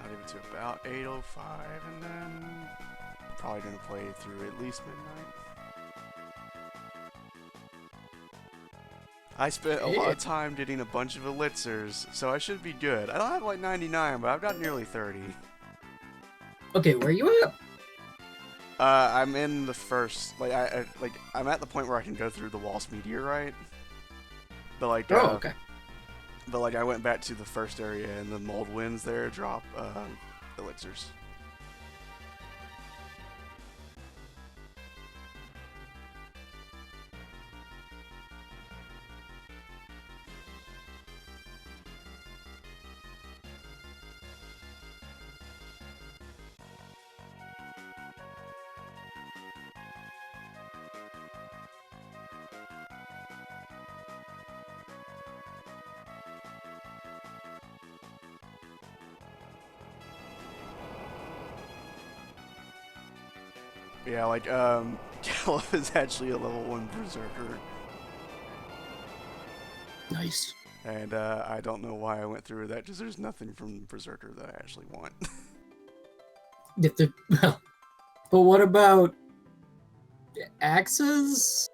leave it to about 8:05, and then probably gonna play through at least midnight. I spent a lot of time getting a bunch of elixirs, so I should be good. I don't have like 99, but I've got nearly 30. Okay, where are you at? I'm in the first, I'm at the point where I can go through the Waltz meteorite. But Okay. But I went back to the first area, and the mold winds there drop elixirs. Yeah, Galuf is actually a level 1 berserker. Nice. And I don't know why I went through that, because there's nothing from berserker that I actually want. But what about axes?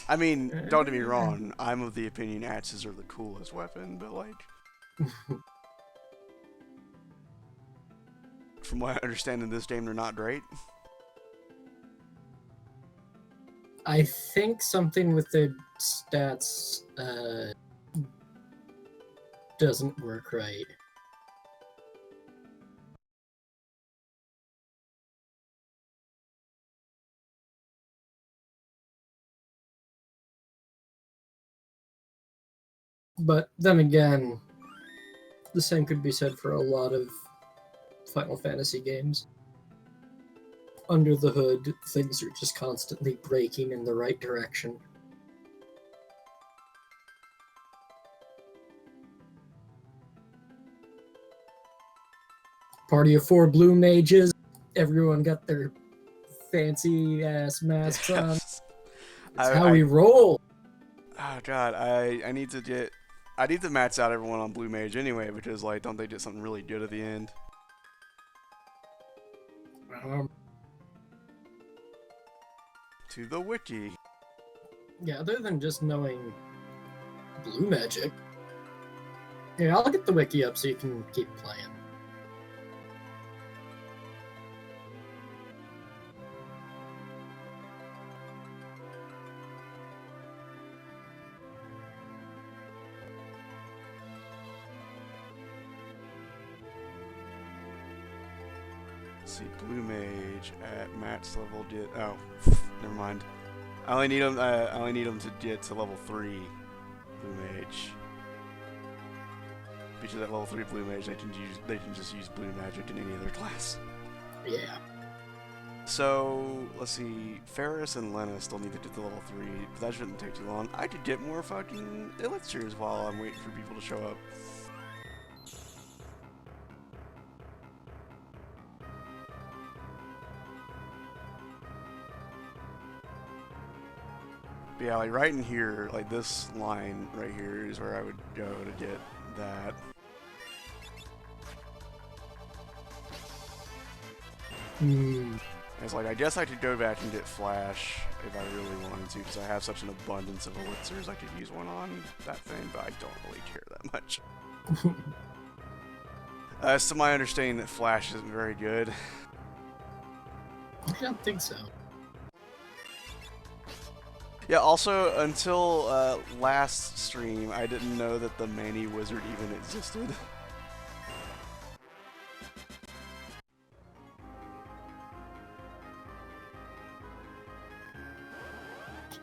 I mean, don't get me wrong, I'm of the opinion axes are the coolest weapon, but from what I understand in this game, they're not great. I think something with the stats doesn't work right. But then again, the same could be said for a lot of Final Fantasy games. Under the hood, things are just constantly breaking in the right direction. Party of 4 blue mages. Everyone got their fancy ass masks on. That's how we roll. Oh god, I need to max out everyone on blue mage anyway, because don't they get something really good at the end? To the wiki. Yeah, other than just knowing blue magic. Yeah, I'll get the wiki up so you can keep playing. Let's see, blue mage at max level get. Oh, never mind. I only need them. I only need them to get to level 3 blue mage. Because at level 3 blue mage, they can just use blue magic in any other class. Yeah. So let's see, Ferris and Lena still need to get to level 3, but that shouldn't take too long. I could get more fucking elixirs while I'm waiting for people to show up. But yeah, right in here, this line right here is where I would go to get that. It's I guess I could go back and get Flash if I really wanted to, because I have such an abundance of elixirs. I could use one on that thing, but I don't really care that much. It's to my understanding that Flash isn't very good. I don't think so. Yeah, also, until last stream, I didn't know that the Manny Wizard even existed.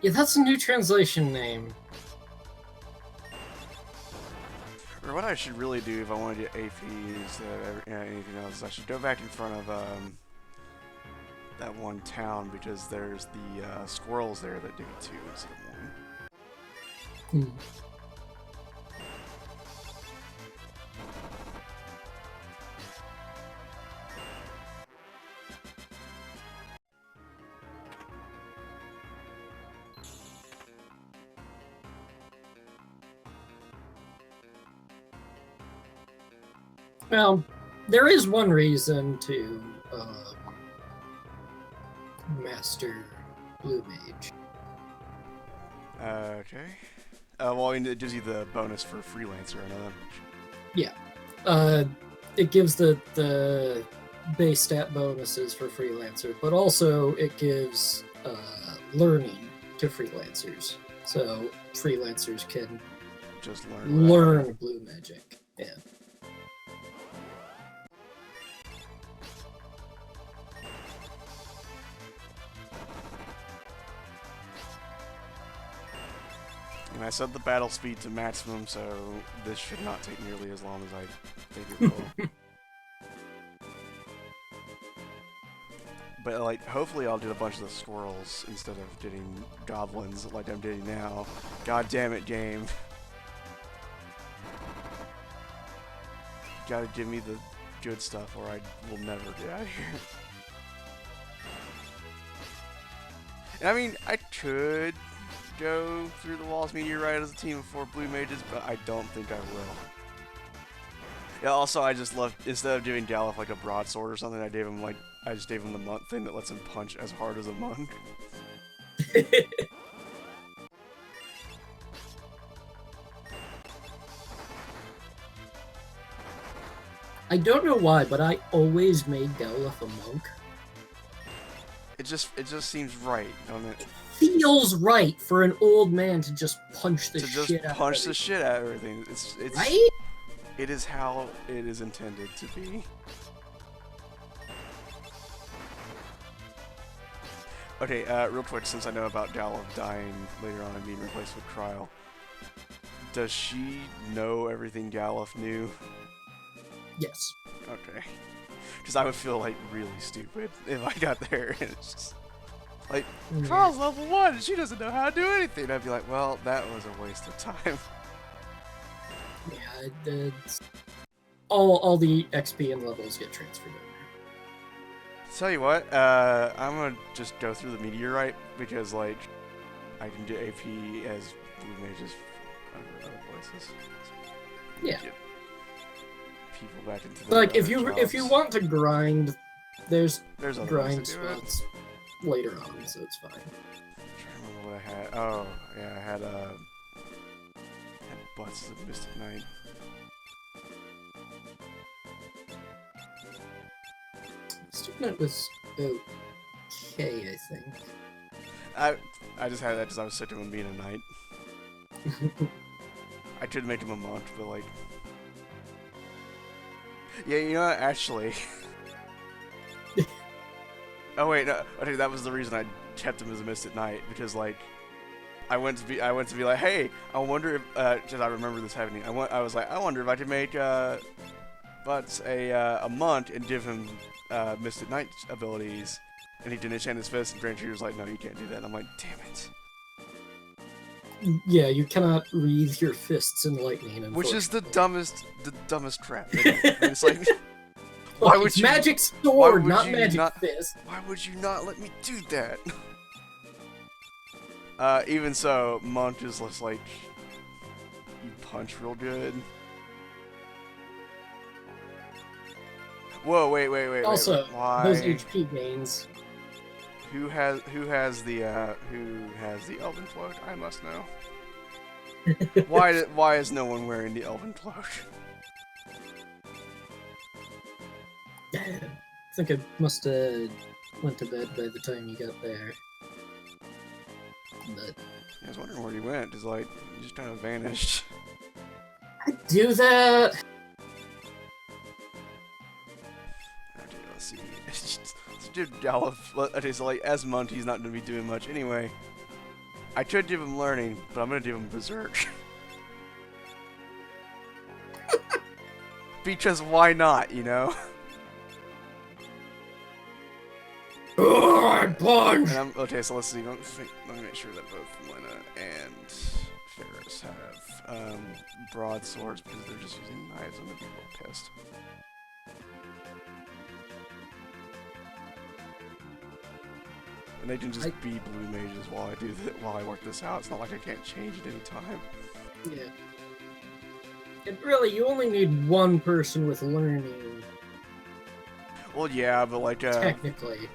Yeah, that's a new translation name. Or what I should really do if I want to get APs, anything else, I should go back in front of that one town, because there's the squirrels there that do it too instead of one. Well, There is one reason to master Blue Mage. Okay. Well, I mean, it gives you the bonus for freelancer, I know that much. Yeah. It gives the base stat bonuses for freelancer, but also it gives learning to freelancers. So freelancers can Just learn blue magic. Yeah. And I set the battle speed to maximum, so this should not take nearly as long as I think it will. But, like, hopefully I'll do a bunch of the squirrels instead of getting goblins like I'm getting now. God damn it, game. Gotta give me the good stuff or I will never get out of here. And I mean, I could go through the walls meteorite as a team of 4 blue mages, but I don't think I will. Yeah, also I just love, instead of doing Galuf like a broadsword or something, I just gave him the monk thing that lets him punch as hard as a monk. I don't know why, but I always made Galuf a monk. It just seems right, don't it? Feels right for an old man to just punch the shit out of everything. It's right? It is how it is intended to be. Okay, real quick, since I know about Galuf dying later on and being replaced with Kryl, does she know everything Galuf knew? Yes. Okay. Because I would feel, like, really stupid if I got there and it's just... Like, Kryl's level 1 and she doesn't know how to do anything. I'd be like, well, that was a waste of time. Yeah, it's... all the XP and levels get transferred over. Tell you what, I'm gonna just go through the meteorite because, like, I can get AP as blue mages other places. Yeah. Get people back into the like if you want to grind, there's other grind spots later on, so it's fine. I'm trying to remember what I had. Oh, yeah, I had Butts of Mystic Knight. Mystic Knight was okay, I think. I just had that because I was sick of him being a knight. I could make him a monk, but like... Yeah, you know what, actually... Oh wait, no, okay, that was the reason I kept him as a Mystic Knight, because like... I went to be like, hey, I wonder if, because I remember this happening, I was like, I wonder if I could make, Butts a monk and give him, Mystic Knight abilities. And he didn't enchant his fist, and Grand Cheater was like, no, you can't do that. And I'm like, damn it. Yeah, you cannot wreathe your fists in lightning. Which is the dumbest crap. It's like, why would you? Magic sword, not magic fist. Why would you not let me do that? Even so, Monk is just like, you punch real good. Whoa, wait. Also, why? those HP gains. Who has the elven cloak? I must know. Why is no one wearing the elven cloak? I think I must have went to bed by the time you got there. But I was wondering where he went, cause like he just kind of vanished. I do that. Okay, let's see. Dude, Galuf. Okay, so like as Monk, he's not gonna be doing much anyway. I could give him learning, but I'm gonna give him berserk. Because why not, you know? Punch! Okay, so let's see. Let me make sure that both Lena and Ferris have broadswords because they're just using knives. I'm gonna be real pissed. And they can just be blue mages while I work this out. It's not like I can't change at any time. Yeah. And really, you only need one person with learning Well, yeah, but like, Technically,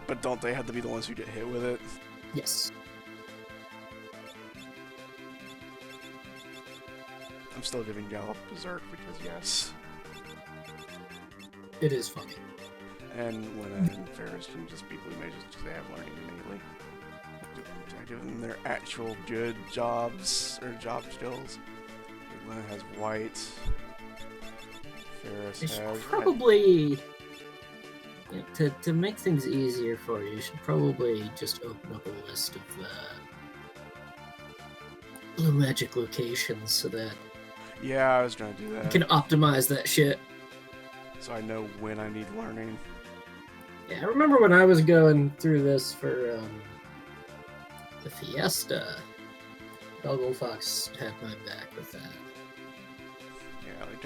but don't they have to be the ones who get hit with it? yes. I'm still giving Galuf Berserk because yes. It is funny. And Lena and Ferris can just be blue mages because they have learning innately. I give them their actual good jobs or job skills. Lena has white. Ferris You should has red. probably, to make things easier for you, you should probably just open up a list of blue magic locations so that Yeah, I was trying to do you that. can optimize that shit. So I know when I need learning. Yeah, I remember when I was going through this for the Fiesta, Galuf Fox had my back with that. Yeah, like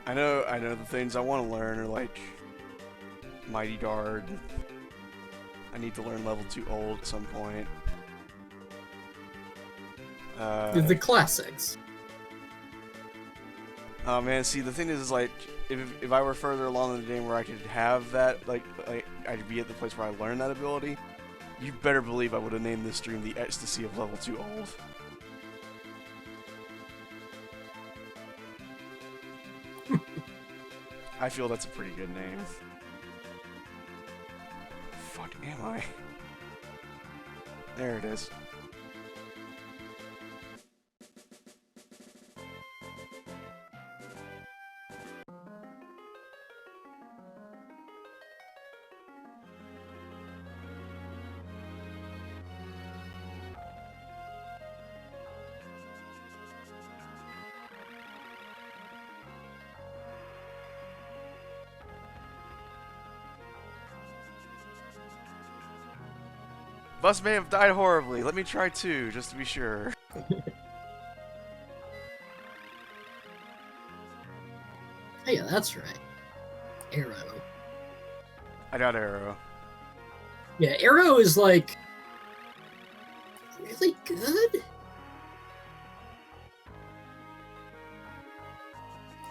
I know the things I want to learn are like Mighty Guard. I need to learn level 2 old at some point. The classics. Oh man, see the thing is like if I were further along in the game where I could have that, like I'd be at the place where I learned that ability, you better believe I would have named this stream the Ecstasy of Level 2 Old. I feel that's a pretty good name. Fuck am I? There it is. Bus may have died horribly. Let me try 2, just to be sure. Oh, yeah, that's right. Arrow. I got Arrow. Yeah, Arrow is like really good.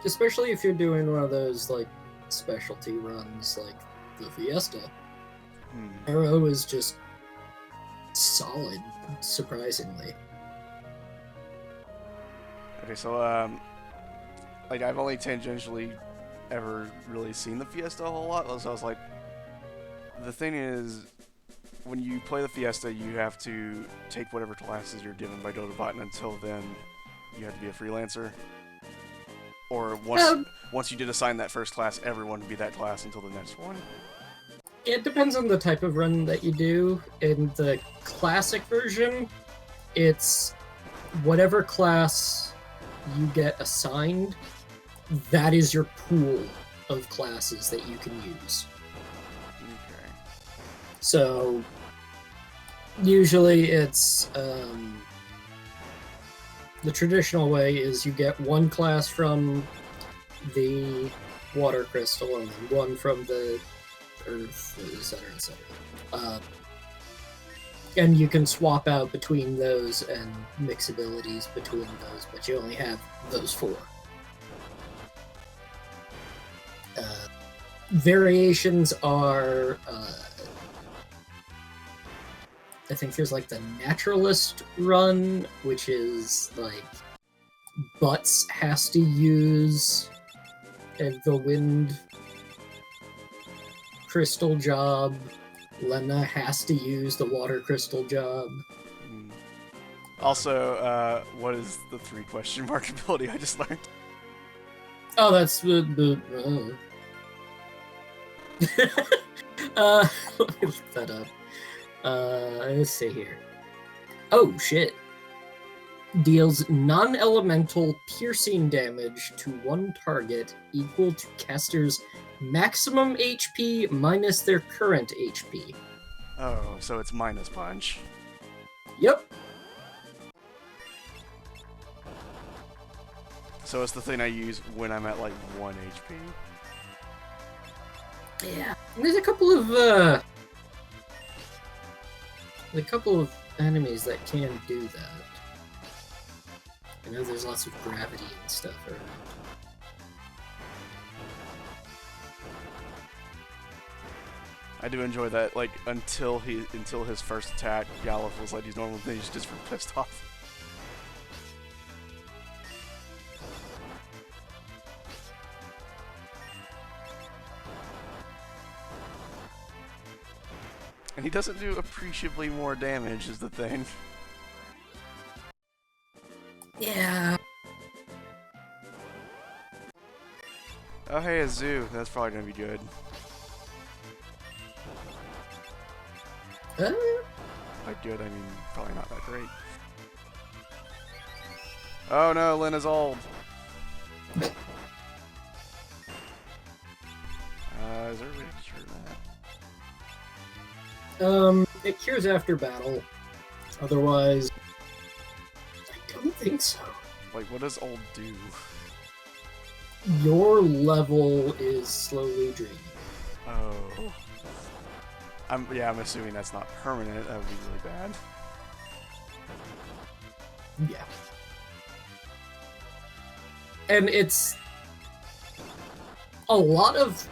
Especially if you're doing one of those like specialty runs like the Fiesta. Arrow is just solid, surprisingly. Okay, so like I've only tangentially ever really seen the Fiesta a whole lot, so I was like, the thing is, when you play the Fiesta, you have to take whatever classes you're given by Dotobot, and until then, you have to be a freelancer. Or once you did assign that first class, everyone would be that class until the next one. It depends on the type of run that you do. In the classic version, it's whatever class you get assigned, that is your pool of classes that you can use. Okay. So, usually it's, the traditional way is you get one class from the water crystal and then one from the earth, etc., etc. And you can swap out between those and mix abilities between those, but you only have those 4. Variations are, I think there's like the naturalist run, which is like Butts has to use the wind crystal job. Lena has to use the water crystal job. Also, what is the 3 question mark ability I just learned? Oh, that's let me look that up. Let's see here. Oh, shit. Deals non-elemental piercing damage to one target equal to caster's maximum HP minus their current HP. Oh, so it's minus punch. Yep. So it's the thing I use when I'm at like 1 HP. Yeah. And there's a couple of enemies that can do that. I know there's lots of gravity and stuff around. I do enjoy that. Like until his first attack, Galuf was like these normal things just for pissed off. And he doesn't do appreciably more damage, is the thing. Yeah. Oh hey, a zoo. That's probably gonna be good. By good, I mean probably not that great. Oh no, Lynn is old. Is there a way to cure that? It cures after battle. Otherwise, I don't think so. Like, what does old do? Your level is slowly draining. Oh. I'm assuming that's not permanent. That would be really bad. Yeah. And it's a lot of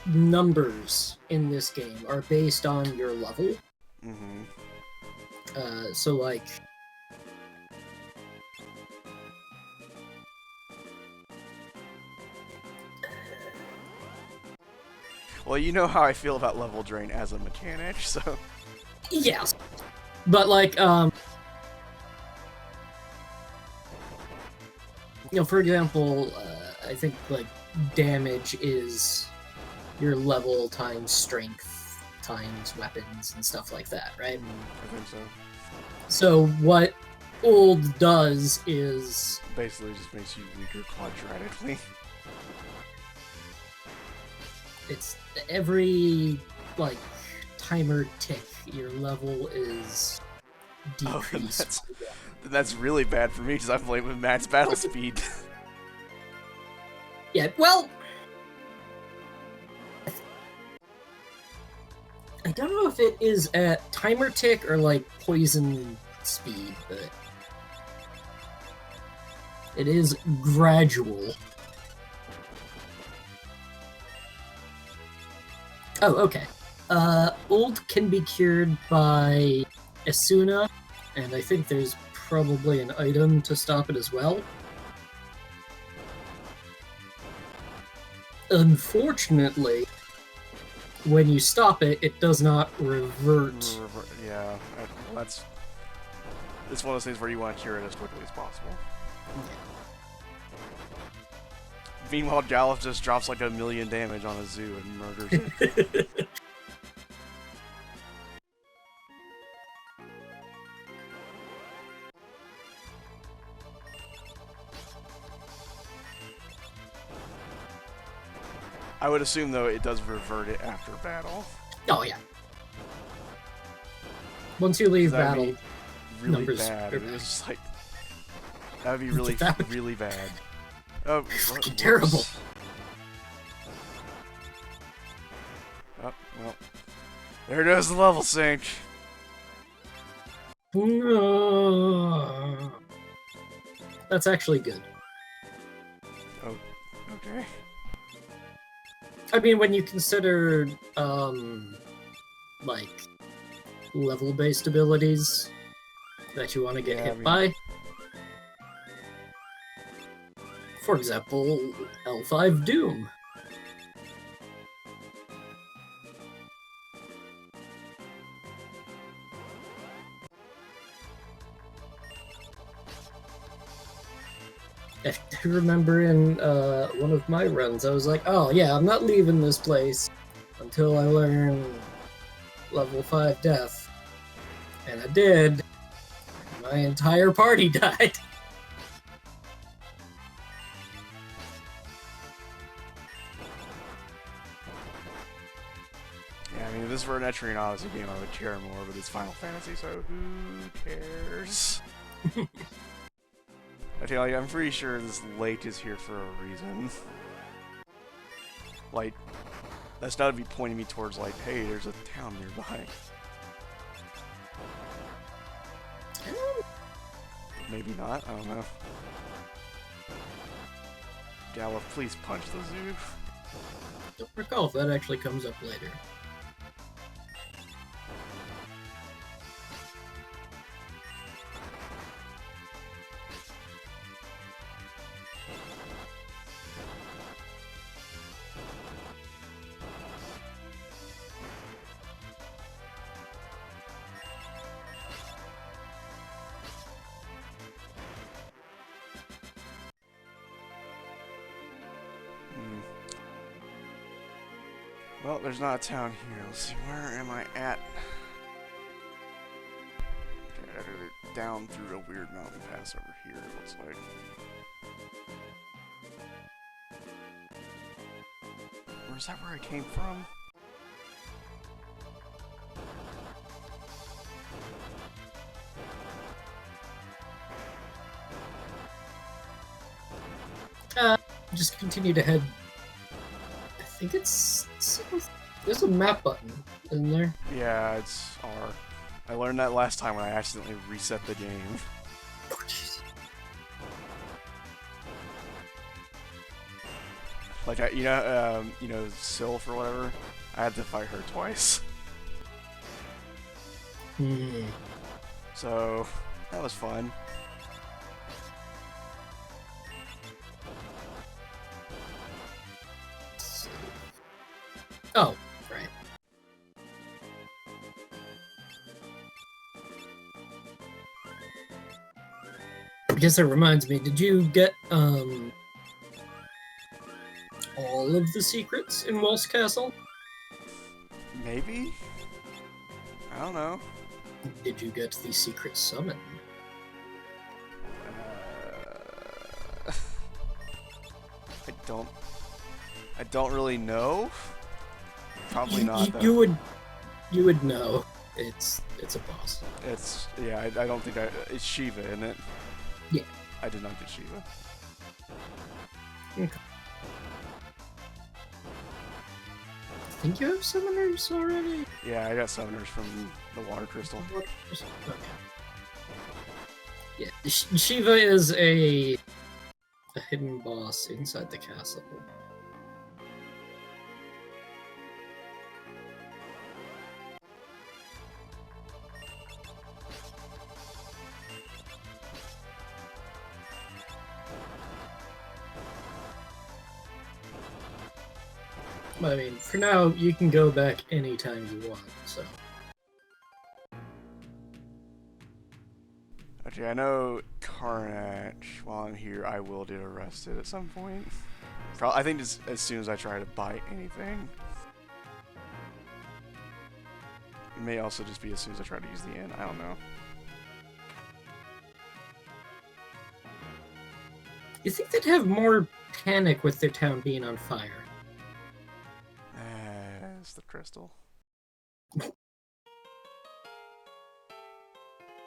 numbers in this game are based on your level. Mm-hmm. So like well, you know how I feel about level drain as a mechanic, so yes. But like you know, for example, I think like damage is your level times strength times weapons and stuff like that, right? I think so. So what old does is Basically just makes you weaker quadratically. it's every like timer tick your level is decreased. That's really bad for me because I'm playing with max battle speed. Yeah, well, I don't know if it is at timer tick or like poison speed, but it is gradual. Oh, okay. Old can be cured by Asuna, and I think there's probably an item to stop it as well. Unfortunately, when you stop it, it does not revert. Yeah, it's one of those things where you want to cure it as quickly as possible. Meanwhile, Galuf just drops like 1,000,000 damage on a zoo and murders it. I would assume, though, it does revert it after battle. Oh, yeah. Once you leave battle, really numbers bad. are It was back. just like that would be really, really bad. Oh, fucking terrible. Oh, well, there goes the level sync. No. That's actually good. Oh, okay. I mean, when you consider, like, level-based abilities that you want to get hit by. For example, L5 Doom. I remember in one of my runs, I was like, oh yeah, I'm not leaving this place until I learn level 5 death. And I did. My entire party died. Yeah, I mean, if this were an Etrian Odyssey game, I would care more, but it's Final Fantasy, so who cares? I tell you, I'm pretty sure this lake is here for a reason. Like, that's not to be pointing me towards, like, hey, there's a town nearby. Maybe not, I don't know. Galuf, please punch the zoo. Don't recall if that actually comes up later. Well, there's not a town here. Let's see, where am I at? Okay, I gotta go down through a weird mountain pass over here, it looks like. Or is that where I came from? Just continue to head. I think it's south. There's a map button, isn't there? Yeah, it's R. I learned that last time when I accidentally reset the game. Oh, jeez. Like, you know, Sylph or whatever. I had to fight her twice. Hmm. So, that was fun. Oh, right. I guess that reminds me, did you get all of the secrets in Walt's Castle? Maybe? I don't know. Did you get the secret summon? I don't really know. Probably not, though. You would know. It's a boss. It's, yeah, I don't think it's Shiva, isn't it? Yeah. I did not get Shiva. Okay. I think you have summoners already? Yeah, I got summoners from the water crystal. Okay. Yeah, Shiva is a hidden boss inside the castle. I mean, for now, you can go back anytime you want, so. Okay, I know Karnak, while I'm here, I will get arrested at some point. I think as soon as I try to buy anything. It may also just be as soon as I try to use the inn, I don't know. You think they'd have more panic with their town being on fire? It's the crystal.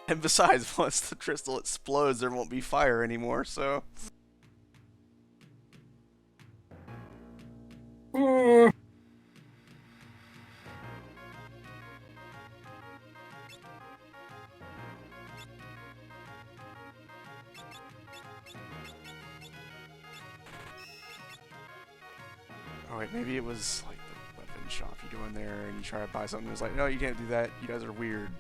And besides, once the crystal explodes, there won't be fire anymore, so... Hmm. Oh wait, maybe it was like the weapon shop. You go in there and you try to buy something, it's like, no, you can't do that. You guys are weird.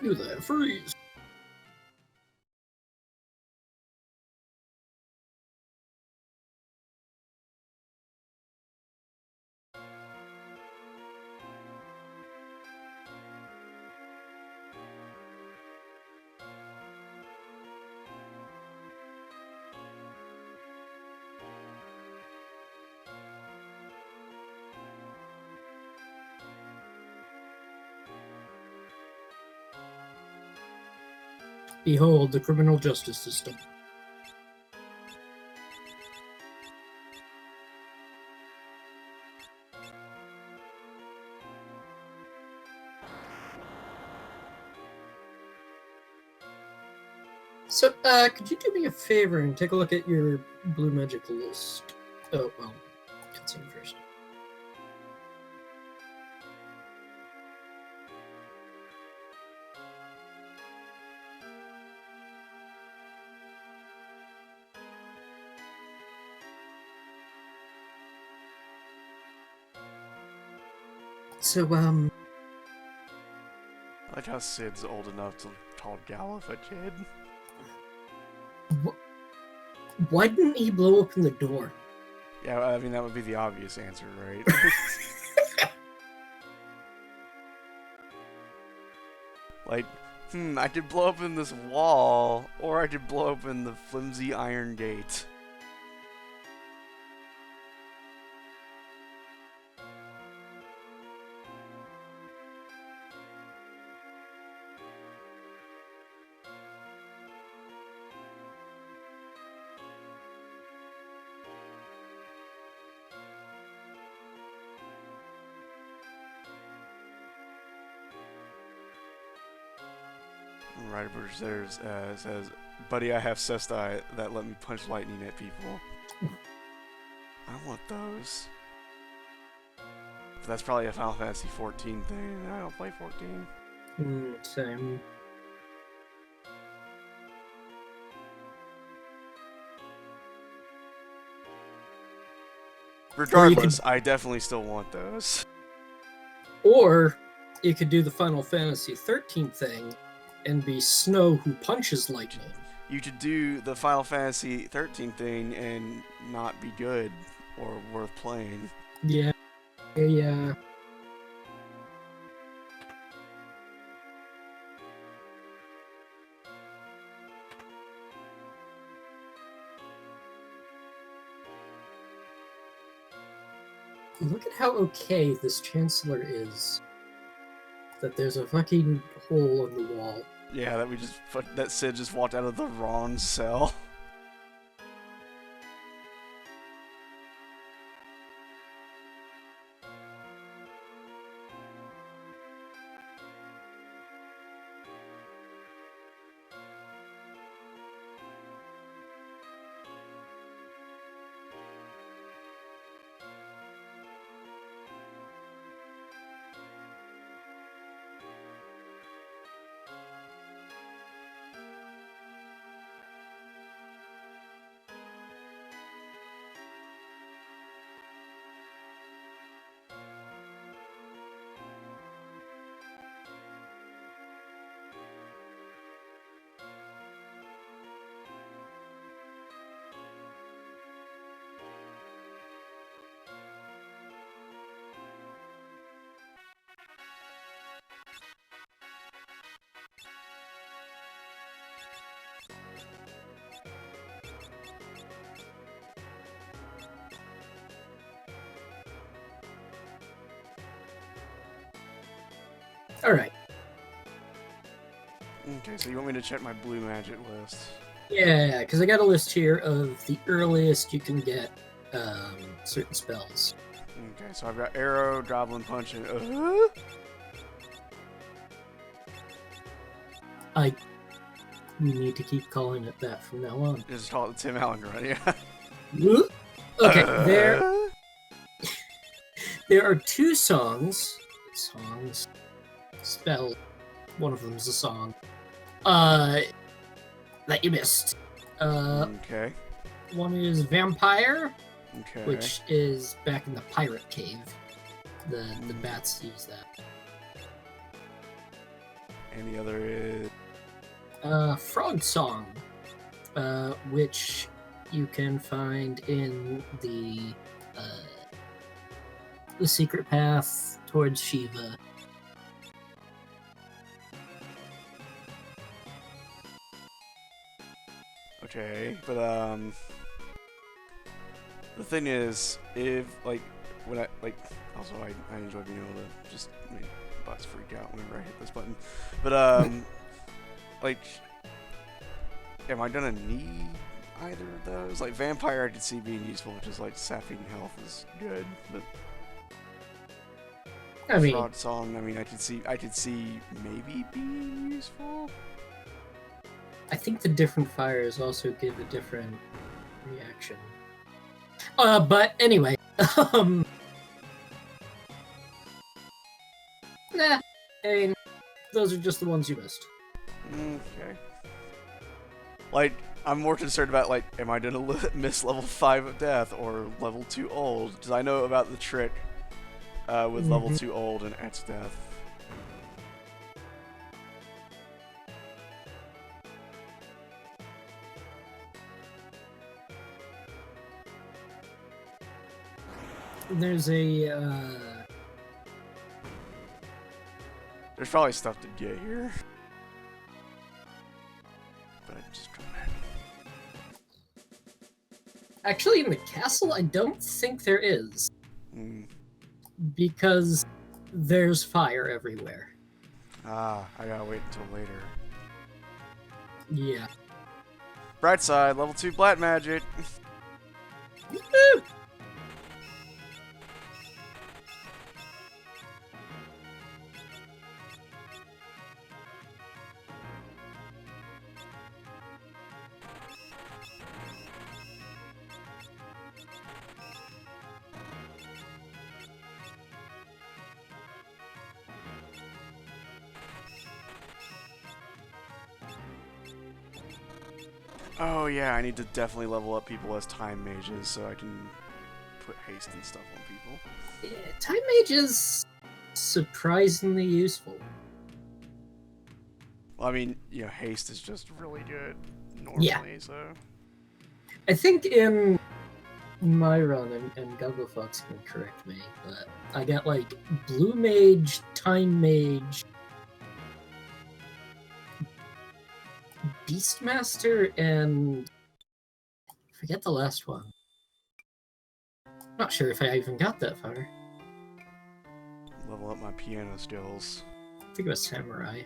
You there, freeze! Behold the criminal justice system. So, could you do me a favor and take a look at your blue magic list? Oh, well, cutscene first. So, I like how Sid's old enough to call Galuf a kid. Why didn't he blow open the door? Yeah, I mean, that would be the obvious answer, right? Like, I could blow open this wall, or I could blow open the flimsy iron gate. Right, British there's says, "Buddy, I have cesti that let me punch lightning at people." I want those. But that's probably a Final Fantasy 14 thing, and I don't play 14. Same. Regardless, I definitely still want those. Or you could do the Final Fantasy 13 thing and be Snow who punches lightning. You could do the Final Fantasy 13 thing and not be good or worth playing. Yeah. Yeah. Look at how okay this Chancellor is. That there's a fucking hole in the wall. Yeah, that Sid just walked out of the wrong cell. Alright. Okay, so you want me to check my blue magic list? Yeah, because I got a list here of the earliest you can get certain spells. Okay, so I've got Arrow, Goblin Punch, and We need to keep calling it that from now on. just call it the Tim Allen run, yeah. Okay, there are two songs. Spell. One of them is a song. That you missed. Okay. One is Vampire, Okay. which is back in the pirate cave. The bats use that. And the other is... Frog Song, which you can find in the secret path towards Shiva. Okay, but the thing is, if also I enjoy being able to just make bots freak out whenever I hit this button, but like, am I gonna need either of those? Like Vampire, I could see being useful, which is like sapping health is good, but I mean, Frog Song, I mean, I could see maybe being useful. I think the different fires also give a different reaction. But anyway, nah, I mean, those are just the ones you missed. Okay. Like, I'm more concerned about, like, am I gonna miss level 5 of death or level 2 old? Because I know about the trick with level 2 old and X death. There's a, There's probably stuff to get here. But I just don't have actually, in the castle, I don't think there is. it. Because there's fire everywhere. Ah, I gotta wait until later. Yeah. Bright side, level 2 black magic. Woo! Oh yeah, I need to definitely level up people as time mages so I can put haste and stuff on people. Yeah, time mage is surprisingly useful. Well, I mean, you know, haste is just really good normally, so... I think in my run, and Galuf can correct me, but I got like blue mage, time mage, beastmaster, and I forget the last one. Not sure if I even got that far. Level up my piano skills. I think it was samurai.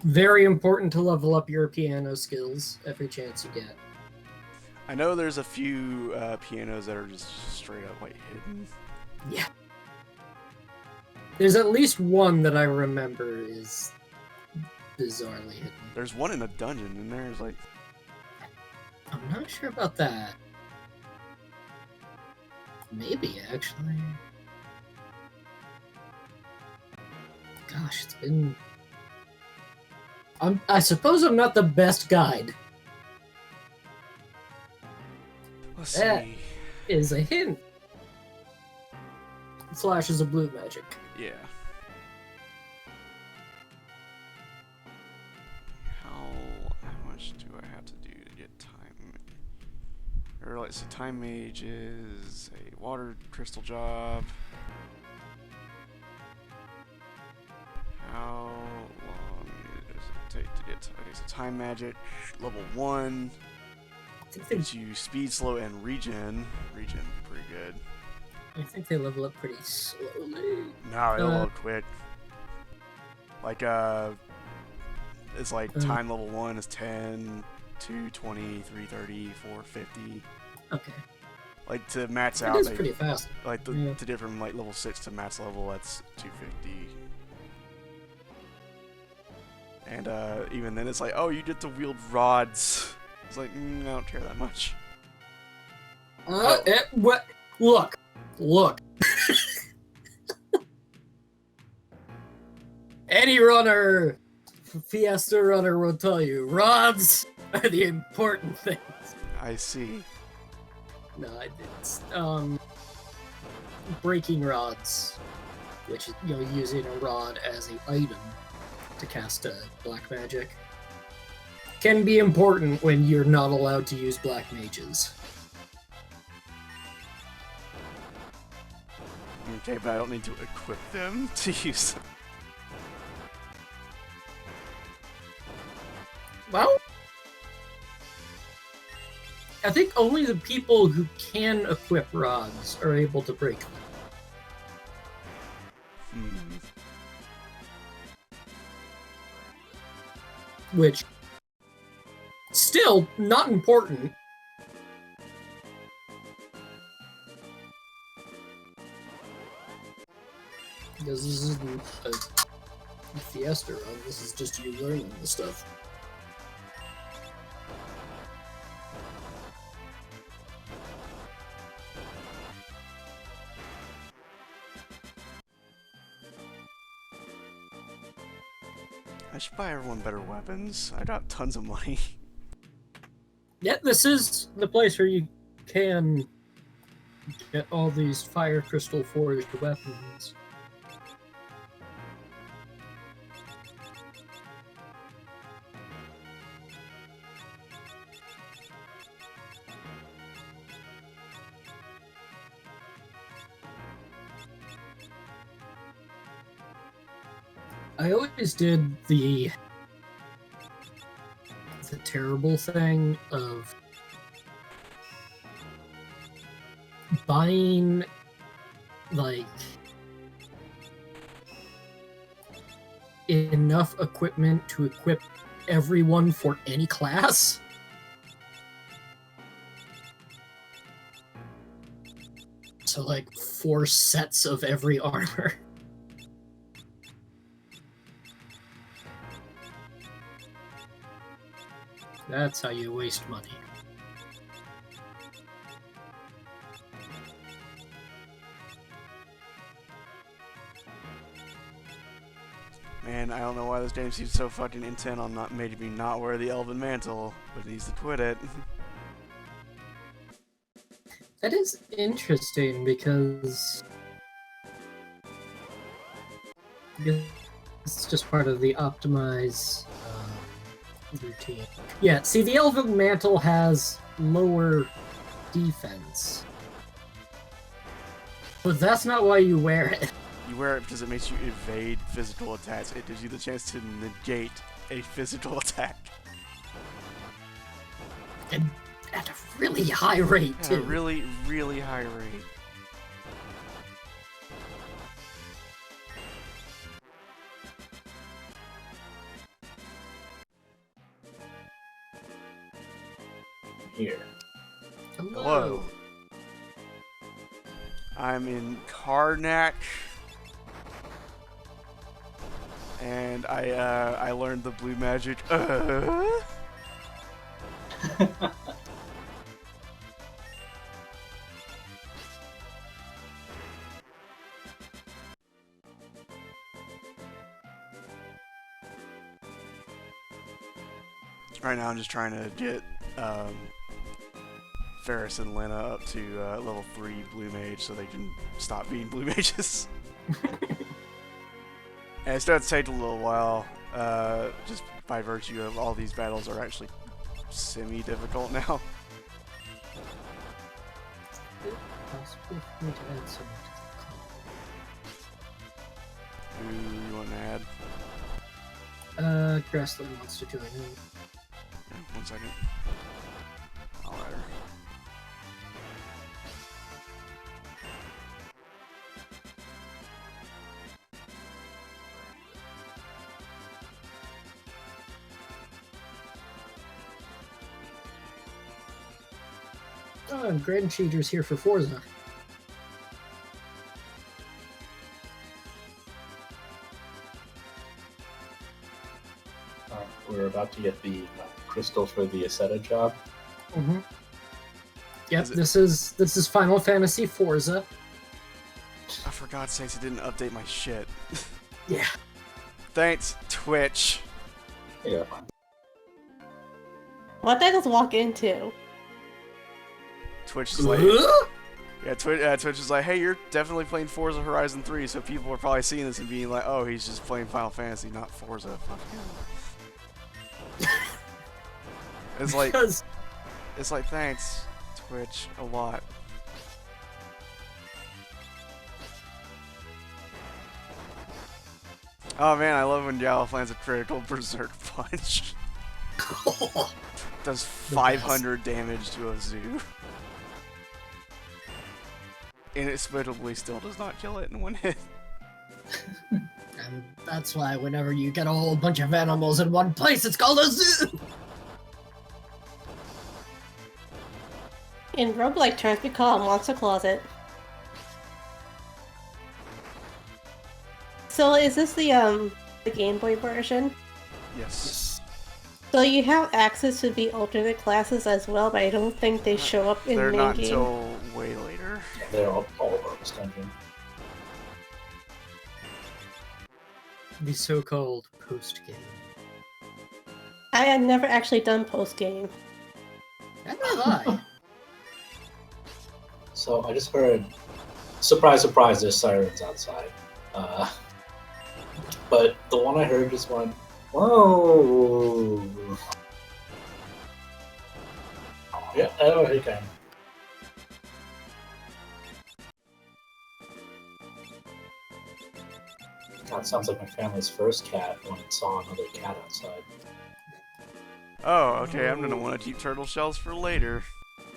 Very important to level up your piano skills every chance you get. I know there's a few pianos that are just straight up, like, hidden. Yeah. There's at least one that I remember is bizarrely hidden. There's one in a dungeon, and there's, like... I'm not sure about that. Maybe, actually. Gosh, it's been... I suppose I'm not the best guide. Let's That see. is a hint. Flashes of blue magic. Yeah. How much do I have to do to get time? Or let's see, time mage is a water crystal job. How long does it take to get? Okay, so time magic level 1 I think they, gives you speed, slow, and regen. Regen, pretty good. I think they level up pretty slowly. No, it'll load quick. Like it's like time level 1 is 10, 2, 20, 3, 30, 4, 50. Okay. Like to max It out, is they, pretty fast. like Yeah. to different like level 6 to max level, that's 250. And even then, it's like, oh, you get to wield rods. It's like, I don't care that much. What? Look. Any runner, Fiesta runner will tell you, rods are the important things. I see. No, it's breaking rods, which is, you know, using a rod as an item to cast black magic, can be important when you're not allowed to use black mages. Okay, but I don't need to equip them to use them. Well, I think only the people who can equip rods are able to break them. Which, still, not important. Because this isn't a Fiesta run, this is just you learning the stuff. I should buy everyone better weapons. I got tons of money. Yeah, this is the place where you can get all these fire crystal forged weapons. I always did the terrible thing of buying, like, enough equipment to equip everyone for any class. So, like, 4 sets of every armor. That's how you waste money. Man, I don't know why this game seems so fucking intent on not making me not wear the Elven Mantle, but it needs to quit it. That is interesting because it's just part of the optimize routine. Yeah, see, the Elven Mantle has lower defense. But that's not why you wear it. You wear it because it makes you evade physical attacks. It gives you the chance to negate a physical attack. And at a really high rate, At too. a really, really high rate. Here. Hello. I'm in Karnak. And I learned the blue magic. Right now I'm just trying to get Ferris and Lena up to level 3 blue mage so they can stop being blue mages. And it's going to take a little while, just by virtue of all these battles are actually semi-difficult now. Possible for me to add someone to the Who you want to add? call. Grassland wants to join in. Yeah, 1 second. I'll add her. Oh, and Grand Cheater's here for Forza. We're about to get the crystal for the Asceta job. Mm-hmm. Yep, this is Final Fantasy Forza. Oh, for God's sakes, it didn't update my shit. Yeah. Thanks, Twitch. Yeah, fine. What did I just walk into? Twitch is like, yeah, Twitch is like, hey, you're definitely playing Forza Horizon 3, so people are probably seeing this and being like, oh, he's just playing Final Fantasy, not Forza. Fuck him. It's like, Because it's like, thanks, Twitch, a lot. Oh man, I love when Galuf lands a critical berserk punch. Does 500 damage to a zoo. Inexplicably still does not kill it in 1 hit. and that's why whenever you get a whole bunch of animals in one place, it's called a zoo. In roguelike terms, we call it Monster Closet. So is this the Game Boy version? Yes. So you have access to the alternate classes as well, but I don't think they show up in They're main not game. until way later. Yeah, they're all over this dungeon. The so-called post-game. I had never actually done post game. Neither have I. So I just heard, surprise, surprise, there's sirens outside. But the one I heard just went, whoa. Yeah, oh, he came. That sounds like my family's first cat when it saw another cat outside. Oh, okay. I'm gonna want to keep turtle shells for later.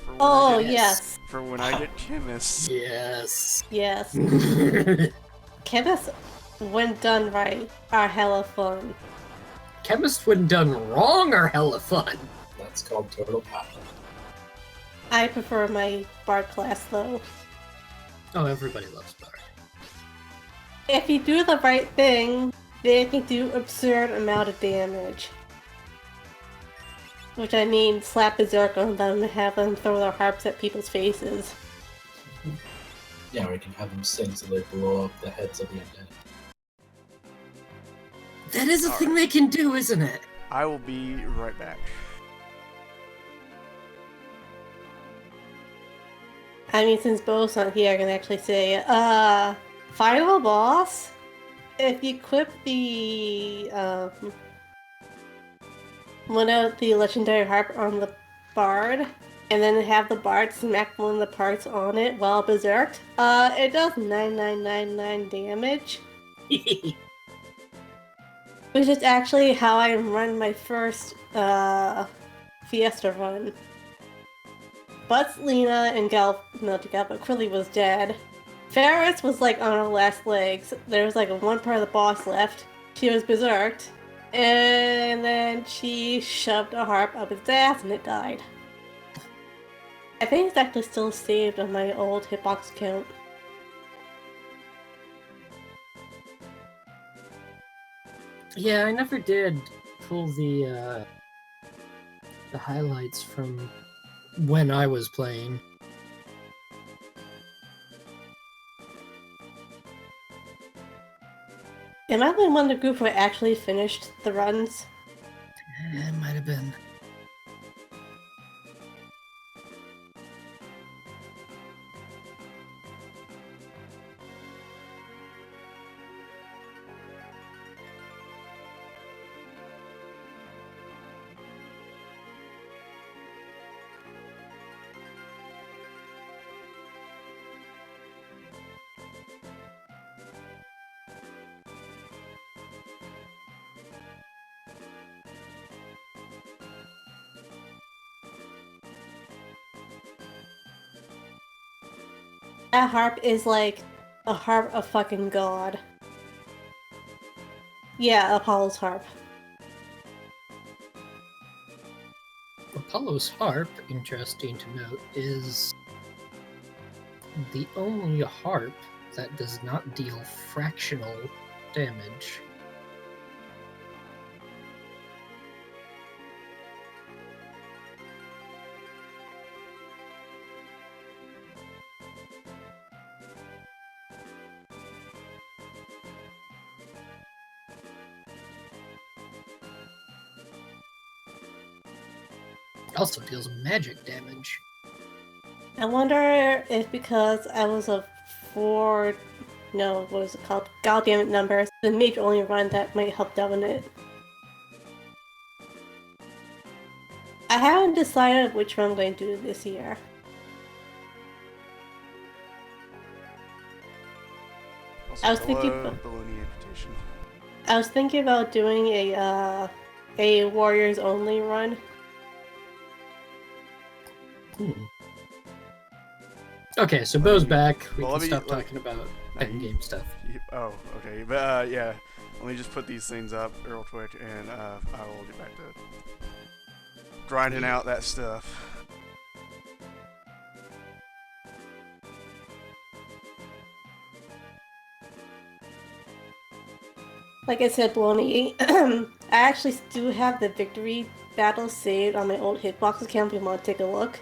For when Oh, I get, yes. For when I get chemists. Yes. Yes. Chemists, when done right, are hella fun. Chemists when done wrong are hella fun. That's called turtle power. I prefer my bard class, though. Oh, everybody loves Bard. If you do the right thing, they can do absurd amount of damage. Which I mean, slap berserk on them and have them throw their harps at people's faces. Yeah, or you can have them sing so they blow up the heads of the undead. That is a thing Alright. they can do, isn't it? I will be right back. I mean, since Bo's not here, I can actually say, final boss? If you equip the, the legendary harp on the bard, and then have the bard smack one of the parts on it while berserked, it does 9999 damage. Which is actually how I run my first, Fiesta run. But Lena and Galuf not together, but Quilly was dead. Ferris was like on her last legs. There was like one part of the boss left. She was berserked. And then she shoved a harp up its ass and it died. I think it's actually still saved on my old hitbox account. Yeah, I never did pull the highlights from when I was playing. Am I the one in the group who actually finished the runs? It might have been. That harp is like a harp of fucking god. Yeah, Apollo's harp. Apollo's harp, interesting to note, is the only harp that does not deal fractional damage. Also deals magic damage. I wonder if because I was a what was it called? Goddammit numbers, the mage only run that might help down it. I haven't decided which one I'm going to do this year. Also, I was thinking hello, about- baloney amputation. I was thinking about doing a warriors only run. Okay, so Bo's back. We Well, can let me- stop let- talking about No, endgame stuff. Oh, okay. But yeah, let me just put these things up real quick, and I will get back to grinding out that stuff. Like I said, Baloney, I actually do have the victory battle saved on my old hitbox account if you want to take a look.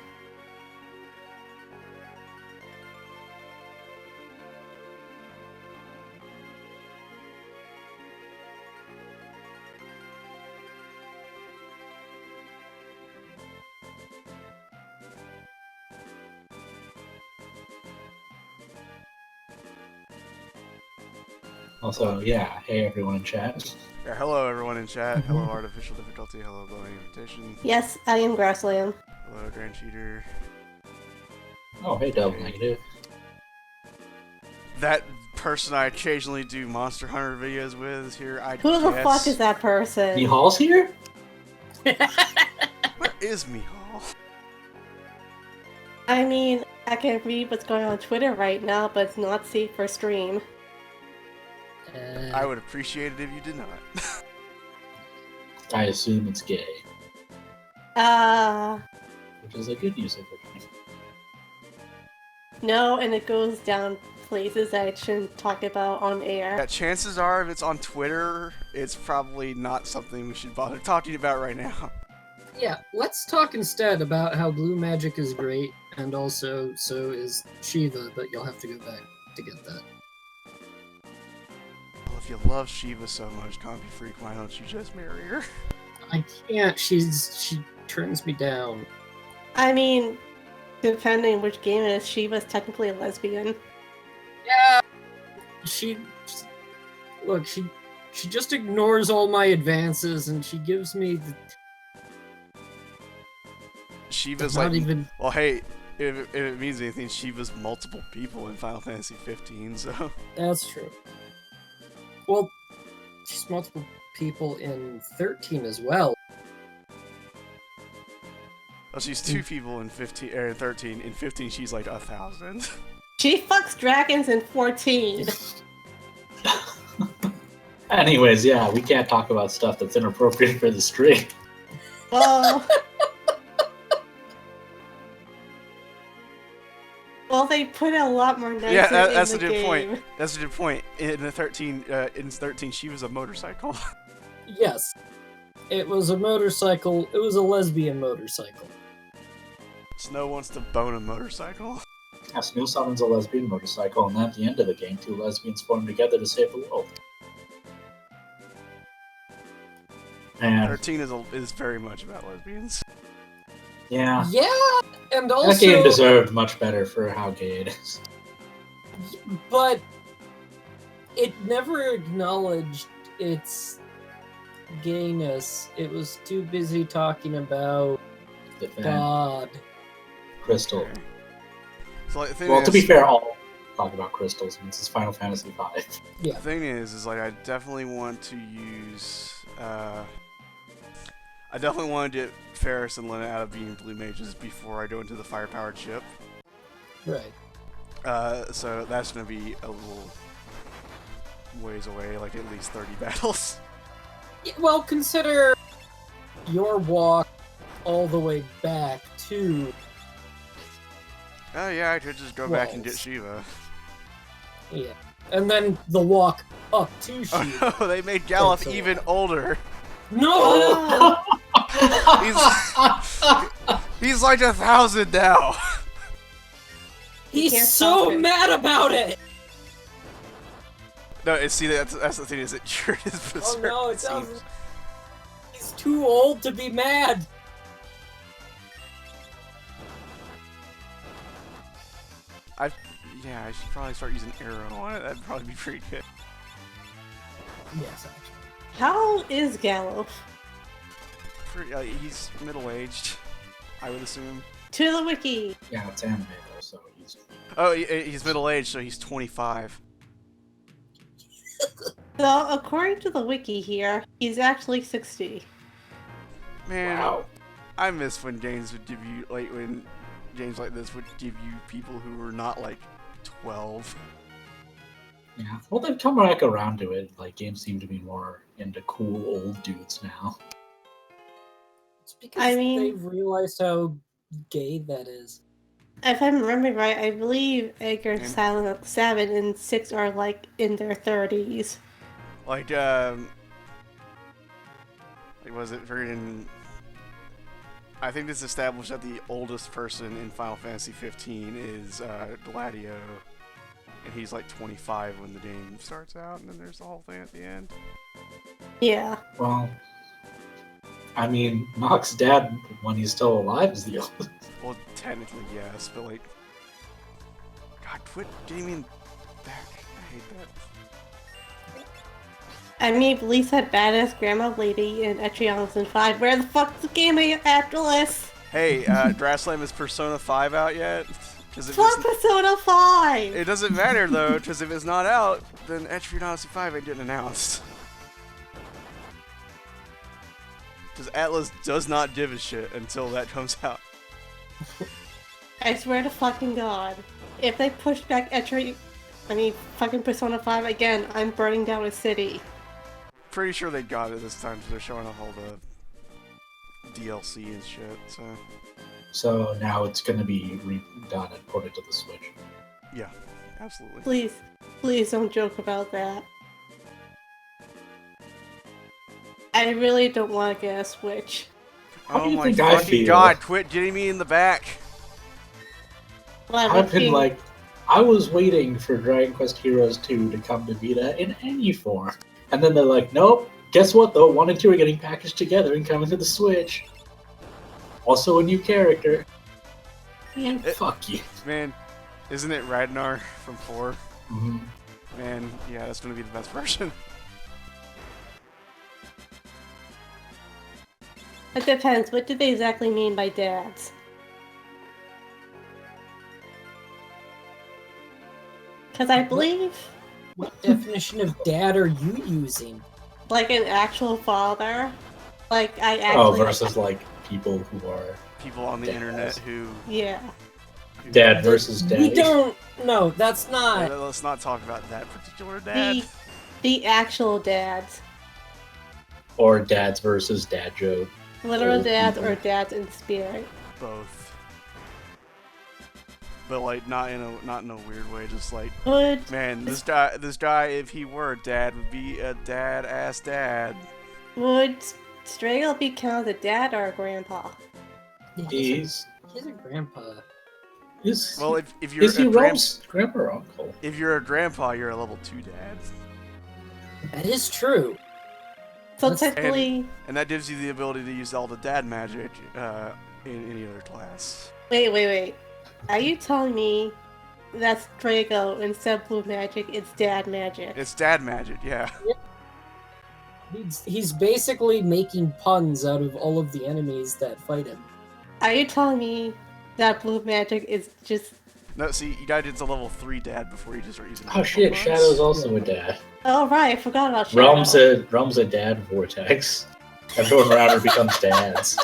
Also, yeah, hey everyone in chat. Yeah, hello everyone in chat. Hello artificial difficulty. Hello baloney amputation. Yes, I am Grassland. Hello Grand Cheater. Oh, hey, double negative. That person I occasionally do Monster Hunter videos with here, I Who the guess. fuck is that person? Mihal's here? Where is Mihal? I mean, I can read what's going on Twitter right now, but it's not safe for stream. I would appreciate it if you did not. I assume it's gay, Uh, which is a good use of it. no, and it goes down places that I shouldn't talk about on air. Yeah, chances are, if it's on Twitter, it's probably not something we should bother talking about right now. Yeah, let's talk instead about how blue magic is great, and also so is Shiva, but you'll have to go back to get that. Well, if you love Shiva so much, Comfy Freak, why don't you just marry her? I can't. She turns me down. I mean, depending which game it is, Shiva's technically a lesbian. Yeah. Look. She just ignores all my advances, and she gives me the. Shiva's Not like, even. well, hey, if it means anything, Shiva's multiple people in Final Fantasy 15, so. That's true. Well, she's multiple people in 13 as well. Well, she's 2 people in 15 or 13. In 15, she's like 1,000. She fucks dragons in 14. Anyways, yeah, we can't talk about stuff that's inappropriate for the stream. Well, they put a lot more nicer Yeah, that's in a the good game. point. That's a good point. In 13, she was a motorcycle. Yes. It was a motorcycle. It was a lesbian motorcycle. Snow wants to bone a motorcycle. Yeah, Snow summons a lesbian motorcycle, and then at the end of the game, 2 lesbians form together to save the world. And 13 is very much about lesbians. yeah, Yeah, and also. that game deserved much better for how gay it is. But it never acknowledged its gayness. It was too busy talking about The fan, God. Crystal. Okay. So, like, the thing Well, is, to be fair, I'll talk about crystals since it's Final Fantasy V. Yeah. the thing is like I definitely want to use. I definitely want to get Ferris and Lena out of being blue mages before I go into the fire-powered ship. Right. So that's gonna be a little ways away, like at least 30 battles. Yeah, well, consider your walk all the way back to. Oh yeah, I could just go back and get Walls. Shiva. Yeah. And then the walk up to Shiva. Oh no, they made Galuf Takes a even while. older. No! He's like 1,000 now. He's can't so stop it. mad about it! No, see that's the thing is it cured his Oh berserk. no, it it seems. doesn't. He's too old to be mad. Yeah, I should probably start using arrow on it. That'd probably be pretty good. Yes, actually. How is Galuf? He's middle-aged, I would assume. To the wiki. Yeah, it's anime though, so he's. Oh, he's middle-aged, so he's 25. So, according to the wiki here, he's actually 60. Man, Wow. I miss when games would give you, like, when games like this would give you people who were not, like, 12. Yeah. Well, they've come back around to it. Like, games seem to be more into cool old dudes now. It's because I mean- they've realized how gay that is. If I'm remembering right, I believe Edgar, And- Silent, 7, and 6 are like in their 30s. Like, was it freaking... I think this established that the oldest person in Final Fantasy 15 is Gladio, and he's like 25 when the game starts out, and then there's the whole thing at the end. Yeah. Well, I mean, Nox's dad, when he's still alive, is the oldest. Well, technically yes, but like, God, quit getting me in back. I hate that. I mean, Lisa had badass grandma lady in Etrians and 5. Where the fuck's the game after this? Hey, Grassland, is Persona 5 out yet? Because if For it's, Persona 5! it doesn't matter though, because if it's not out, then Etrian Odyssey 5 ain't getting announced. Because Atlas does not give a shit until that comes out. I swear to fucking God, if they push back fucking Persona 5 again, I'm burning down a city. Pretty sure they got it this time, so they're showing off all the DLC and shit, so... So now it's gonna be redone and ported to the Switch. Yeah, absolutely. Please don't joke about that. I really don't want to get a Switch. How do Oh you my think I fucking feel? god, quit getting me in the back! I've been like, I was waiting for Dragon Quest Heroes 2 to come to Vita in any form. And then they're like, nope, guess what though? 1 and 2 are getting packaged together and coming to the Switch. Also a new character. Man, fuck you. Man, isn't it Ragnar from 4? Mm-hmm. Man, yeah, that's gonna be the best version. It depends. What do they exactly mean by dads? Because I believe, What definition of dad are you using? like, an actual father. Like, I actually... Oh, versus like people who are People on the Dads. internet who... Yeah. dad versus daddy. We don't. No, that's not. Let's not talk about that particular dad. The actual dads. Or dads versus dad joke. Literal Old dads people. or dads in spirit. Both. But like not in a weird way, just like Would man, this guy if he were a dad would be a dad-ass dad. Strago be counted a dad or a grandpa? He's He's a grandpa. Well, if you're is he a Rome's grandpa or uncle? if you're a grandpa, you're a level 2 dad. That is true. So That's- technically... And that gives you the ability to use all the dad magic in any other class. Wait. Are you telling me that's Strago instead of blue magic, it's dad magic? It's dad magic, yeah. He's basically making puns out of all of the enemies that fight him. Are you telling me that blue magic is just... No, see, you gotta get to level 3 dad before you just start using Oh shit, Pokemons. Shadow's also a dad. Oh right, I forgot about Shadow. Realm's a dad vortex. Everyone around her becomes dads.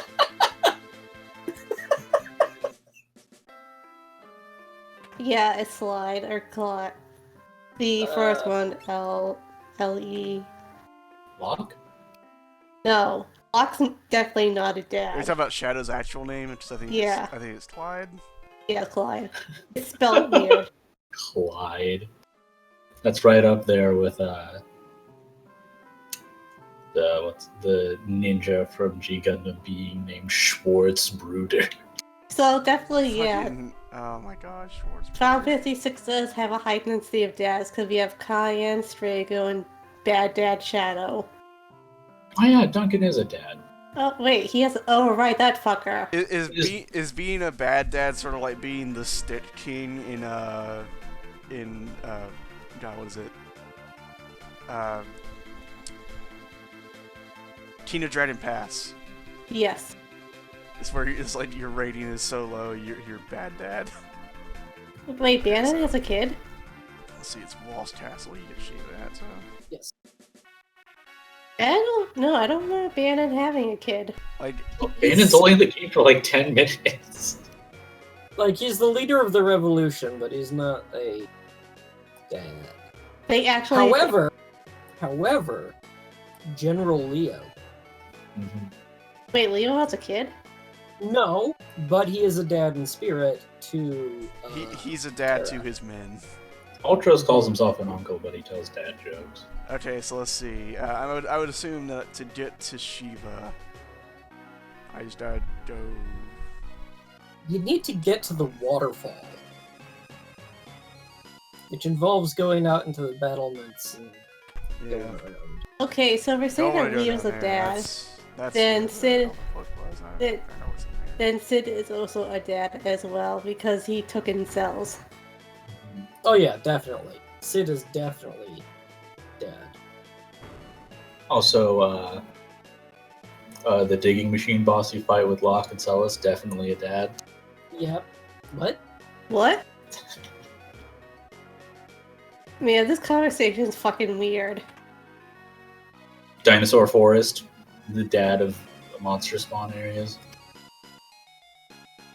Yeah, it's Slide or Clot. The first one, L-E. Lock? No, Locke's definitely not a Are you dad. talking about Shadow's actual name? Which I think Yeah. I think it's Clyde. Yeah, Clyde. It's spelled weird. Clyde. That's right up there with the ninja from G Gundam being named Schwartz Bruder. So definitely, yeah. Fucking- oh my gosh, Schwartz. Final Fantasy 6 does have a high density of dads because we have Cayenne, Strago, and Bad Dad Shadow. Oh yeah, Duncan is a dad. Oh wait, he has. Oh right, that fucker. Is being a bad dad sort of like being the stick king in God, what is it? Kingdom Dragon Pass. Yes. It's where it's like your rating is so low, you're bad dad. Wait, Bannon is a kid? Let's see, it's Walls Castle. You get shit at so. Yes. I don't remember Bannon having a kid. Like Bannon's only in the game for like 10 minutes. Like, he's the leader of the revolution, but he's not a dad. They actually. However, General Leo. Wait, Leo has a kid? No, but he is a dad in spirit to... he's a dad to his men. Ultros calls himself an uncle, but he tells dad jokes. Okay, so let's see. I would assume that to get to Shiva, I just gotta go. You need to get to the waterfall, which involves going out into the battlements and going Yeah. around. Okay, so if we're saying Don't that wanna go Leo's a down there. dad, That's then what Sid- the book was. I Sid- don't know what's in there. then Sid is also a dad as well because he took in cells. Oh yeah, definitely. Sid is definitely dad. Also, the digging machine boss you fight with Locke and Celis, definitely a dad. Yep. What? What? Man, this conversation is fucking weird. Dinosaur Forest, the dad of monster spawn areas.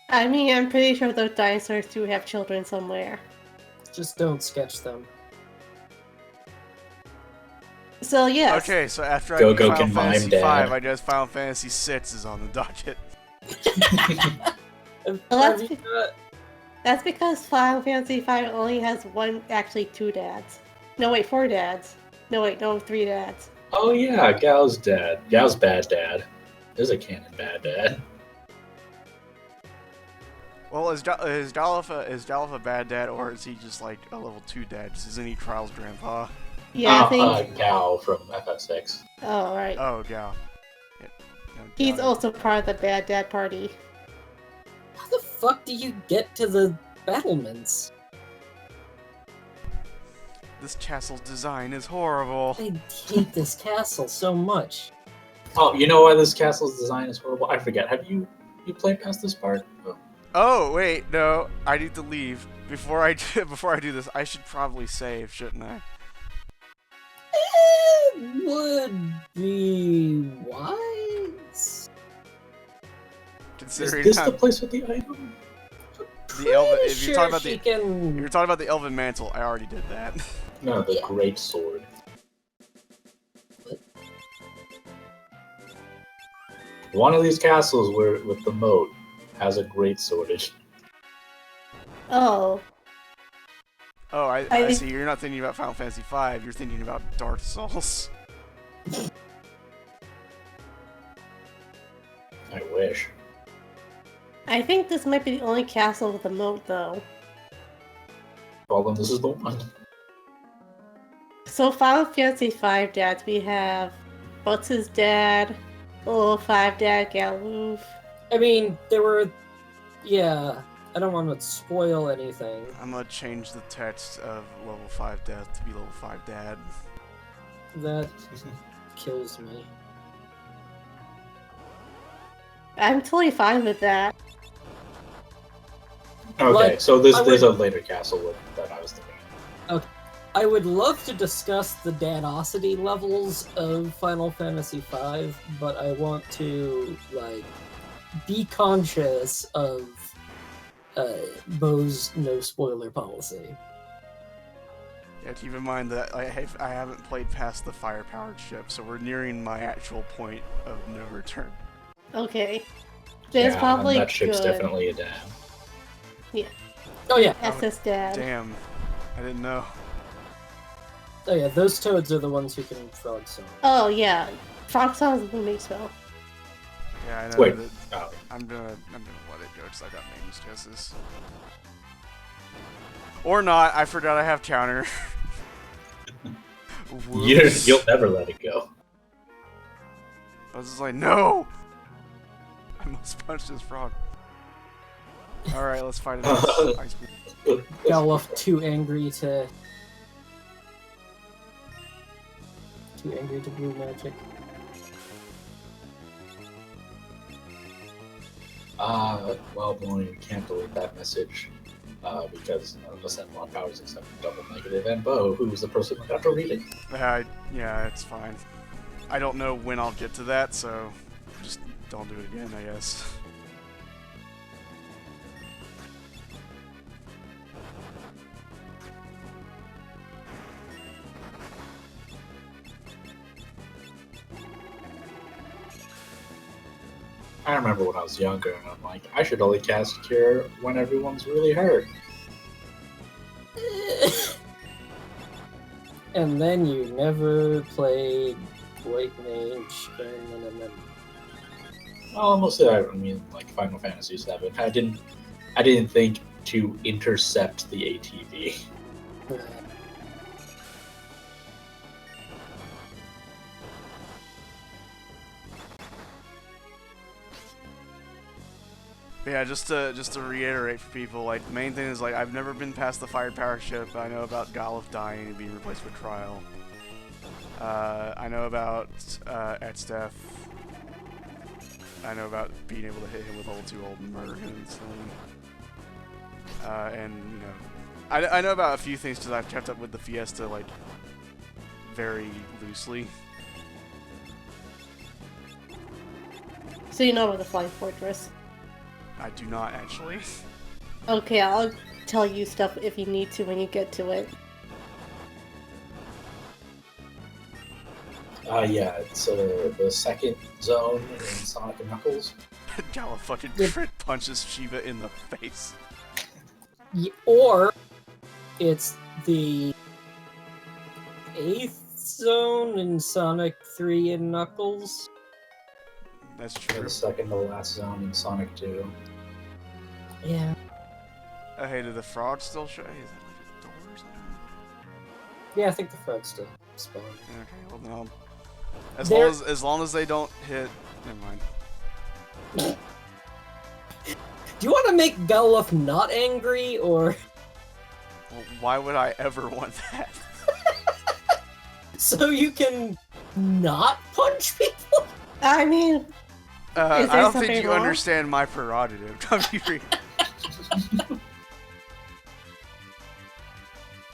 I mean, I'm pretty sure those dinosaurs do have children somewhere. Just don't sketch them. So, yes. Okay, so after I Go, beat go, Final can mime, Fantasy Dad. 5, I guess Final Fantasy 6 is on the docket. Well, that's because Final Fantasy V only has two dads. No, wait, 4 dads. No, wait, no, 3 dads. Oh yeah, Gal's dad. Gal's bad dad. There's a canon bad dad. Well, is Galuf a bad dad, or is he just like a level 2 dad? Isn't he Trial's grandpa? Yeah, I think. Gal from FF6. Oh, alright. Oh, Gal. Yeah, no, He's Gal. also part of the bad dad party. How the fuck do you get to the battlements? This castle's design is horrible. I hate this castle so much. Oh, you know why this castle's design is horrible? I forget. Have you played past this part? Oh. Oh, wait, no. I need to leave. Before I do this, I should probably save, shouldn't I? It would be wise. Is Considering this the place with the item? if you're Sure, talking about she the can... you're talking about the Elven Mantle, I already did that. No, the Yeah. Great Sword. One of these castles with the moat has a great swordage. Oh. Oh, I I- see. You're not thinking about Final Fantasy V. You're thinking about Dark Souls. I wish. I think this might be the only castle with a moat, though. Well, then this is the one. So, Final Fantasy V dads, we have Butts' dad, Level 5 dad, Galuf. I mean, there were... Yeah, I don't want to spoil anything. I'm gonna change the text of level 5 death to be level 5 dad. That kills me. I'm totally fine with that. Okay, Like, so there's I would- a later castle that I was thinking of. I would love to discuss the dadosity levels of Final Fantasy V, but I want to, like, be conscious of Bo's no spoiler policy. Yeah, keep in mind that I haven't played past the fire-powered ship, so we're nearing my actual point of no return. Okay. There's Yeah, probably that ship's good definitely a dam. Oh yeah, SS dad. Damn, I didn't know. oh yeah, those toads are the ones who can frog song. Oh, yeah. Frog Song is a booming spell. Yeah, I know. Wait. That Oh. I'm gonna let it go because I got names guesses. Or not. I forgot I have counter. Whoops. You'll never let it go. I was just like, no! I must punch this frog. Alright, let's fight it out. Ice cream. Galuf too angry to blue magic. Well, Blowing, you can't delete that message because none of us have more powers except double negative and Bo, who was the person who got to read it. Yeah, it's fine. I don't know when I'll get to that, so just don't do it again, I guess. I remember when I was younger and I'm like, I should only cast Cure when everyone's really hurt. And then you never played White Mage Well, mostly I mean like Final Fantasy VII. I didn't think to intercept the ATV. Yeah, just to reiterate for people, like the main thing is like I've never been past the fired power ship. I know about Galuf dying and being replaced with Trial. I know about Et's death. I know about being able to hit him with level 2 ult and murder him instantly. And you know, I know about a few things because I've kept up with the Fiesta like very loosely. So you know about the Flying Fortress. I do not actually. Okay, I'll tell you stuff if you need to when you get to it. Yeah, it's the second zone in Sonic and Knuckles. Galuf fucking crit punches Shiva in the face. Or it's the 8th zone in Sonic 3 and Knuckles. That's Or true. the second to last zone in Sonic 2. Yeah. Oh, hey, did the frog still show? Hey, is that like a door or something? Yeah, I think the frog's still spawning. Okay, well no. As long as they don't hit. Never mind. Do you want to make Galuf not angry, or Well, why would I ever want that? so you can not punch people? I mean, is I there don't something think you wrong? understand my prerogative. Don't you read?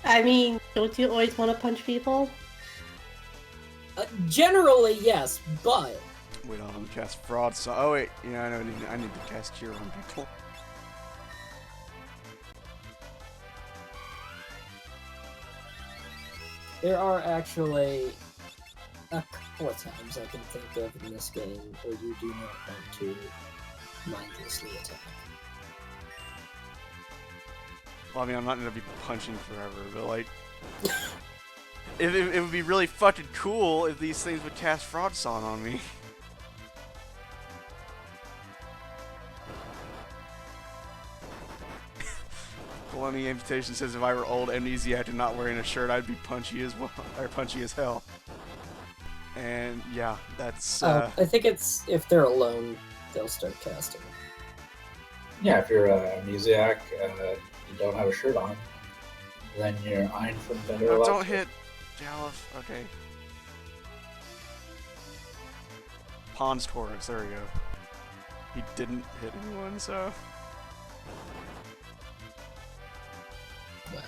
I mean, don't you always want to punch people? Generally, yes, but Wait, I'm gonna cast fraud. So, oh wait, yeah, I know. I need to cast cure on people. there are actually a couple of times I can think of in this game where you do not want to mindlessly attack. Well, I mean, I'm not gonna be punching forever, but like, it would be really fucking cool if these things would cast fraud song on me. Polony Amputation says if I were old, amnesiac, and not wearing a shirt, I'd be punchy as well, or punchy as hell. And yeah, that's. I think it's if they're alone, they'll start casting. Yeah, if you're a amnesiac, you don't have a shirt on, then you're eyeing for better No, luck. don't hit Galuf. Okay. Pond's Taurus. There we go. He didn't hit anyone, so. Wow.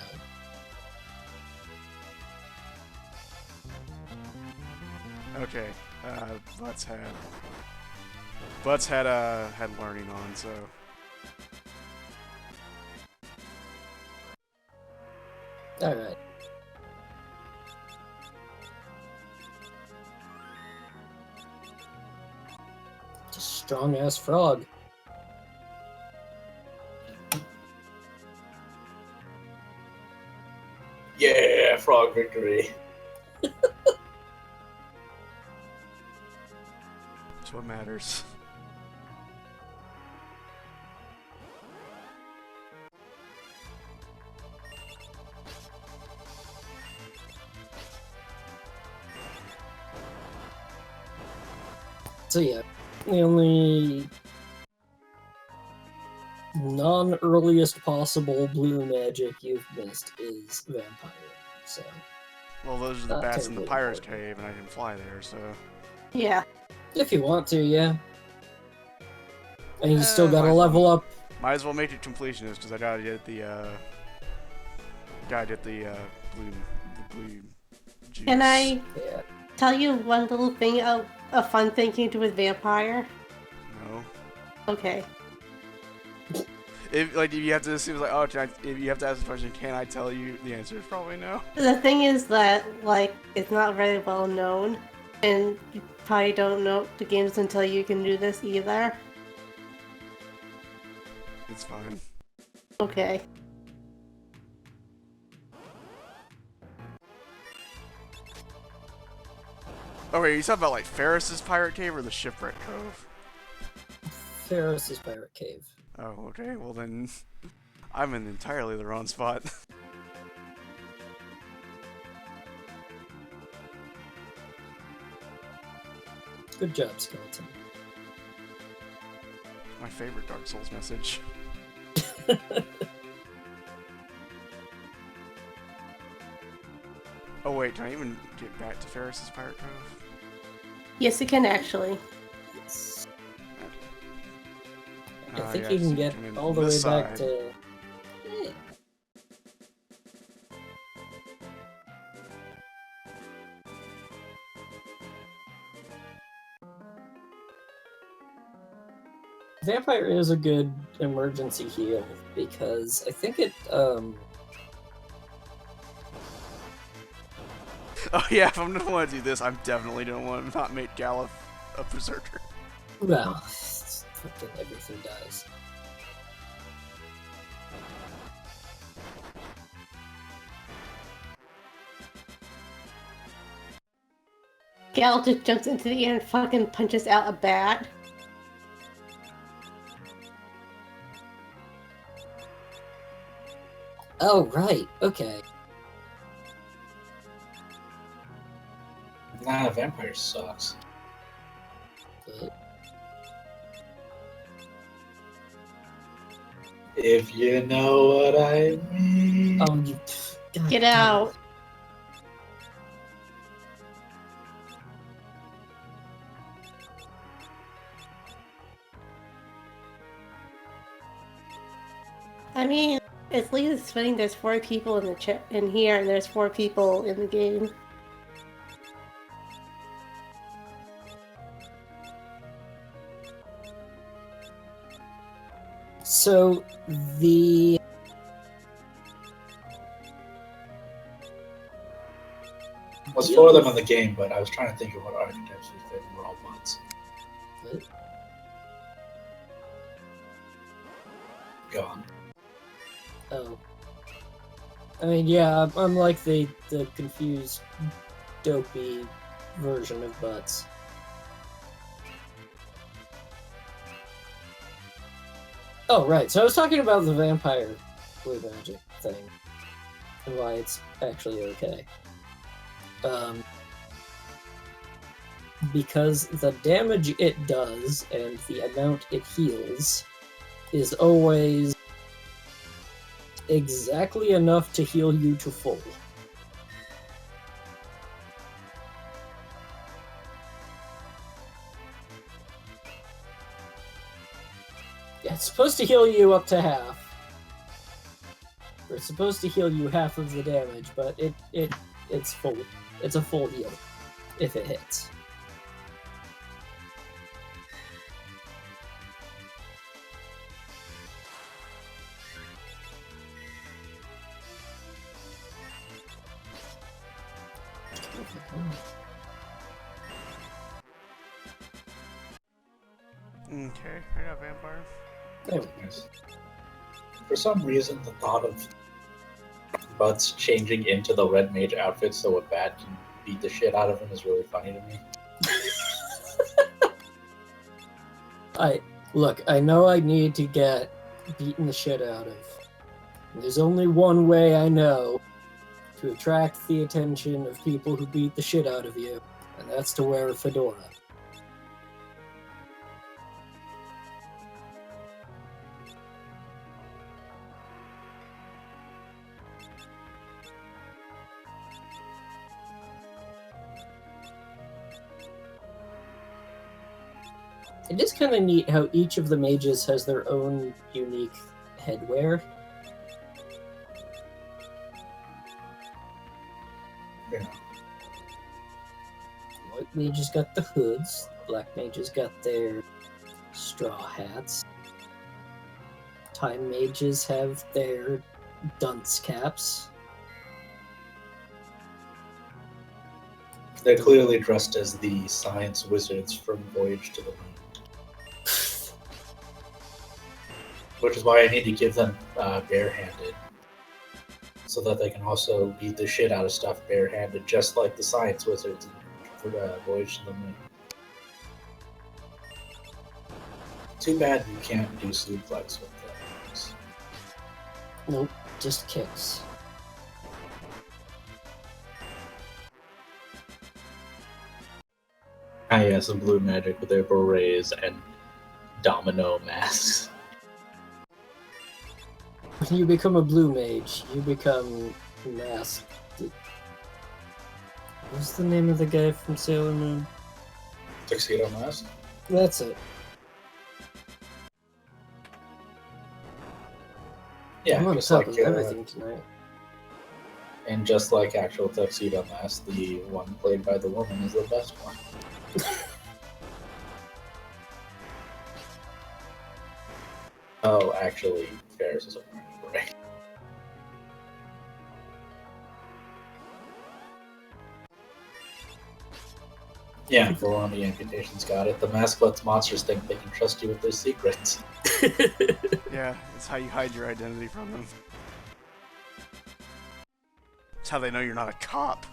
Okay. Butts had learning on, so. Alright. Just strong ass frog. Yeah, frog victory. That's what matters. So yeah, the only non-earliest possible blue magic you've missed is vampire. So Well, those are the Not bats in the terribly Pirate's important. Cave, and I can fly there, so. Yeah. if you want to, yeah. And you still might gotta as well. level up. Might as well make it completionist, because I gotta get the, blue juice. Can I Yeah. tell you one little thing of a fun thing you can do with vampire? No. Okay. If you have to assume, like, oh, if you have to ask the question, can I tell you? The answer is probably no. The thing is that, like, it's not very well known, and you probably don't know the games until you can do this either. It's fine. Okay. Oh, wait, you talking about, like, Ferris's Pirate Cave or the Shipwreck Cove? Ferris's Pirate Cave. Oh, okay, well then, I'm in entirely the wrong spot. Good job, Skeleton. My favorite Dark Souls message. Oh wait, can I even get back to Ferris's Pirate Cove? Yes, you can actually. Yes. I Ah, think yeah, you so can get come in all from the way this back side. to... Vampire is a good emergency heal because I think it Oh yeah, if I'm gonna want to do this, I'm definitely gonna want to not make Galuf a berserker. well, fucking everything dies. Gal just jumps into the air and fucking punches out a bat. Oh right, okay. Nah, vampire sucks. But If you know what I mean. you God Get damn it. out. I mean, at least it's funny there's 4 people in the chat in here and there's 4 people in the game. So the Was 4 of them in the game, but I was trying to think of what archetypes we fit. We're all bots. What? Go on. Oh. I mean, yeah, I'm like the confused, dopey version of butts. Oh, right. So I was talking about the vampire blue magic thing and why it's actually okay. Because the damage it does and the amount it heals is always exactly enough to heal you to full. Yeah, it's supposed to heal you up to half. Or it's supposed to heal you half of the damage, but it's full. It's a full heal if it hits. Okay, I got vampire. There we go. Nice. For some reason, the thought of Butts changing into the red mage outfit so a bat can beat the shit out of him is really funny to me. Look, I know I need to get beaten the shit out of. There's only one way I know to attract the attention of people who beat the shit out of you, and that's to wear a fedora. It is kind of neat how each of the mages has their own unique headwear. Yeah. White mages got the hoods, black mages got their straw hats. Time mages have their dunce caps. They're clearly dressed as the science wizards from Voyage to the Moon. Which is why I need to give them barehanded. So that they can also beat the shit out of stuff barehanded, just like the science wizards in Voyage to the Moon. Too bad you can't do suplex with them. Nope, just kicks. Ah, yeah, some blue magic with their berets and domino masks. When you become a blue mage, you become masked. What's the name of the guy from Sailor Moon? Tuxedo mask? That's it. Yeah, I'm on just top like, of everything tonight. and just like actual Tuxedo Mask, the one played by the woman is the best one. Oh, actually, Ferris is a right. Yeah, the one on the amputations got it. The mask lets monsters think they can trust you with their secrets. Yeah, it's how you hide your identity from them. It's how they know you're not a cop.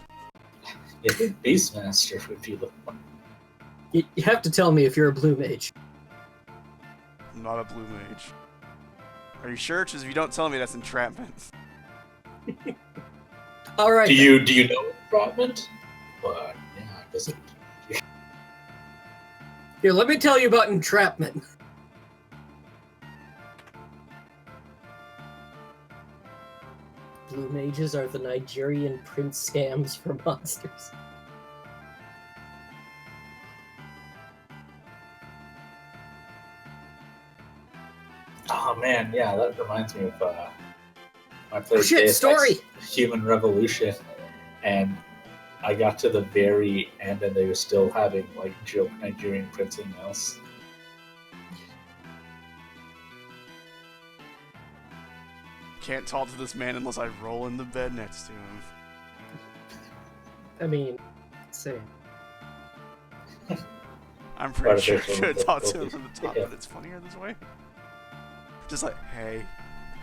You think Beastmaster would be the one? You have to tell me if you're a blue mage. I'm not a blue mage. Are you sure? Because if you don't tell me, that's entrapment. All right. Do you know entrapment? But yeah, I guess. Here, let me tell you about entrapment. Blue mages are the Nigerian prince scams for monsters. Oh man, yeah, that reminds me of I played Shit, Deus story! Ex Human Revolution, and I got to the very end, and they were still having like joke Nigerian prince emails. Can't talk to this man unless I roll in the bed next to him. I mean, same. I'm pretty sure I Artificial should have talked to him difficulty. from the top, Yeah. but it's funnier this way. Just like, hey,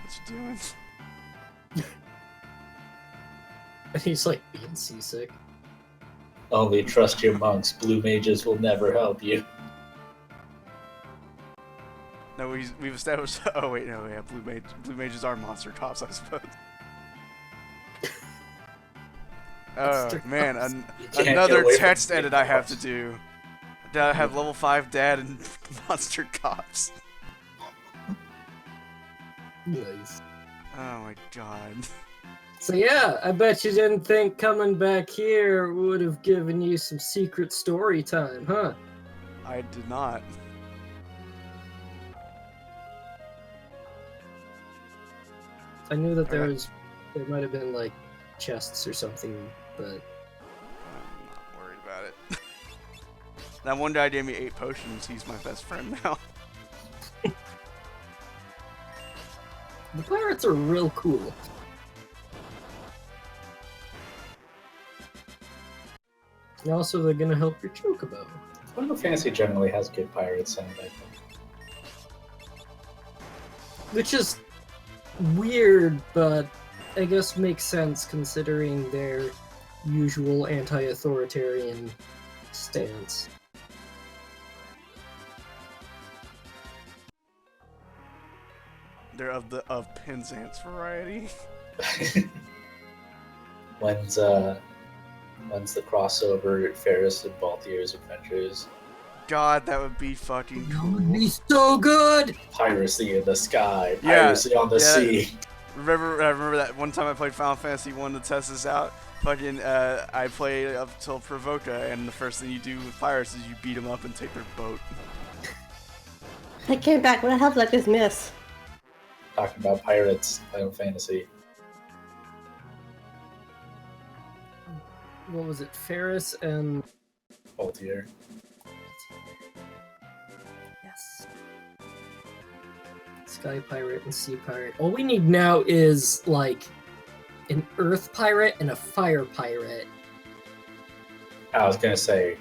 what you doing? And he's like being seasick. Only trust your monks. Blue mages will never help you. No, we've established. Oh wait, no, yeah, blue mages are monster cops, I suppose. Oh Monster man, cops. You can't another get away from text big edit I have to cops. do. I have level 5 dad and monster cops. Nice. Oh my god. So yeah, I bet you didn't think coming back here would have given you some secret story time, huh? I did not. I knew that Okay. there might have been like chests or something, but I'm not worried about it. That one guy gave me 8 potions, he's my best friend now. the pirates are real cool. And also, they're gonna help your chocobo. Final Fantasy generally has good pirate sound, I think. Which is weird, but I guess makes sense considering their usual anti-authoritarian stance. They're of the Penzance variety. When's the crossover Ferris and Balthier's Adventures? God, that would be fucking That would cool. be so good! Piracy in the sky, Yeah, piracy on the yeah. sea. I remember that one time I played Final Fantasy 1 to test this out. Fucking, I played up till Provoca, and the first thing you do with pirates is you beat them up and take their boat. I came back. What the hell did I just miss? Talking about pirates, Final Fantasy. What was it? Ferris and... Balthier. Yes. Sky Pirate and Sea Pirate. All we need now is, like, an Earth Pirate and a Fire Pirate. I was gonna say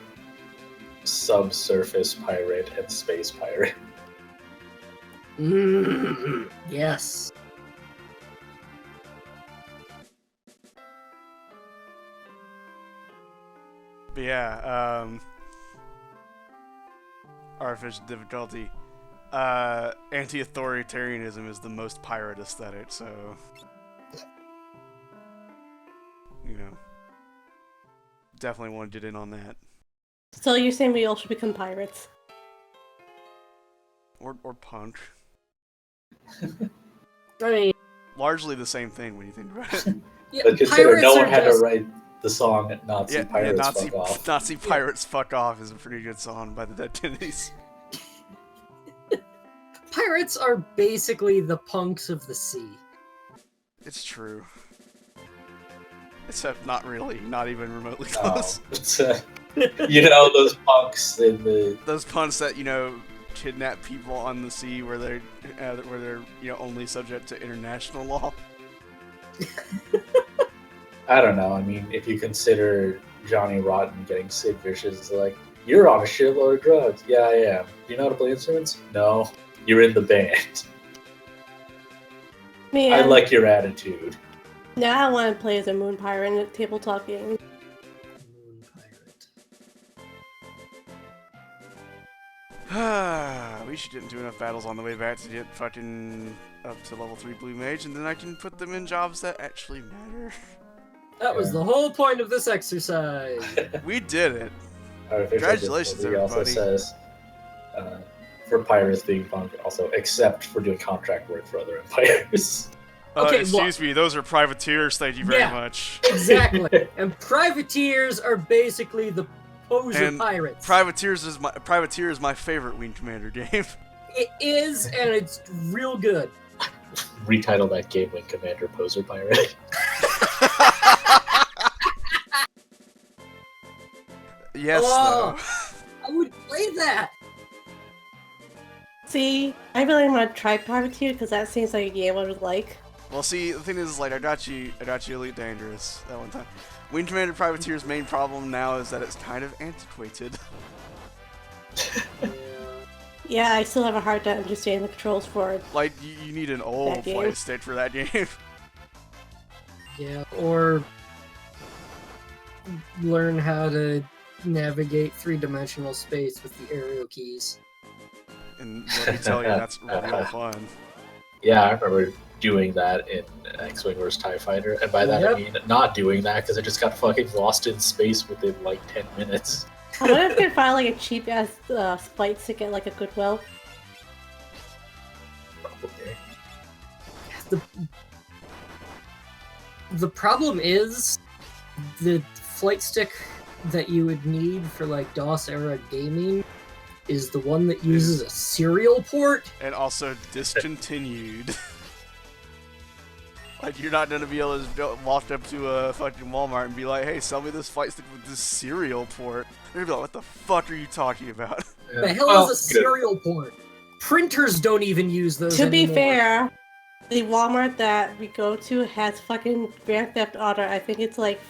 subsurface pirate and space pirate. Yes. But yeah, artificial difficulty. Anti-authoritarianism is the most pirate aesthetic, so you know, definitely want to get in on that. So you're saying we all should become pirates? Or punk. I mean, Largely the same thing when you think about it. yeah, But consider pirates no one are had just- to write the song Nazi Pirates Nazi, Fuck Off. Nazi Pirates Fuck Off is a pretty good song by the Dead Kennedys. Pirates are basically the punks of the sea. It's true. Except not really, not even remotely No, close. it's, you know those punks in the Those punks that, you know, kidnap people on the sea where they're only subject to international law. I don't know. I mean, if you consider Johnny Rotten getting Sid Vicious, like, you're on a shitload of drugs. Yeah, I am. Do you know how to play instruments? No. You're in the band. Man, I like your attitude. now I want to play as a moon pirate in a tabletop game. Moon pirate. We should get into enough battles on the way back to get fucking up to level 3 blue mage, and then I can put them in jobs that actually matter. That was the whole point of this exercise. We did it. Artificial Congratulations, difficulty also everybody. says, for pirates being punk, also, except for doing contract work for other empires. Okay, excuse me, those are privateers, thank you very Yeah. much. Exactly. And privateers are basically the poser And pirates. Privateer is my favorite Wing Commander game. It is, and it's real good. Retitle that game Wing Commander Poser Pirate. Yes, Oh. though. I would play that. See, I really want to try Privateer because that seems like a game I would like. Well, see, the thing is, like, I got you Elite Dangerous that one time. Wing Commander Privateer's main problem now is that it's kind of antiquated. Yeah, I still have a hard time understanding the controls for it. Like, you need an old That game. flight stick for that game. Yeah, or learn how to navigate three-dimensional space with the arrow keys. And let me tell you, that's real fun. Yeah, I remember doing that in X-Wing vs. TIE Fighter, and by that Yep. I mean not doing that because I just got fucking lost in space within like 10 minutes. I wonder if I could find like a cheap ass flight stick at like a Goodwill. Probably. The problem is the flight stick that you would need for like DOS era gaming is the one that uses a serial port. And also discontinued. Like, you're not gonna be able to walk up to a fucking Walmart and be like, hey, sell me this flight stick with this serial port. They're gonna be like, what the fuck are you talking about? The hell Well, is a good. serial port? Printers don't even use those To be anymore. fair, the Walmart that we go to has fucking Grand Theft Auto. I think it's like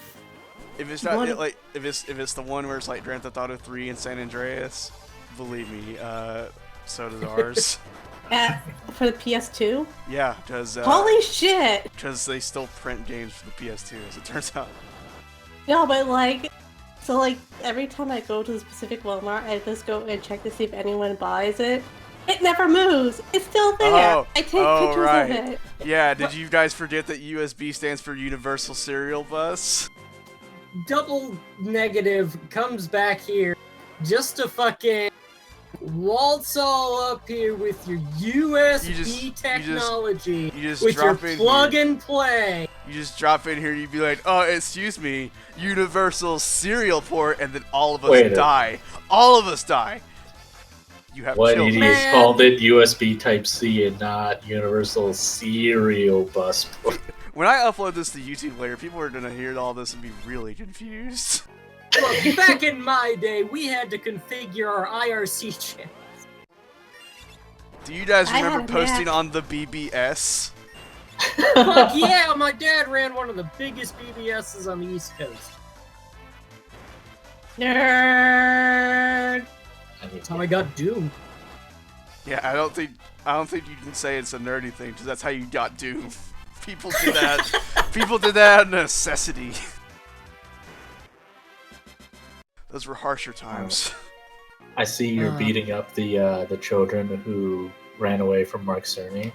If it's not One- like if it's the one where it's like Grand Theft Auto 3 and San Andreas, believe me, so does ours. for the PS2. Yeah, because Holy shit! they still print games for the PS2, as it turns out. No, but like, so like every time I go to the specific Walmart, I just go and check to see if anyone buys it. It never moves. It's still there. Oh, I take pictures right. of it. Yeah, did you guys forget that USB stands for Universal Serial Bus? Double negative comes back here just to fucking waltz all up here with your USB technology you just with your drop in plug here. and play. You just drop in here, you'd be like, oh, excuse me, Universal Serial Port, and then all of us Wait a- die. All of us die. You have What children. idiots Man. called it USB Type-C and not Universal Serial Bus Port. When I upload this to YouTube later, people are gonna hear all this and be really confused. Look, back in my day, we had to configure our IRC channel. Do you guys I remember had a posting Mac. on the BBS? Fuck yeah, my dad ran one of the biggest BBSs on the East Coast. Nerd. I mean, That's how I got Doom. Yeah, I don't think you can say it's a nerdy thing, because that's how you got Doom. People did that. People did that out of necessity. Those were harsher times. I see you're beating up the children who ran away from Mark Cerny.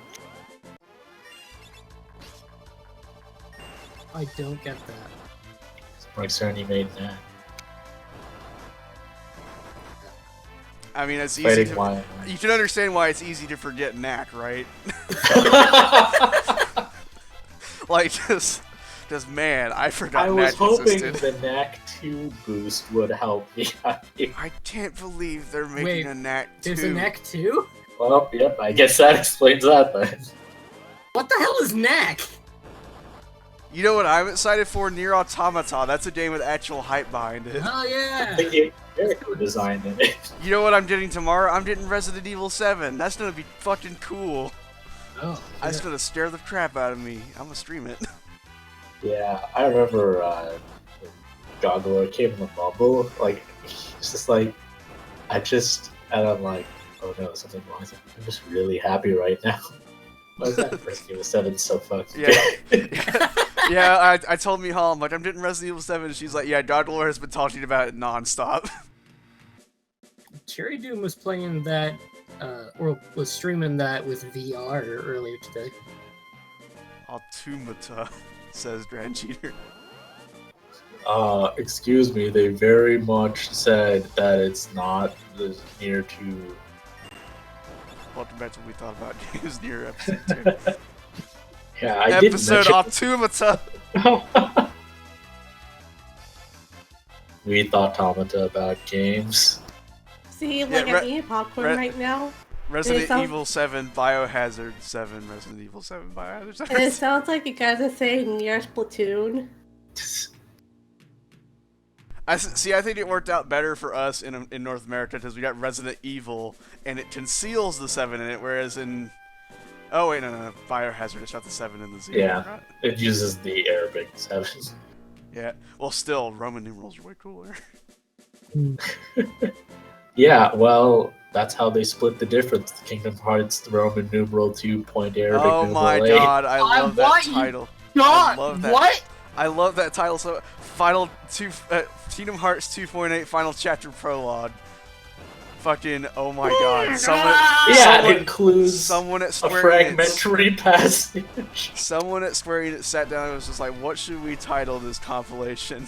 I don't get that. Mark Cerny made that. I mean, it's easy Fighting to. why? You can understand why it's easy to forget Knack, right? Like, just man, I forgot I was Knack hoping existed. the NAC 2 boost would help me out here. I can't believe they're making Wait, a Knack 2. There's a neck too? Well, yep, I guess that explains that then. What the hell is neck? You know what I'm excited for? Nier Automata. That's a game with actual hype behind it. Oh yeah. The game character design in it. You know what I'm getting tomorrow? I'm getting Resident Evil 7. That's gonna be fucking cool. Oh. That's gonna scare the crap out of me. I'm gonna stream it. Yeah, I remember when Gogglor came in the bubble. Like, it's just like, and I'm like, oh no, something wrong. I'm just really happy right now. Why is that Resident Evil 7 so fucking good? Yeah, I told Mihal, I'm like, I'm getting Resident Evil 7. She's like, yeah, Gogglor has been talking about it nonstop. Cherry Doom was playing that, or was streaming that with VR earlier today. Automata, says Grand Cheater. Excuse me, they very much said that it's not as near to. Welcome back to what we thought about games near episode 2. Yeah, I did Episode mention. Automata! We thought Automata about games. See, like Yeah, I'm eating popcorn right now, Resident sounds- Evil 7 Biohazard 7. Resident Evil 7 Biohazard 7. and it sounds like you guys are saying near Splatoon. I think it worked out better for us in North America because we got Resident Evil and it conceals the 7 in it, whereas in... Oh wait, no, Biohazard, it's got the 7 in the 0. Yeah. Right? It uses the Arabic 7. Yeah, well still, Roman numerals are way cooler. Yeah, well, that's how they split the difference. The Kingdom Hearts Roman numeral 2 point Arabic Oh numeral my 8. god, I love that want you- title. God, love that. what? I love that title. So, Kingdom Hearts 2.8 Final Chapter Prologue. Fucking, oh my god. Yeah, it includes someone at a Square Enix, fragmentary passage. someone at Square Enix sat down and was just like, what should we title this compilation?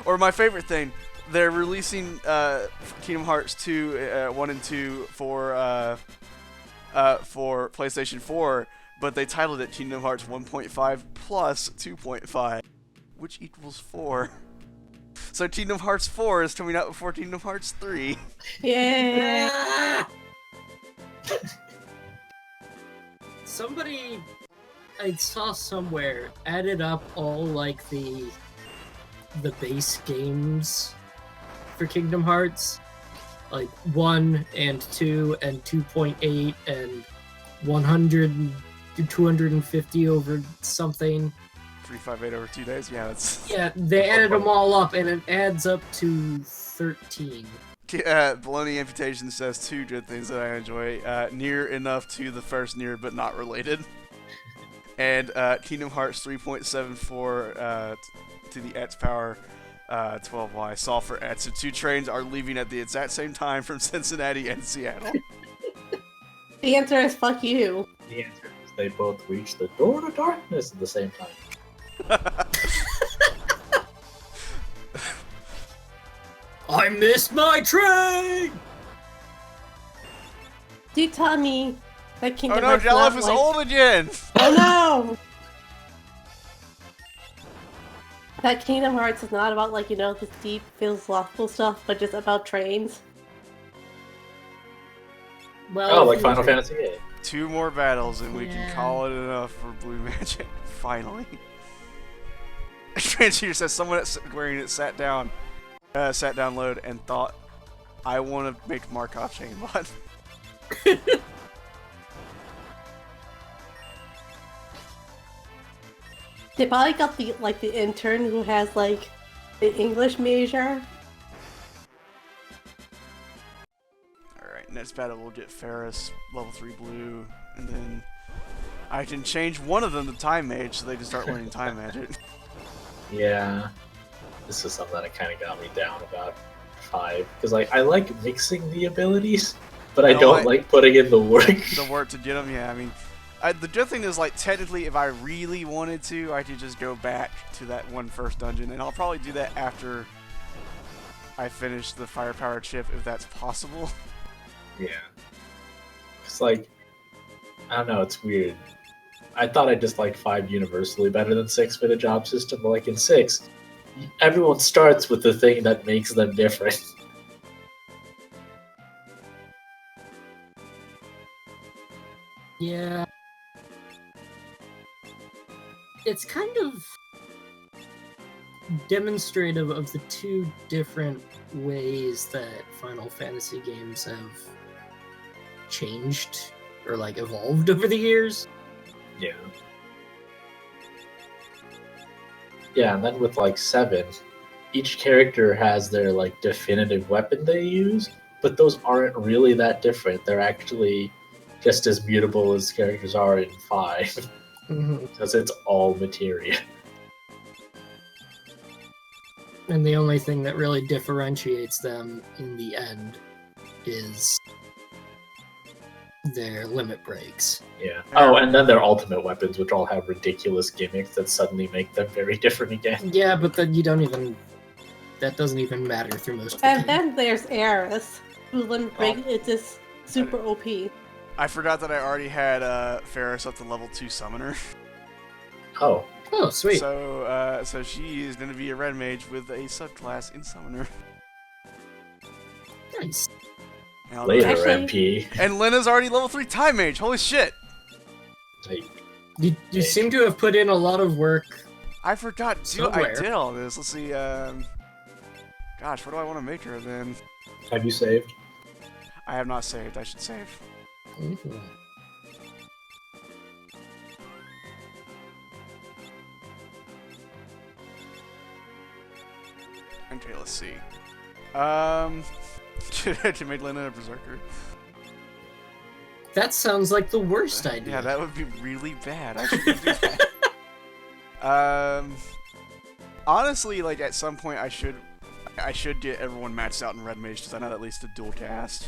Or my favorite thing, they're releasing Kingdom Hearts 2, 1 and 2 for PlayStation 4, but they titled it Kingdom Hearts 1.5 plus 2.5, which equals 4. So Kingdom Hearts 4 is coming out before Kingdom Hearts 3. Yeah. Somebody I saw somewhere added up all like the base games for Kingdom Hearts, like 1 and 2 and 2.8 and 100 and 250 over something. 358 over 2 days? Yeah, that's... Yeah, they added them all up and it adds up to 13. Baloney Amputation says 2 good things that I enjoy. Near enough to the first Near, but not related. And Kingdom Hearts 3.74 to the X power 12Y. Solve for X. The 2 trains are leaving at the exact same time from Cincinnati and Seattle. The answer is fuck you. The answer is they both reach the door to darkness at the same time. I missed my train! Do you tell me that Kingdom Oh no, Hearts Galuf not is like... old again! Oh no! That Kingdom Hearts is not about, like, you know, this deep philosophical stuff, but just about trains. Well, Oh, like Final Fantasy VIII. 2 more battles and we Yeah. can call it enough for Blue Magic. Finally. Transheater says someone at Square Enix sat down load and thought, I want to make Markov chain bot. They probably got the intern who has, like, the English major. Alright, next battle we'll get Ferris, level 3 blue, and then I can change one of them to Time Mage so they can start learning Time Magic. Yeah. This is something that kind of got me down about 5. Because I like mixing the abilities, but I No, don't like putting in the work. The work to get them, yeah, I mean, the good thing is, like, technically, if I really wanted to, I could just go back to that one first dungeon, and I'll probably do that after I finish the firepower chip, if that's possible. Yeah. It's like, I don't know, it's weird. I thought I just liked 5 universally better than 6 for the job system, but like in 6, everyone starts with the thing that makes them different. Yeah. it's kind of demonstrative of the two different ways that Final Fantasy games have changed or like evolved over the years. Yeah. Yeah, and then with like 7, each character has their like definitive weapon they use, but those aren't really that different. They're actually just as mutable as characters are in 5, because it's all materia. And the only thing that really differentiates them in the end is their limit breaks. Yeah. Oh, and then their ultimate weapons, which all have ridiculous gimmicks that suddenly make them very different again. Yeah, but then you don't even... That doesn't even matter through most of the And game. then there's Eris, who limit break is just super OP. I forgot that I already had Ferris up to level 2 summoner. Oh. Oh, sweet. So she is going to be a red mage with a subclass in summoner. Nice. And Later, Actually- MP. And Lena's already level 3 time mage. Holy shit! Like, You seem to have put in a lot of work. I forgot. Dude, I Somewhere. did all this. Let's see. Gosh, what do I want to make her then? have you saved? I have not saved. I should save. Mhm. Okay, let's see. To make Lena a berserker. That sounds like the worst idea. Yeah, that would be really bad. I shouldn't do that. Honestly, like at some point, I should get everyone matched out in red mage because I know at least a dual cast.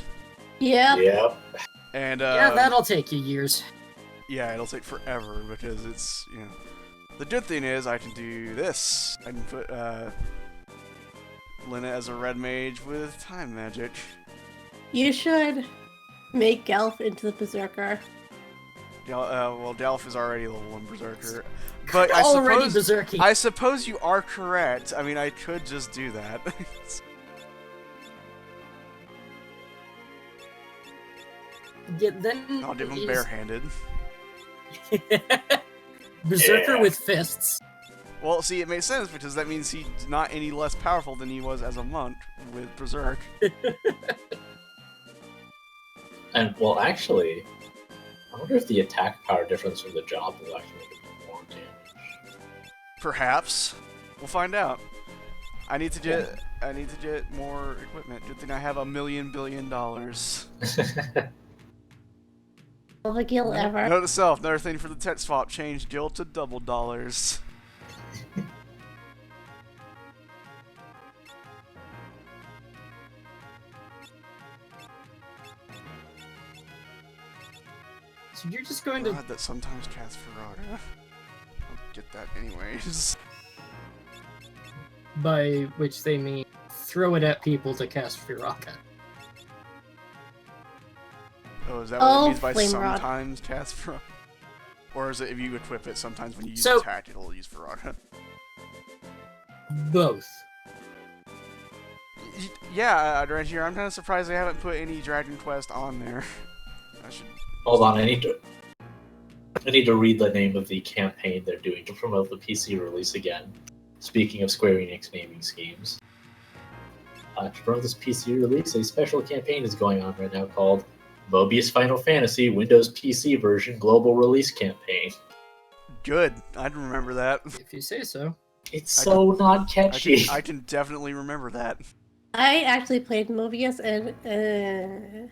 Yep. Yep. And Yeah, that'll take you years. yeah, it'll take forever because it's The good thing is I can do this. I can put Lena as a red mage with time magic. You should make Galuf into the berserker. Well, Galuf is already level 1 berserker, but Already berserky. I suppose you are correct. I mean, I could just do that. Yeah, then I'll give him is- barehanded. Berserker Yeah. with fists. Well, see, it makes sense because that means he's not any less powerful than he was as a monk with berserk. And, well, actually, I wonder if the attack power difference from the job will actually make it more damage. Perhaps we'll find out. I need to get more equipment. Good thing I have $1 million billion. All the gil ever. Note to self, another thing for the text swap, change gil to double dollars. So you're just going to... God, that sometimes casts Ferrara. I'll get that anyways. By which they mean throw it at people to cast Firaka. Oh, is that what Oh, it means by flame rod. sometimes cast Ferrara? Or is it if you equip it, sometimes when you use So- attack, it'll use Ferrara? Both. Yeah, Drangier, I'm kind of surprised they haven't put any Dragon Quest on there. I should... Hold on, I need to read the name of the campaign they're doing to promote the PC release again. Speaking of Square Enix naming schemes. To promote this PC release, a special campaign is going on right now called Mobius Final Fantasy Windows PC version Global Release Campaign. Good. I'd remember that. If you say so. It's so not catchy. I can definitely remember that. I actually played Mobius and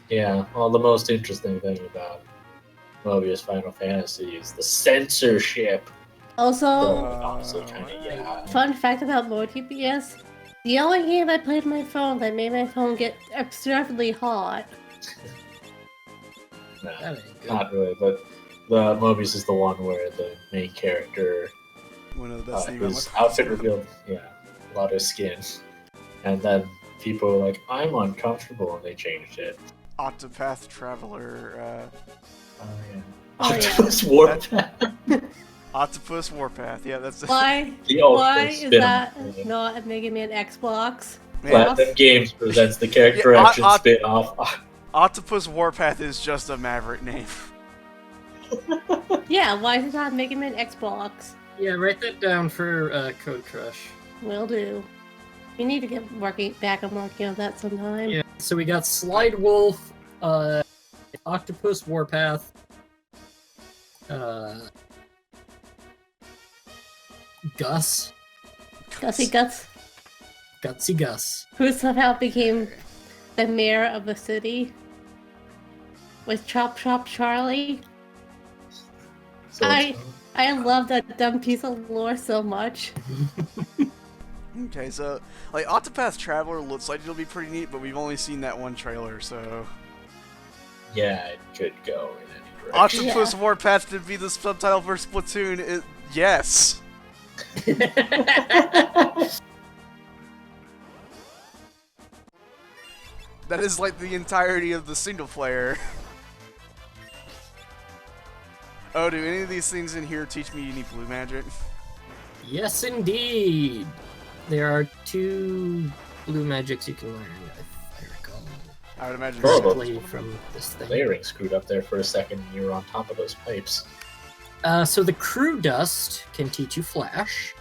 Yeah, well, the most interesting thing about Mobius Final Fantasy is the censorship. also, Honestly, kind of, yeah. fun fact about Mobius, the only game I played on my phone that made my phone get absurdly hot. No, That ain't good. not really, but the Mobius is the one where the main character, One of the best things. his outfit revealed, a lot of skin. And then people were like, I'm uncomfortable, and they changed it. Octopath Traveler, Oh, yeah. Oh, yeah. Octopus Warpath. Octopus Warpath. Yeah, that's Why? The Why ultimate is spin-off that movie. not a Mega Man Xbox? Man, Platinum Games presents the character Yeah, action spin-off. Octopus Warpath is just a Maverick name. Yeah, why is it not Mega Man Xbox? Yeah, write that down for Code Crush. Will do. We need to get back on working on that sometime. Yeah, so we got Slide Wolf, Octopus Warpath, Gus, Gutsy Guts, Gutsy Gus. who somehow became the mayor of the city. With Chop Chop Charlie. So I love that dumb piece of lore so much. Okay, so like Octopath Traveler looks like it'll be pretty neat, but we've only seen that one trailer, so. yeah, it could go in any direction. Octopus Warpath to be the subtitle for Splatoon. Yes. That is like the entirety of the single player. Oh, do any of these things in here teach me any blue magic? Yes, indeed. There are 2 blue magics you can learn, if I recall. I would imagine Probably. Directly from this thing. Layering screwed up there for a second and you were on top of those pipes. So the Crew Dust can teach you Flash.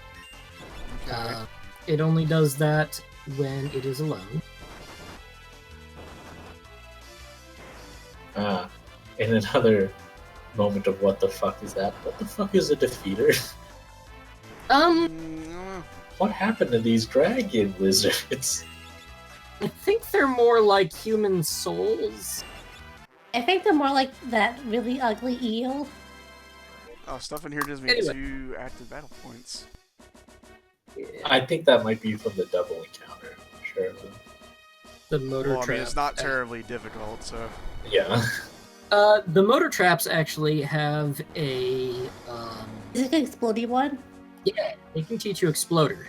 Okay. It only does that when it is alone. In another moment of what the fuck is that? What the fuck is a defeater? What happened to these dragon lizards? I think they're more like human souls. I think they're more like that really ugly eel. Oh, stuff in here gives me Anyway. 2 active battle points. I think that might be from the double encounter. I'm not sure. The motor Well, I trap. mean, it's not terribly difficult, so. Yeah. The motor traps actually have a. Is it an explodey one? Yeah, they can teach you Exploder.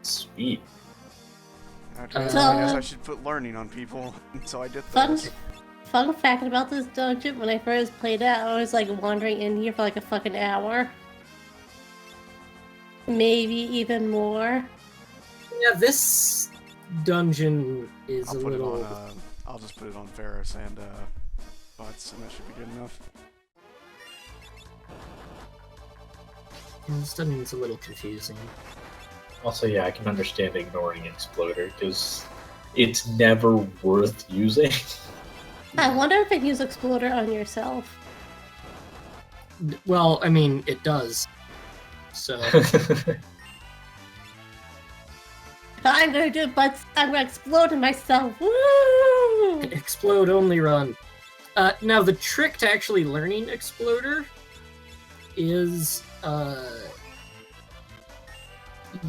Sweet. Okay, So- I guess I should put learning on people until I did this. Fun fact about this dungeon, when I first played it, I was like wandering in here for like a fucking hour. Maybe even more. Yeah, this dungeon is I'll a put it little. on. I'll just put it on Ferris and Butts, and that should be good enough. This dungeon's a little confusing. Also, yeah, I can understand ignoring Exploder because it's never worth using. I wonder if it uses Exploder on yourself. Well, I mean, it does. So. I'm gonna do it, but I'm gonna explode in myself. Woo! Explode only run. Now the trick to actually learning Exploder is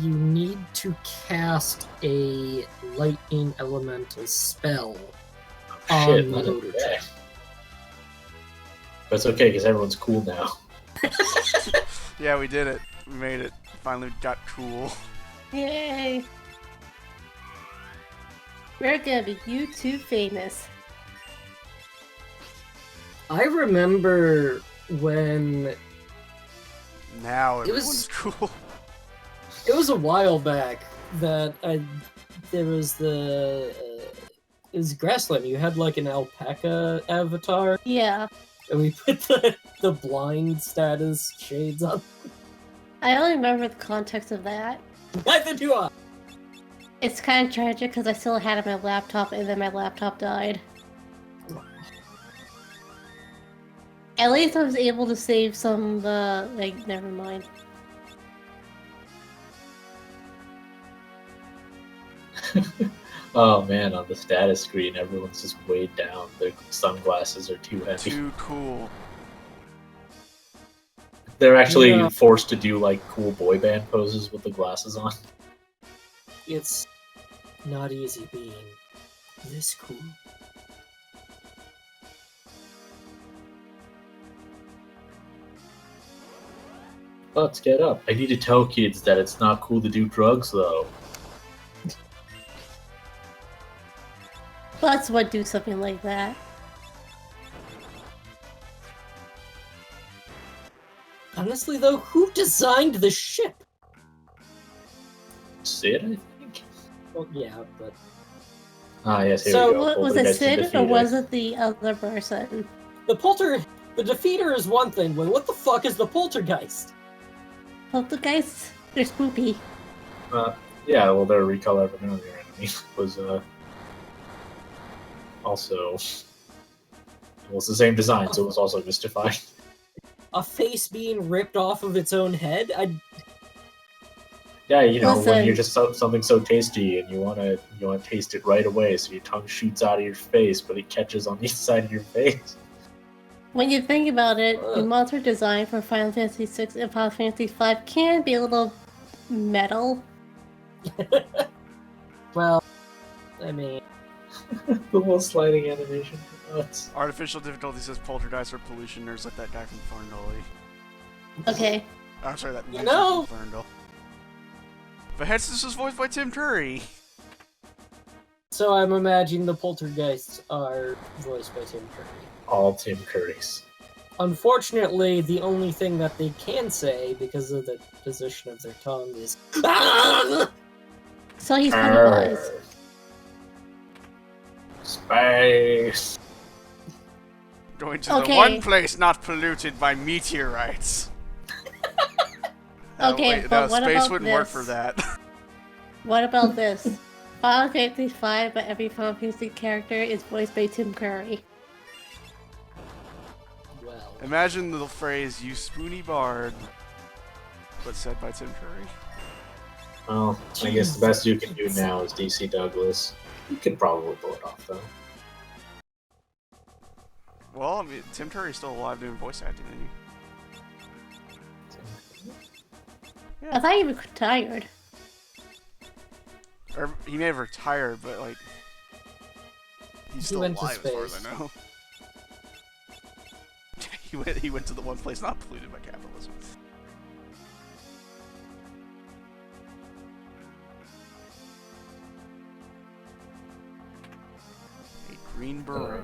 you need to cast a lightning elemental spell on Shit, the not motor okay. trap. But it's okay because everyone's cool now. Yeah, we did it. We made it. Finally got cool. Yay! We're gonna be YouTube famous. I remember when Now It was- everyone's cool. it was a while back that there was it was Grassland. You had like an alpaca avatar, Yeah. and we put the blind status shades on. I only remember the context of that. Neither do I. It's kind of tragic because I still had it on my laptop and then my laptop died. At least I was able to save some, never mind. Oh man, on the status screen, everyone's just weighed down. Their sunglasses are too heavy. Too cool. They're actually Yeah. forced to do like cool boy band poses with the glasses on. It's not easy being this cool. Let's get up. I need to tell kids that it's not cool to do drugs though. Butts would do something like that. Honestly, though, who designed the ship? Sid, I think. Well, yeah, but Ah, yes, here So, we go. Was it Poltergeist and Sid or Defeater. was it the other person? the The defeater is one thing, but what the fuck is the poltergeist? Poltergeists, they're spoopy. Yeah, well, their recolor of an earlier enemy was also. Well, it's the same design, so it was also mystifying. A face being ripped off of its own head? Yeah, you know, when Listen. you're just something so tasty and you wanna taste it right away, so your tongue shoots out of your face, but it catches on the side of your face. When you think about it, the monster design for Final Fantasy VI and Final Fantasy V can be a little metal. Well, I mean, The little sliding animation. Nuts. Artificial difficulty says poltergeist or pollution nerds like that guy from Ferndale. Okay. I'm sorry, that You loser know- from Ferndale. But hence this was voiced by Tim Curry. so I'm imagining the poltergeists are voiced by Tim Curry. All Tim Curry's. Unfortunately, the only thing that they can say, because of the position of their tongue, is So he's Pennywise. Space. Going to Okay. the one place not polluted by meteorites. Okay, wait, but no, what space about wouldn't work this? for that. What about this? Final Fantasy V, but every Final Fantasy character is voiced by Tim Curry. well, Imagine the phrase, you spoony bard, but said by Tim Curry. Well, I guess the best you can do now is DC Douglas. You could probably pull it off, though. Well, I mean, Tim Curry's still alive doing voice acting, isn't he? I thought he retired. Or he may have retired, but like he's He still went to alive as far as space. I know. he went to the one place not polluted by capitalism. A green beret.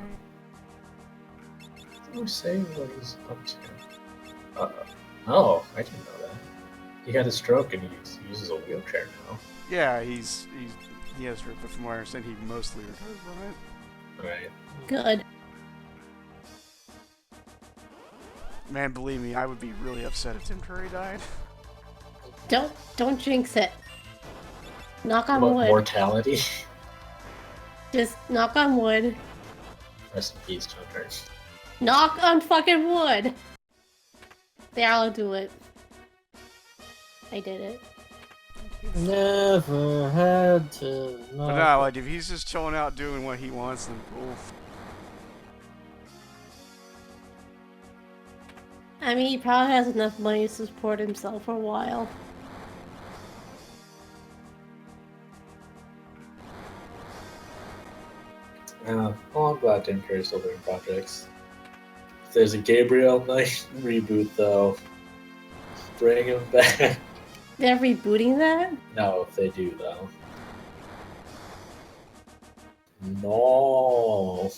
I was saying what he's up to. Oh, I didn't know that. He had a stroke and he uses a wheelchair now. Yeah, he has hurt, but from what I understand, he mostly recovered from it. Right. Good. Man, believe me, I would be really upset if Tim Curry died. Don't jinx it. Knock on What, wood. mortality? Just knock on wood. Rest in peace, John Curry. Knock on fucking wood. There, I'll do it. I did it. never had to. But no, like if he's just chilling out doing what he wants, then cool. I mean, he probably has enough money to support himself for a while. Well, I'm glad Tim Curry's still doing projects. If there's a Gabriel Knight reboot, though, bring him back. They're rebooting that? No, if they do, though. No.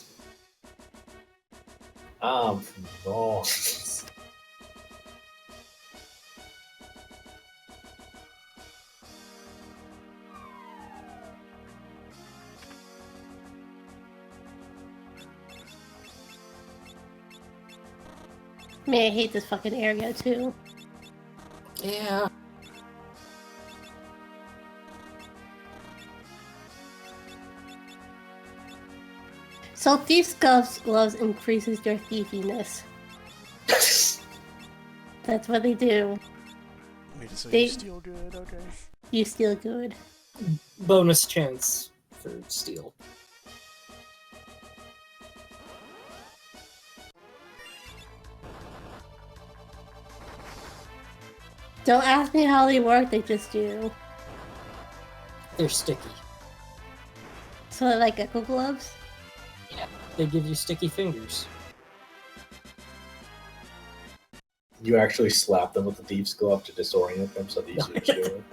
No. Man, I hate this fucking area too. Yeah. So Thief's gloves increases your thiefiness. That's what they do. Wait, so They- you steal good, okay. You steal good. Bonus chance for steal. Don't ask me how they work, they just do. They're sticky. So they're like gecko gloves? They give you sticky fingers. You actually slap them with the thief's glove to disorient them so these are steal it.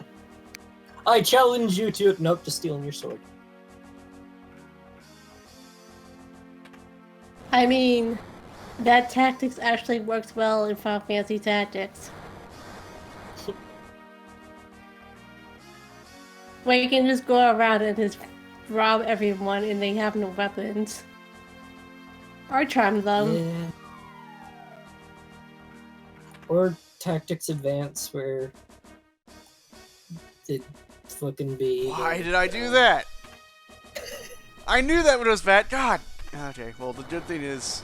I challenge you to nope to stealing your sword. I mean, that tactics actually works well in Final Fantasy Tactics. Where you can just go around and just rob everyone and they have no weapons. Or charm them. Yeah. Or Tactics Advance, where it fucking be. Why did I do that? I knew that one was bad. God. Okay. Well, the good thing is,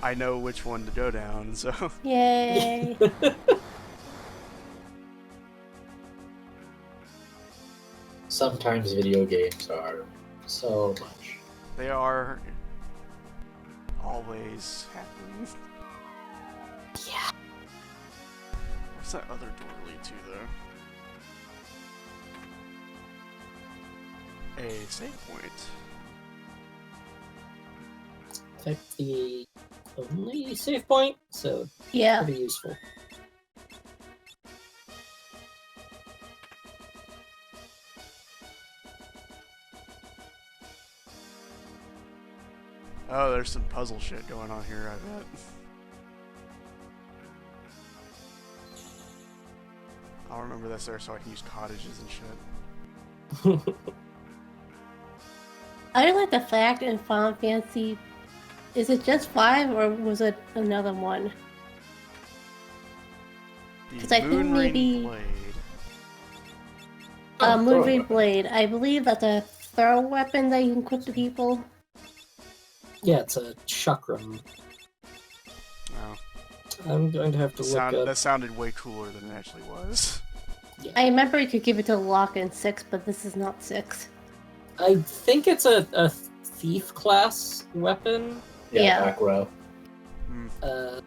I know which one to go down. So. Yay! Sometimes video games are so much. They are always happening. Yeah. What's that other door lead to, though? A save point. In fact, the only save point, so Yeah. pretty useful. Oh, there's some puzzle shit going on here, I bet. I'll remember this there so I can use cottages and shit. I like the fact in Final Fantasy. Is it just 5 or was it another one? The 'Cause I think Moon Ring maybe- Blade. Moving Blade. I believe that's a throw weapon that you can equip to people. Yeah, it's a chakram. Oh, I'm going to have to look up. that sounded way cooler than it actually was. I remember you could give it to Locke in 6, but this is not 6. I think it's a thief class weapon. Yeah. Back row.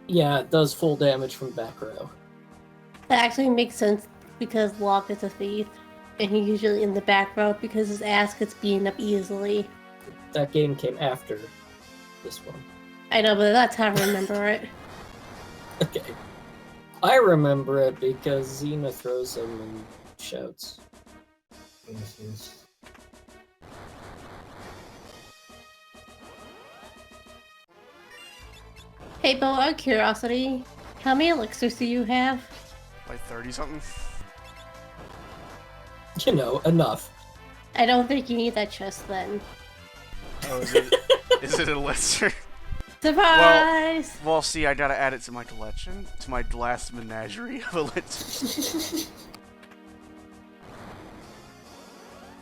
Yeah, it does full damage from back row. That actually makes sense because Locke is a thief, and he's usually in the back row because his ass gets beaten up easily. That game came after this one. I know, but that's how I remember it. Okay. I remember it because Xena throws him and shouts. Hey, Bo, out of curiosity, how many elixirs do you have? Like 30 something? You know, enough. I don't think you need that chest then. Oh, is it a lesser? Surprise! Well, see, I gotta add it to my collection, to my last menagerie of elixirs.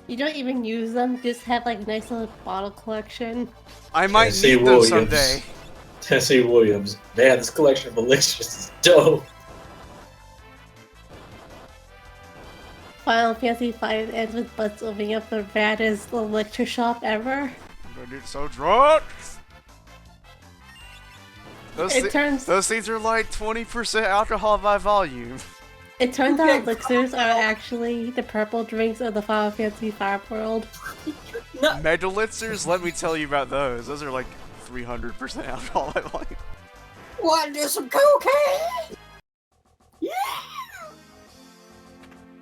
You don't even use them, just have like a nice little bottle collection. I might Tennessee need them Williams. someday. Tennessee Williams. Man, this collection of elixirs is dope. Final Fantasy V ends with Butts opening up the raddest elixir shop ever. I'm gonna get so drunk! Those things are like 20% alcohol by volume. It turns out elixirs are actually the purple drinks of the Final Fantasy V world. No. Megalitzers, let me tell you about those. Those are like 300% alcohol by volume. Wanna do some cocaine? Yeah!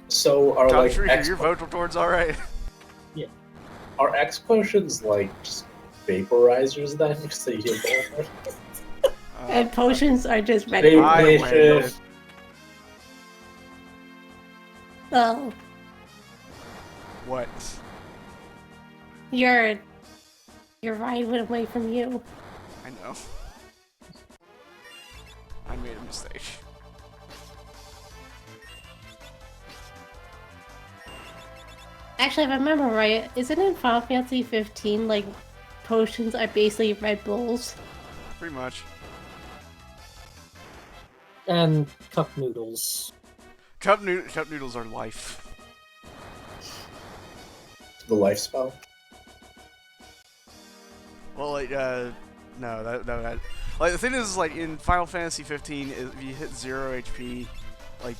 So are Tom like Shrieker, your vocal cords alright? are X potions like just vaporizers then? So you get And potions are just red. They- I they win. should- Oh, What? your ride went away from you. I know. I made a mistake. Actually, if I remember right, isn't it in Final Fantasy 15 like potions are basically Red Bulls? Pretty much. And cup noodles. Cup noodles are life. the life spell. Well, like, no, that. Like, the thing is, like, in Final Fantasy 15, if you hit 0 HP, like,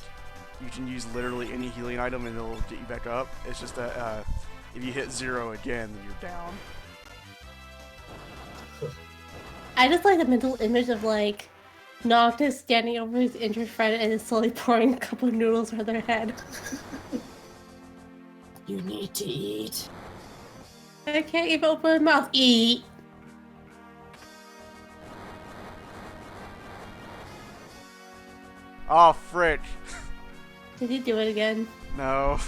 you can use literally any healing item and it'll get you back up. It's just that, if you hit 0 again, then you're down. I just like the mental image of like Noctis standing over his injured friend and slowly pouring a couple of noodles on their head. You need to eat. I can't even open my mouth. Eat. Oh, frick. Did he do it again? No.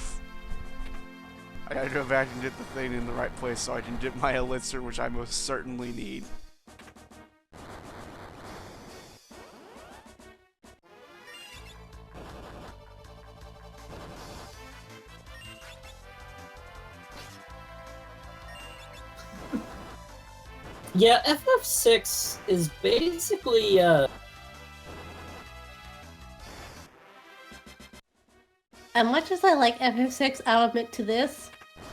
I gotta go back and get the thing in the right place so I can get my elixir, which I most certainly need. Yeah, FF6 is basically, As much as I like FF6, I'll admit to this.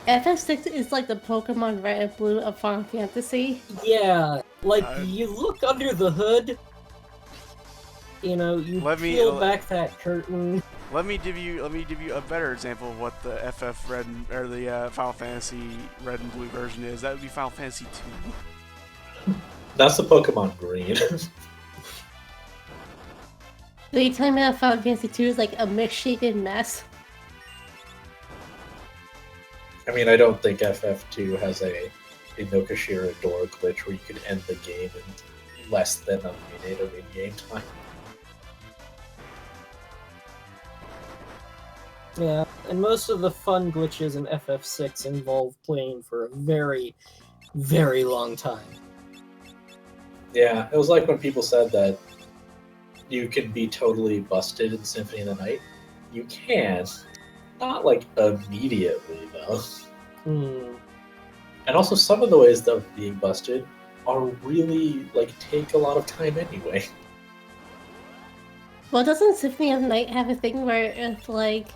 FF6 is like the Pokemon Red and Blue of Final Fantasy. yeah, like, Uh, you look under the hood, you know, you Let me- peel back that curtain. Let me give you a better example of what the FF Red or the Final Fantasy Red and Blue version is. That would be Final Fantasy 2. That's the Pokemon Green. So you telling me that Final Fantasy 2 is like a misshapen mess? I mean, I don't think FF2 has a Inokashira door glitch where you can end the game in less than a minute of in-game time. Yeah, and most of the fun glitches in FF6 involve playing for a very, very long time. Yeah, it was like when people said that you can be totally busted in Symphony of the Night. You can. Not like immediately, though. And also, some of the ways of being busted are really, like, take a lot of time anyway. Well, doesn't Symphony of the Night have a thing where it's like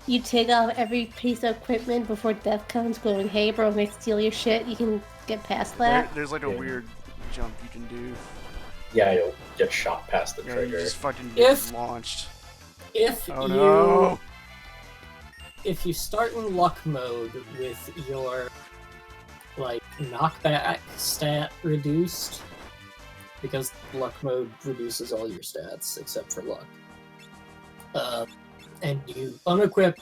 you take off every piece of equipment before death comes, going, "Hey, bro, I'm gonna steal your shit." You can get past that. There's like a Yeah. weird jump you can do. Yeah, you'll get shot past the Yeah, you trigger. just fucking get If- launched. If Oh no! if you start in luck mode with your like knockback stat reduced, because luck mode reduces all your stats except for luck, and you unequip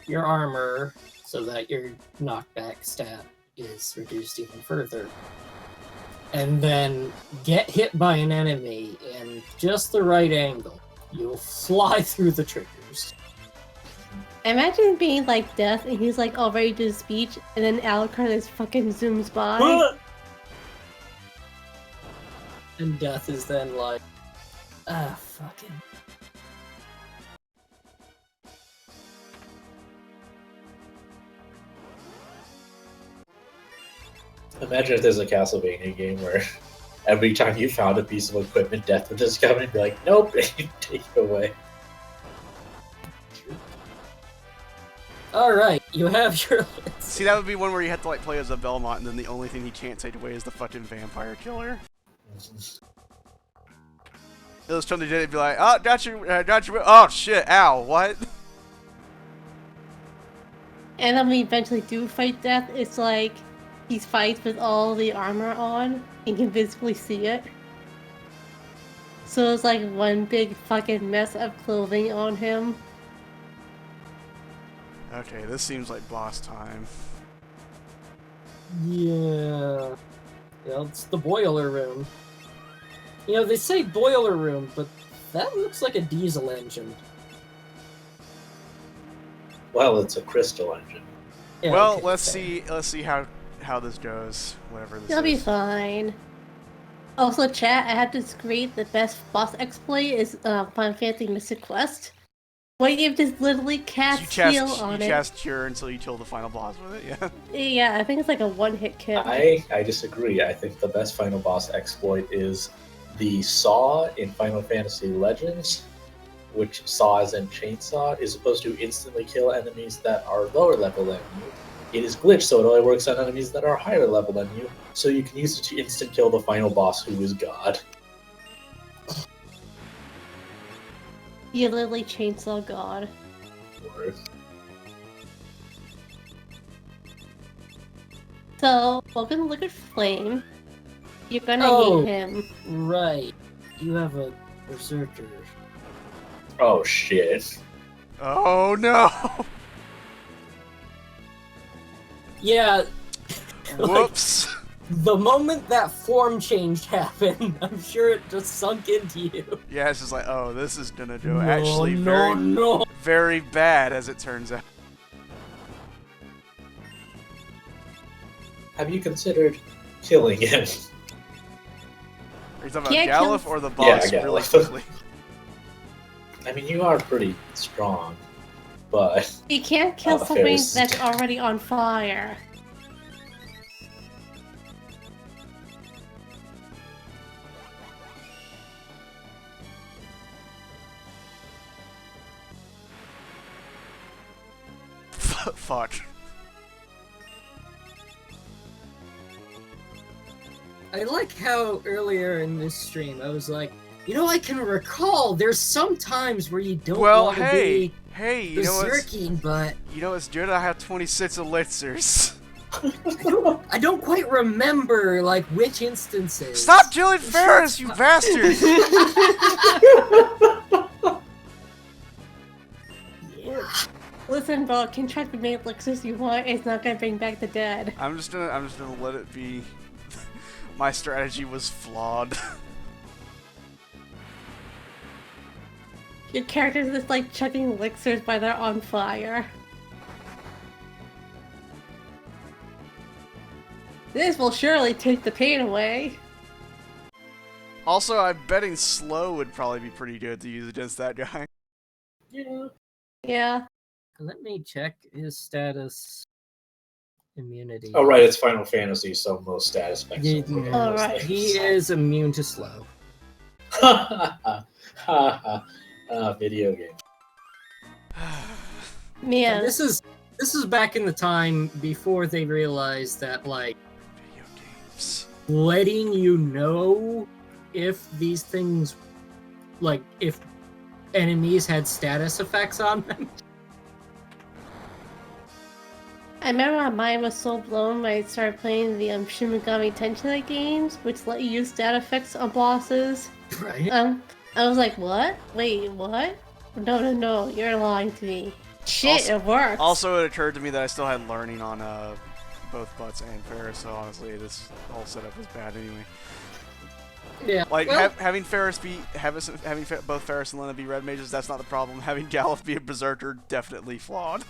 your armor so that your knockback stat is reduced even further, and then get hit by an enemy in just the right angle, you'll fly through the triggers. Imagine being like Death and he's like all ready to do speech, and then Alucard just fucking zooms by. And Death is then like, fucking. Imagine if there's a Castlevania game where every time you found a piece of equipment, Death would just come and be like, nope, take it away. Alright, you have your list. See, that would be one where you have to like play as a Belmont, and then the only thing he can't take away is the fucking vampire killer. He'll just turn to Jedi and be like, "Oh, got you, oh shit, ow, what?" And then we eventually do fight Death. It's like he fights with all the armor on and can visibly see it. So it's like one big fucking mess of clothing on him. Okay, this seems like boss time. Yeah. Yeah, it's the boiler room. You know, they say boiler room, but that looks like a diesel engine. Well, it's a crystal engine. Yeah, Well, okay, let's fine. see how this goes. Whatever this It'll be is. fine. Also, chat, I have to disagree. The best boss exploit is Final Fantasy Mystic Quest. Where you just literally So cast you heal cast, on you it. cast cure until you kill the final boss with it. Yeah. Yeah, I think it's like a one-hit kill. I disagree. I think the best final boss exploit is the saw in Final Fantasy Legends, which saw as in chainsaw, is supposed to instantly kill enemies that are lower level than you. It is glitched, so it only works on enemies that are higher level than you, so you can use it to instant kill the final boss, who is God. You literally chainsaw God. Or- So, welcome to Liquid Flame. You're gonna Oh. hate him. Right. You have a berserker. Oh shit. Oh no! Yeah, like, Whoops! the moment that form change happened, I'm sure it just sunk into you. Yeah, it's just like, oh, this is gonna go No, actually no, no. very bad, as it turns out. Have you considered killing him? Are you talking about Can't kill- Galuf or the boss Yeah, really Galuf. quickly? I mean, you are pretty strong, but You can't kill the something Pharisees. that's already on fire. Fuck. I like how earlier in this stream I was like, you know, I can recall there's some times where you don't want to be you know what's berserking, but good? I have 26 elixirs. I don't quite remember like which instances. Stop killing Ferris, you bastard! Listen, bro, can try to make elixirs you want. It's not gonna bring back the dead. I'm just gonna let it be. My strategy was flawed. Your character's just like chucking elixirs while they're on fire. This will surely take the pain away. Also, I'm betting slow would probably be pretty good to use against that guy. Yeah. Yeah. Let me check his status immunity. Oh, right, it's Final Fantasy, so most status effects. All right. He is immune to slow. Video game. Man. And this is back in the time before they realized that like Video games. letting you know if these things, like if enemies had status effects on them. I remember my mind was so blown when I started playing the Shin Megami Tensei games, which let you use stat effects on bosses. Right. I was like, what? Wait, what? No, you're lying to me. Shit, it works. Also, it occurred to me that I still had learning on both Butts and Ferris, so honestly, this whole setup was bad anyway. Yeah. Like, well, having both Ferris and Lena be red mages, that's not the problem. Having Galuf be a berserker, definitely flawed.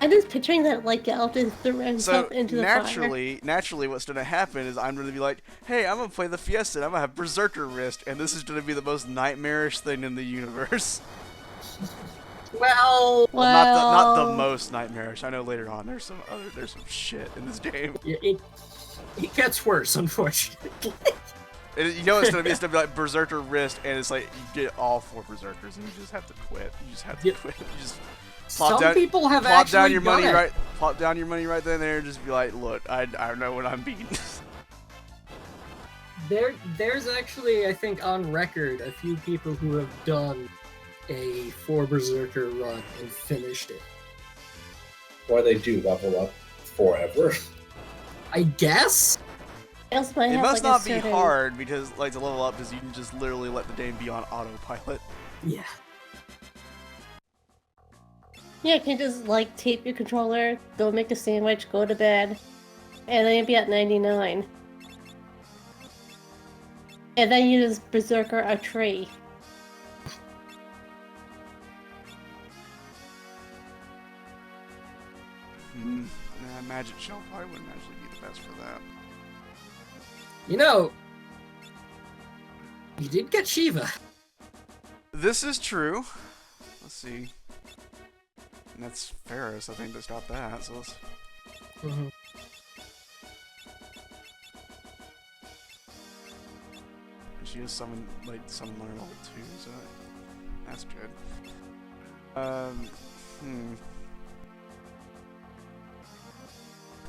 I'm just picturing that, like, Galuf just threw himself into the fire. Naturally, what's going to happen is I'm going to be like, hey, I'm going to play the Fiesta, and I'm going to have Berserker Wrist, and this is going to be the most nightmarish thing in the universe. well, Not the most nightmarish. I know later on there's some shit in this game. it gets worse, unfortunately. You know it's gonna be like Berserker Wrist, and it's like you get all 4 Berserkers, and you just have to quit. You just have to quit. You just Some people have plop actually down your money done it. right. Plop down your money right then and there, and just be like, look, I know what I'm beating. There's actually, I think, on record, a few people who have done a 4 Berserker run and finished it. Or they do level up forever. I guess? It must not be hard because, like, to level up, because you can just literally let the game be on autopilot. Yeah. Yeah, you can just, like, tape your controller, go make a sandwich, go to bed, and then you'll be at 99. And then you just Berserker a tree. Magic Shell probably wouldn't actually be the best for that. You know, you did get Shiva. This is true. Let's see. And that's Ferris, I think, that's got that, so let's... She has summon learn level 2, so that's good.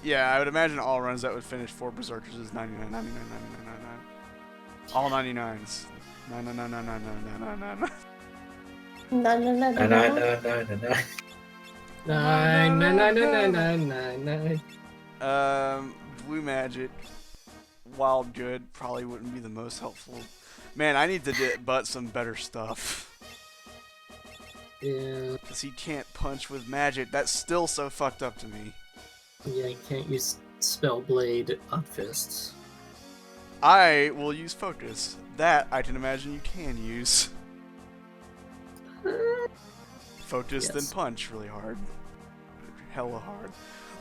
Yeah, I would imagine all runs that would finish 4 Berserkers is 99, 99, 99, 99. All 99s. 99. Blue Magic, Wild Good probably wouldn't be the most helpful. Man, I need to get Butt some better stuff. Yeah. Because he can't punch with magic. That's still so fucked up to me. Yeah, you can't use Spellblade on fists. I will use Focus. That I can imagine you can use. Focus, Yes. then punch really hard. Hella hard.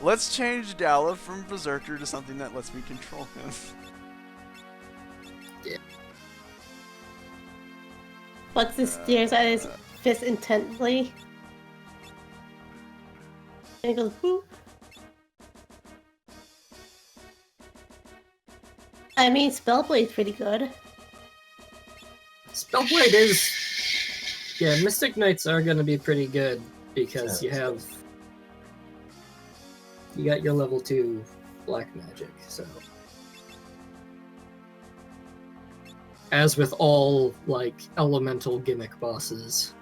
Let's change Galuf from Berserker to something that lets me control him. Yeah. What's the stares at his fist intently? And he goes, whoop. I mean, Spellblade's pretty good. Spellblade is... Yeah, Mystic Knights are gonna be pretty good because you Sounds got your level 2 black magic, so as with all like elemental gimmick bosses.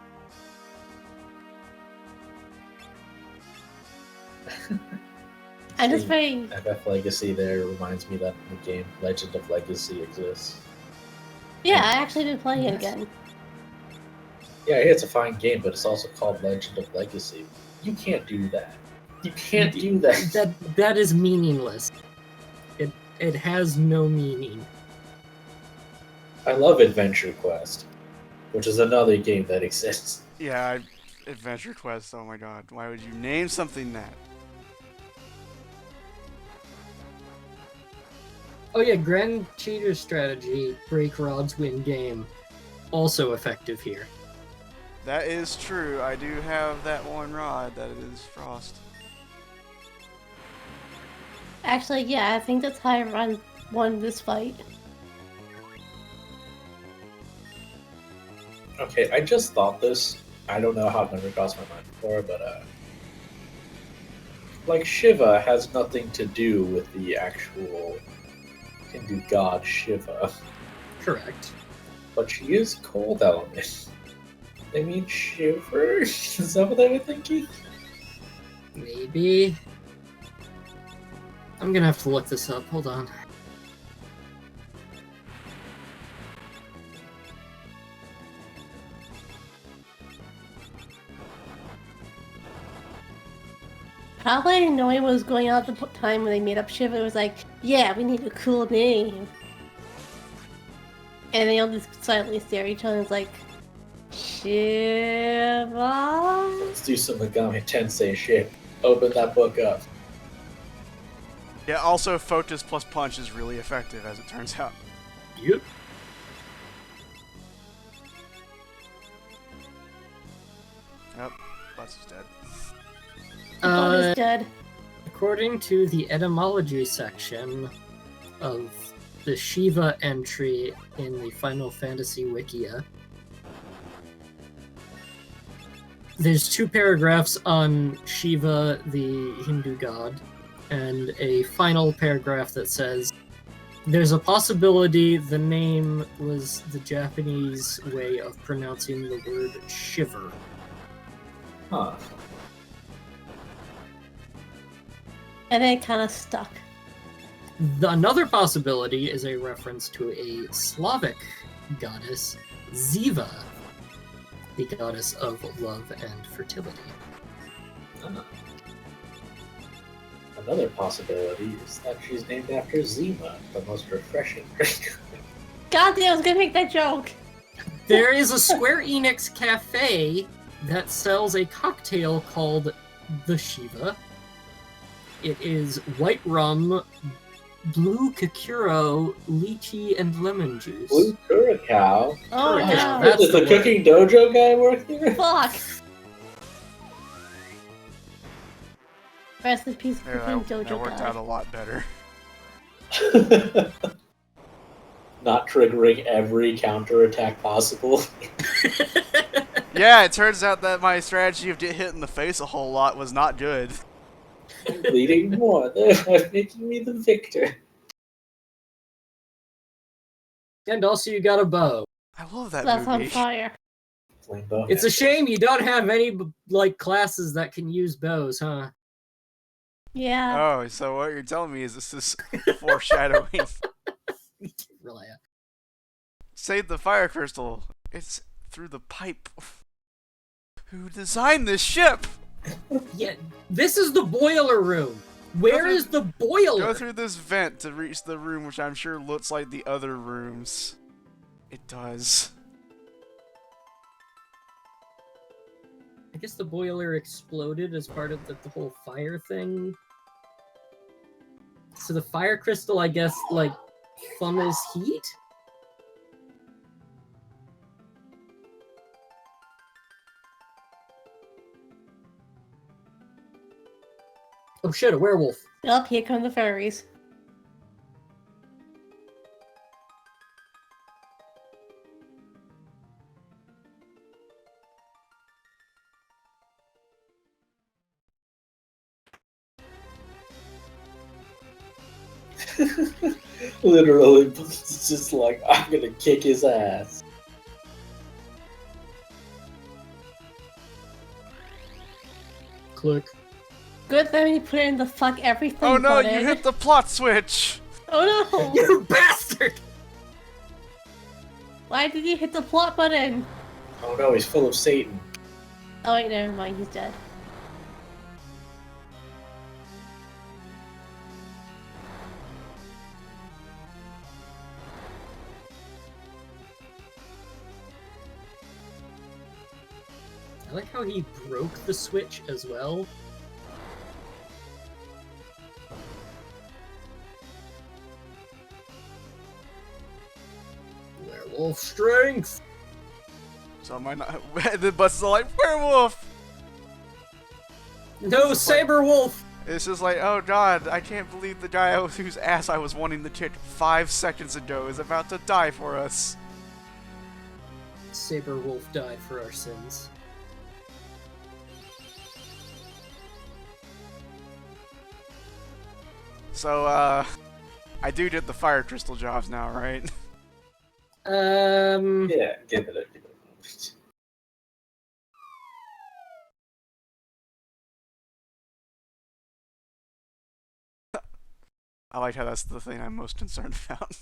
I'm just very. FF Legacy there reminds me that the game Legend of Legacy exists. Yeah, I actually did play it again. Yeah, it's a fine game, but it's also called Legend of Legacy. You can't do that. You can't do that. That is meaningless. It has no meaning. I love Adventure Quest, which is another game that exists. Yeah, Adventure Quest. Oh my god, why would you name something that? Oh yeah, Grand Cheater strategy, break rods, win game, also effective here. That is true. I do have that one rod that is Frost. Actually, yeah, I think that's how I won this fight. Okay, I just thought this. I don't know how it never crossed my mind before, but like Shiva has nothing to do with the actual Hindu god Shiva, Correct. but she is cold element. They mean shiver? Is that what they were thinking? Maybe. I'm gonna have to look this up. Hold on. Probably knowing what was going on at the time when they made up Shiva, it was like, yeah, we need a cool name. And they all just silently stare at each other and it's like, Shiva? Let's do some Megami Tensei shit. Open that book up. Yeah, also Focus plus Punch is really effective, as it turns out. Yep. Yep, Butts is dead. Bud is dead. According to the etymology section of the Shiva entry in the Final Fantasy Wikia, there's 2 paragraphs on Shiva, the Hindu god, and a final paragraph that says, there's a possibility the name was the Japanese way of pronouncing the word shiver. Huh. And then it kind of stuck. Another possibility is a reference to a Slavic goddess, Ziva, the goddess of love and fertility. Huh. Another possibility is that she's named after Zima, the most refreshing drink. God damn, I was gonna make that joke! There is a Square Enix cafe that sells a cocktail called the Shiva. It is white rum, blue kakuro, lychee, and lemon juice. Blue Curacao. Oh Curacao, no! that's Does the the cooking dojo guy work there? Fuck! Rest in peace, There, cooking that dojo worked guy. out a lot better. Not triggering every counterattack possible. Yeah, it turns out that my strategy of get hit in the face a whole lot was not good. I'm bleeding more. They're making me the victor. And also you got a bow. I love that That's on movie. fire. Flame bow It's a hatchets. shame you don't have any like classes that can use bows, huh? Yeah. Oh, so what you're telling me is this is foreshadowing. Really. Save the fire crystal. It's through the pipe. Who designed this ship? Yeah, this is the boiler room. Where through- is the boiler? Go through this vent to reach the room, which I'm sure looks like the other rooms. It does. I guess the boiler exploded as part of the whole fire thing. So the fire crystal, I guess, like, funnels heat? Oh shit, a werewolf. Up, here come the fairies. Literally, it's just like, I'm gonna kick his ass. Click. Good thing you put in the fuck everything Oh no, button. you hit the plot switch! Oh no! You bastard! Why did you hit the plot button? Oh no, he's full of Satan. Oh wait, never mind, he's dead. I like how he broke the switch as well. Werewolf strength! So am I not. The buses are like, werewolf! No, saber wolf! It's just like, oh god, I can't believe the guy whose ass I was wanting to kick 5 seconds ago is about to die for us. Saber wolf died for our sins. So, I do get the fire crystal jobs now, right? Yeah, give it a I like how that's the thing I'm most concerned about.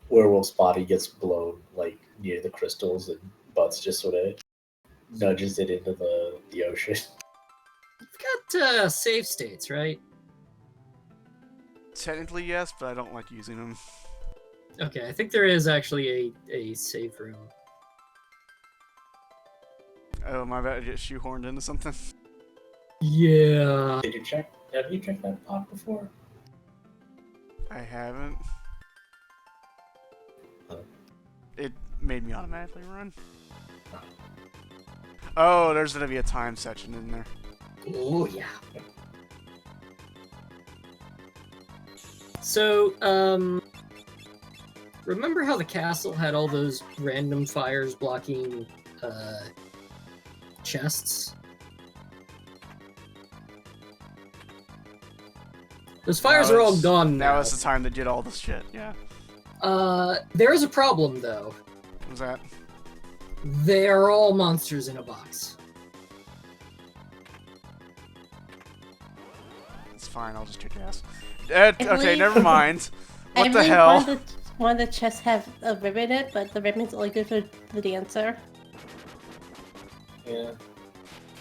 Werewolf's body gets blown like near the crystals, and Butts just sort of nudges it into the ocean. We've got save states, right? Technically, yes, but I don't like using them. Okay, I think there is actually a save room. Oh, my bad, I get shoehorned into something. Yeah. Did you check? Have you checked that pot before? I haven't. Oh. It made me automatically run. Oh, there's gonna be a time section in there. Oh, yeah. So, remember how the castle had all those random fires blocking, chests? Those fires are all gone now. Now is the time to get all this shit, yeah. There is a problem, though. What was that? They are all monsters in a box. It's fine, I'll just kick ass. Okay, never mind. I What the believe hell? one of the chests have a ribbon in it, but the ribbon's only good for the dancer. Yeah.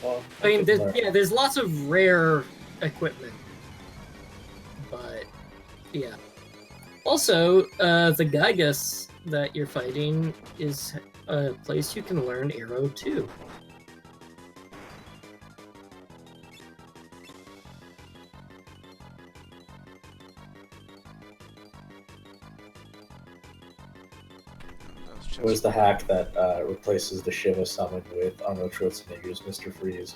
Well, I mean, there's lots of rare equipment. But, yeah. Also, the Gygus that you're fighting is a place you can learn Arrow too. Where's the hack that replaces the Shiva summon with Arnold Schwarzenegger's Mr. Freeze?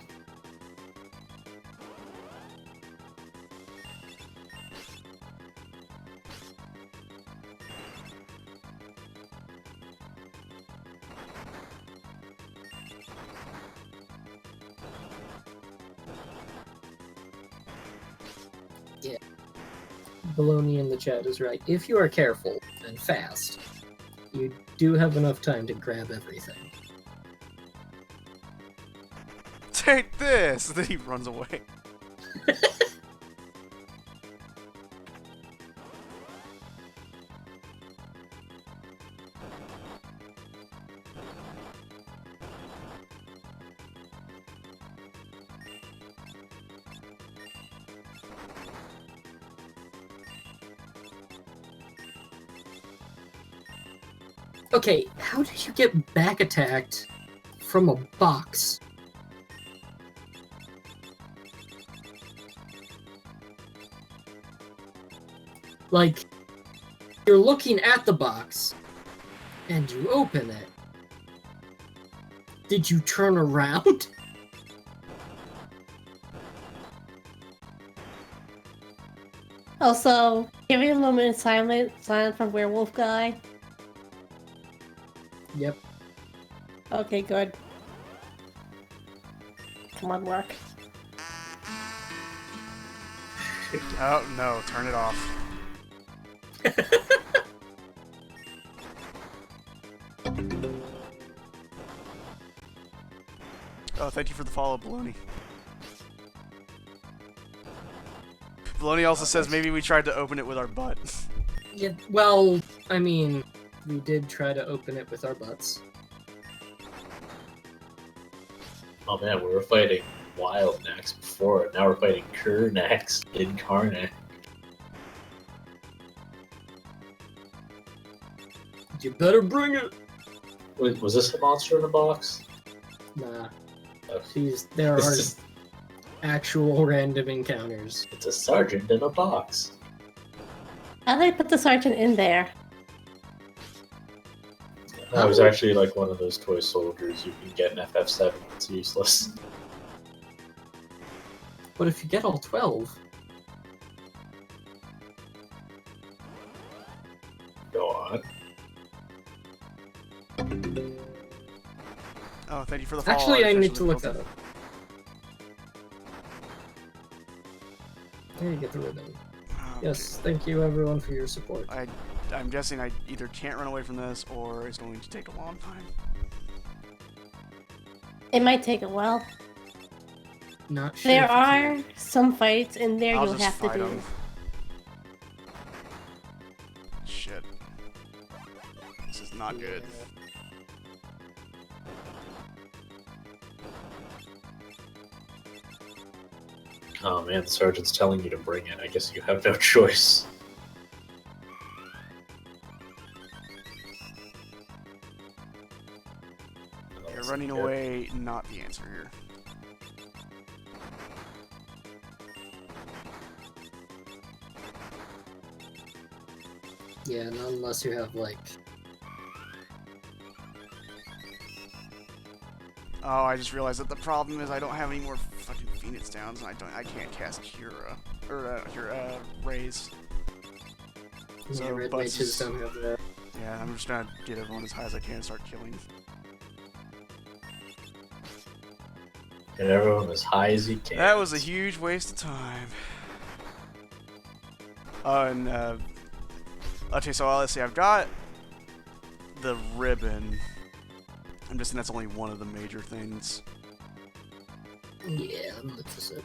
Yeah. Baloney in the chat is right. If you are careful and fast, you do have enough time to grab everything. Take this! Then he runs away. Okay, how did you get back attacked from a box? Like, you're looking at the box, and you open it. Did you turn around? Also, give me a moment of silence from Werewolf Guy. Yep. Okay, good. Come on, work. Oh, no. Turn it off. Oh, thank you for the follow, Baloney. Baloney also says maybe we tried to open it with our butt. Yeah, well, I mean, we did try to open it with our butts. Oh man, we were fighting wild necks before, now we're fighting cur necks incarnate. You better bring it! Was this a monster in a box? Nah. Oh. There This are is- actual random encounters. It's a sergeant in a box. How did I put the sergeant in there? I was actually like one of those toy soldiers you can get an FF7. It's useless. But if you get all 12, Go on. Oh, thank you for the follow. actually, I need officially to look built that it. up. There you get the ribbon. Okay. Yes, thank you everyone for your support. I'm guessing I either can't run away from this or it's going to take a long time. It might take a while. Not sure. There if you are can- some fights in there I'll you'll just have to fight do. 'em. Shit. This is not good. Oh man, the sergeant's telling you to bring it. I guess you have no choice. You're running away, not the answer here. Yeah, not unless you have like. Oh, I just realized that the problem is I don't have any more fucking Phoenix Downs, and I can't cast Cura or Raise. So, Yeah, red Butts mages is- don't have that. Yeah, I'm just gonna get everyone as high as I can and start killing. Get everyone as high as you can. That was a huge waste of time. Okay, so let's see. I've got the ribbon. I'm just saying that's only one of the major things. Yeah, let me look this up.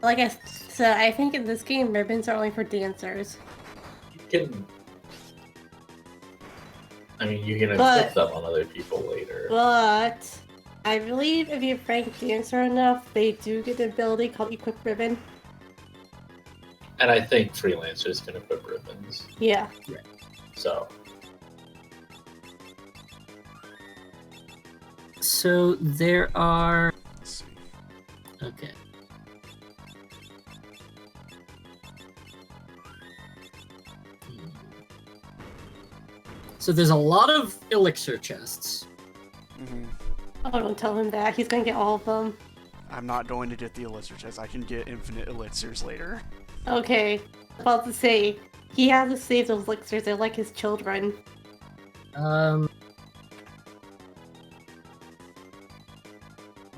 Like I said, I think in this game, ribbons are only for dancers. You can. I mean, you can But- inflict them on other people later. But I believe if you rank dancer enough, they do get an ability called Equip Ribbon. And I think freelancers can equip ribbons. Yeah. So, So there are. Let's see. Okay. So there's a lot of elixir chests. Oh, don't tell him that. He's gonna get all of them. I'm not going to get the elixir chest. I can get infinite elixirs later. Okay. About to say, he has to save those elixirs. They're like his children.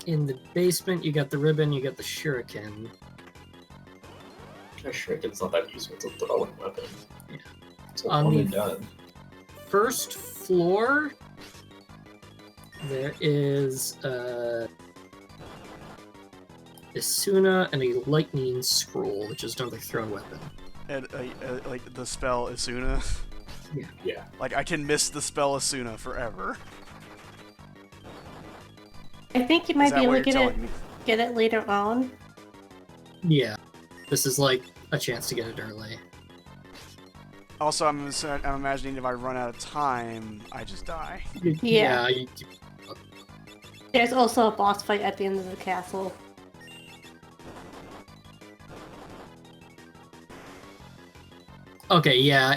In the basement, you got the ribbon, you got the shuriken. a shuriken's not that useful. It's a throwing weapon. Yeah. It's a On one the- and done. First floor, there is Isuna and a lightning scroll, which is another thrown weapon. And like the spell Asuna. Yeah. Like I can miss the spell Asuna forever. I think you Is might that be able what to you're get telling me? get it later on. Yeah, this is like a chance to get it early. Also, I'm imagining if I run out of time, I just die. Yeah. you- There's also a boss fight at the end of the castle. Okay, yeah.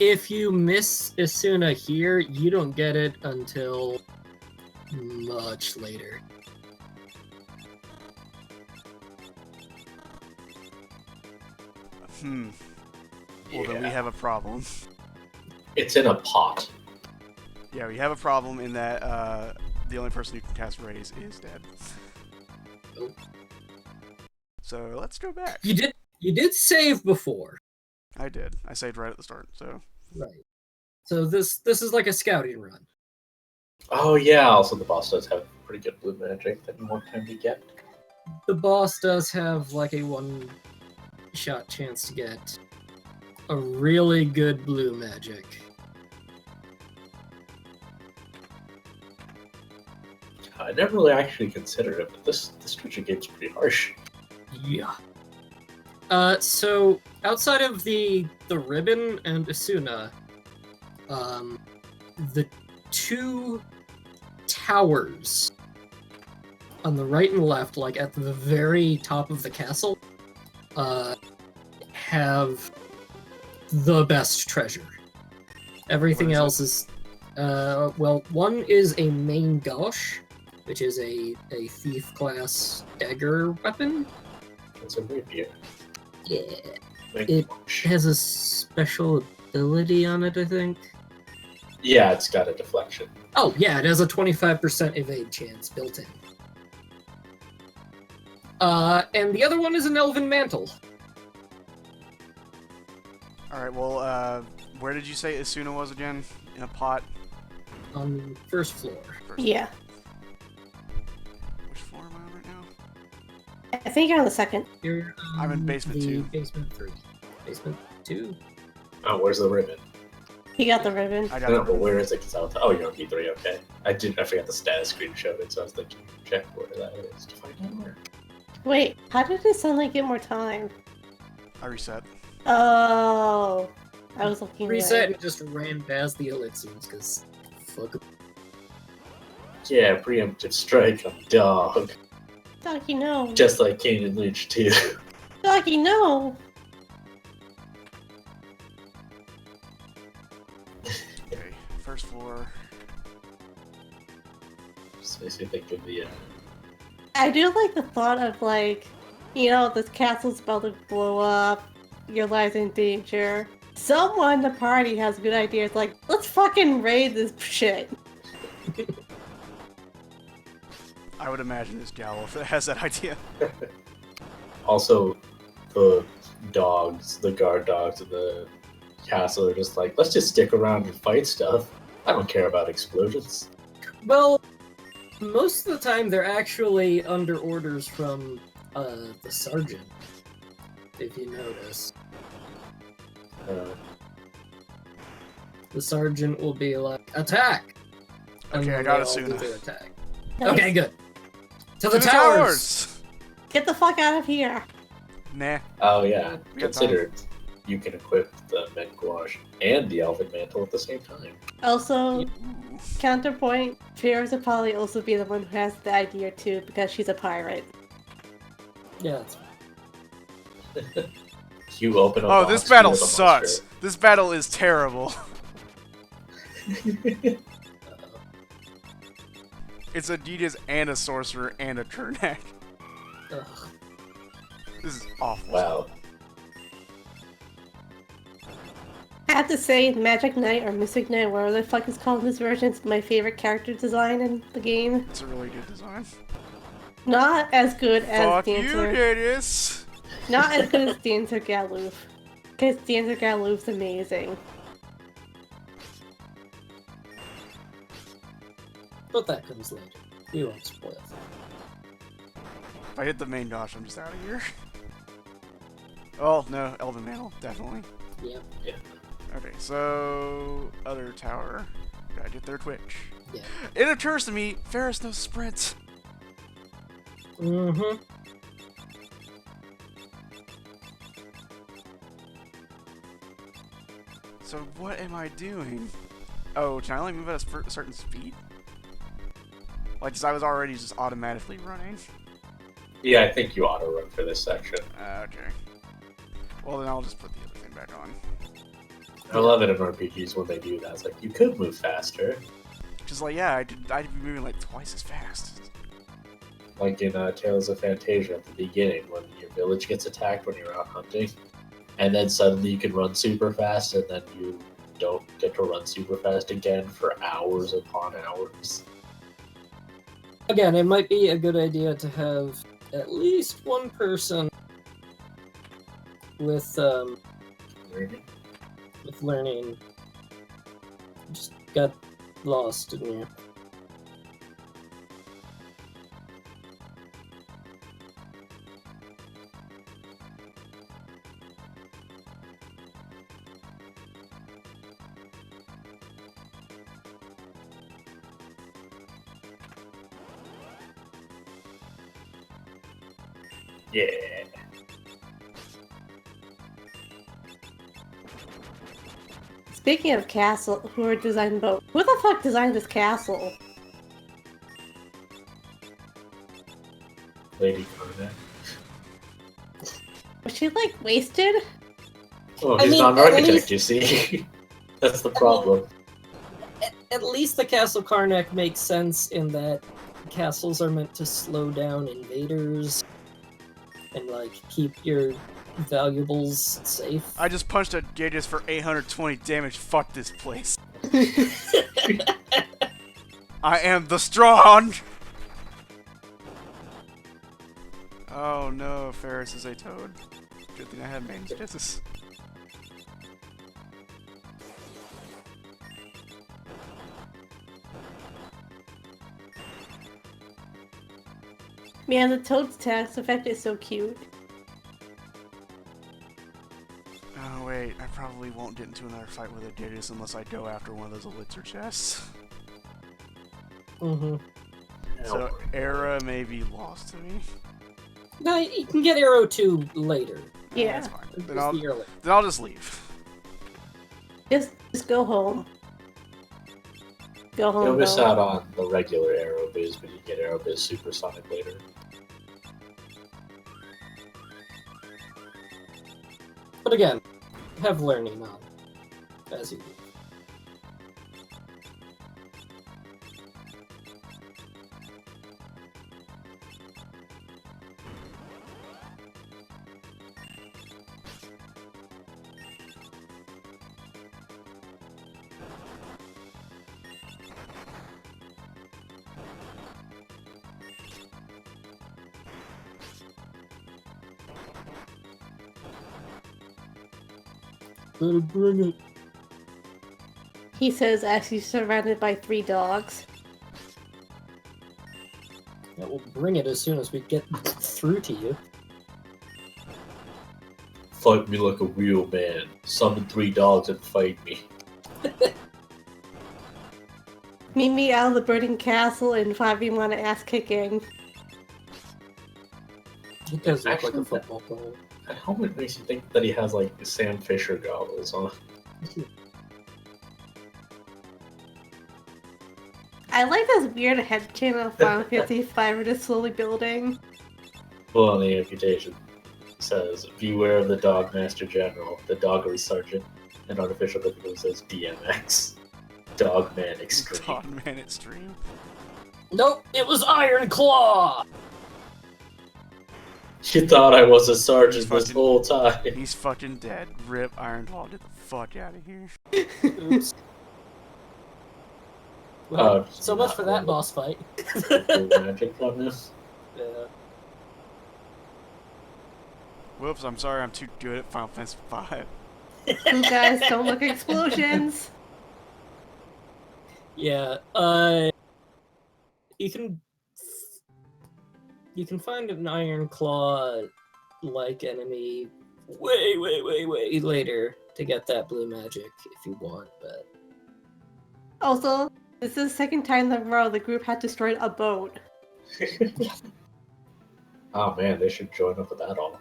If you miss Isuna here, you don't get it until much later. Well, then we have a problem. It's in a pot. Yeah, we have a problem in that the only person who can cast raise is dead. Nope. So let's go back. You did save before. I did. I saved right at the start. So Right. So this is like a scouting run. Oh yeah, also the boss does have pretty good blue magic that you want time to get. The boss does have like a one-shot chance to get a really good blue magic. I never really actually considered it, but this Twitcher game's pretty harsh. Yeah. So outside of the ribbon and Asuna, the two towers on the right and left, like at the very top of the castle, have the best treasure. Everything else is, well, one is a main gauche, which is a thief class dagger weapon. It's a rapier. Yeah. Like, It has a special ability on it, I think. yeah, it's got a deflection. Oh, yeah, it has a 25% evade chance built in. And the other one is an elven mantle. alright, well, where did you say Asuna was again? In a pot? On the first floor. Yeah. Which floor am I on right now? I think you're on the second. You're I'm in basement the 2. Basement 3. Basement 2? Oh, where's the ribbon? You got the ribbon. I got No, the but where is it? Oh, you're on B3, okay. I forgot the status screen showed it, so I was thinking, check where that is to find out where. Wait, how did it suddenly get more time? I reset. Oh, I was looking Reset away. and just ran past the elixirs, because fuck 'em. Yeah, preemptive strike on dog. Doggy, no. Just like Kane and Leech too. Doggy, no. Okay, first floor. Just makes me think of the I do like the thought of, like, you know, this castle's about to blow up, your life's in danger. Someone in the party has a good idea. It's like, let's fucking raid this shit. I would imagine it's Galuf that has that idea. also the dogs, the guard dogs in the castle are just like, let's just stick around and fight stuff. I don't care about explosions. Well, most of the time they're actually under orders from the sergeant, if you notice. The sergeant will be like, attack! And Okay, then I got they all do Asuna. their attack. Nice. Okay, good. To To the towers! Get the fuck out of here. Nah. Oh yeah, We got consider you can equip the Men Gouache and the Elven Mantle at the same time. Also, Ooh. counterpoint, Fears would probably also be the one who has the idea too, because she's a pirate. Yeah, that's You open up. Oh, this battle sucks. This battle is terrible. It's Adidas and a sorcerer and a Kernak. ugh. This is awful. Wow. I have to say, Magic Knight or Mystic Knight, whatever the fuck is called in this version, is my favorite character design in the game. It's a really good design. Not as good as Fuck you, Dancer. Adidas! Not as good as Dancer Galuf. Because Dancer Galuf's amazing. But that comes later. We won't spoil it. If I hit the main dosh, I'm just out of here. Oh, no, Elven Mantle, definitely. Yep. Yeah. Okay, so... Other tower. Gotta get their Twitch. Yeah. It occurs to me, Ferris knows sprint. Mm-hmm. So what am I doing? Oh, can I only move at a certain speed? Like, 'cause I was already just automatically running. Yeah, I think you auto run for this section. Okay. Well, then I'll just put the other thing back on. I love it in RPGs when they do that. It's like you could move faster, Cause like, yeah, I'd be moving like twice as fast. like in Tales of Fantasia at the beginning when your village gets attacked when you're out hunting, and then suddenly you can run super fast, and then you don't get to run super fast again for hours upon hours. Again, it might be a good idea to have at least one person with learning. Just got lost in here. Yeah. Speaking of castle, who are designed boat? Who the fuck designed this castle? Lady Carnet. Was she like wasted? Oh, I he's mean, not an at architect, least- you see. That's the problem. At least the Castle Karnak makes sense in that castles are meant to slow down invaders and like keep your valuables safe. I just punched a Gages for 820 damage. Fuck this place. I am the strong! Oh no, Ferris is a toad. Good thing I had Maiden's Kisses. Man, the toad's tax effect is so cute. Oh wait, I probably won't get into another fight with a Gages unless I go after one of those elixir chests. Mm-hmm. So Era may be lost to me. No, you can get Arrow 2 later. Yeah. That's fine. Just Then I'll, the year later. then I'll just leave. Just go home. Go home. You'll miss though. out on the regular Aerobiz, but you get Aerobiz Supersonic later. But again, have learning on as you leave. Better bring it. He says as he's surrounded by 3 dogs. Yeah, we'll bring it as soon as we get through to you. Fight me like a real man. Summon 3 dogs and fight me. Meet me out of the burning castle in 5v1 ass kicking. It does look like Actually, a football player. That helmet makes you think that he has like Sam Fisher goggles on. I like this weird head channel of Final Fantasy V just slowly building. Well, on the amputation it says, "Beware of the Dog Master General, the Doggery Sergeant," and artificial difficulty says DMX. Dogman Extreme. God, man, it's stream. Nope, it was Iron Claw! You thought I was a sergeant Fucking- this whole time. He's fucking dead. Rip Iron Claw, get the fuck out of here. Oops. Well, Oh, so much not for that really. boss fight. Magic from this. Yeah. Whoops, I'm sorry, I'm too good at Final Fantasy V. You guys don't look at explosions. Yeah, you can find an Iron Claw like enemy way later to get that blue magic if you want, but Also, this is the second time in a row the group had destroyed a boat. Oh man, they should join up with that all.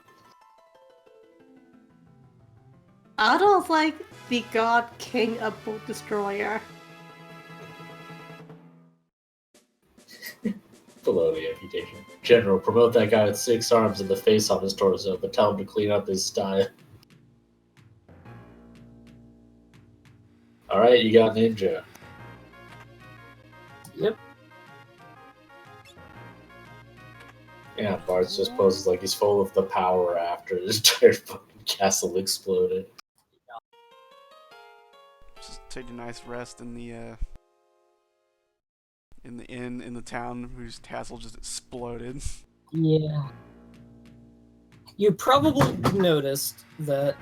Otto's like the god king of boat destroyer. Below the amputation. General, promote that guy with 6 arms and the face on his torso, but tell him to clean up his style. Alright, you got Ninja. yep. Yeah, Bart's just poses like he's full of the power after his entire fucking castle exploded. Just take a nice rest in the in the inn in the town whose castle just exploded. Yeah. You probably noticed that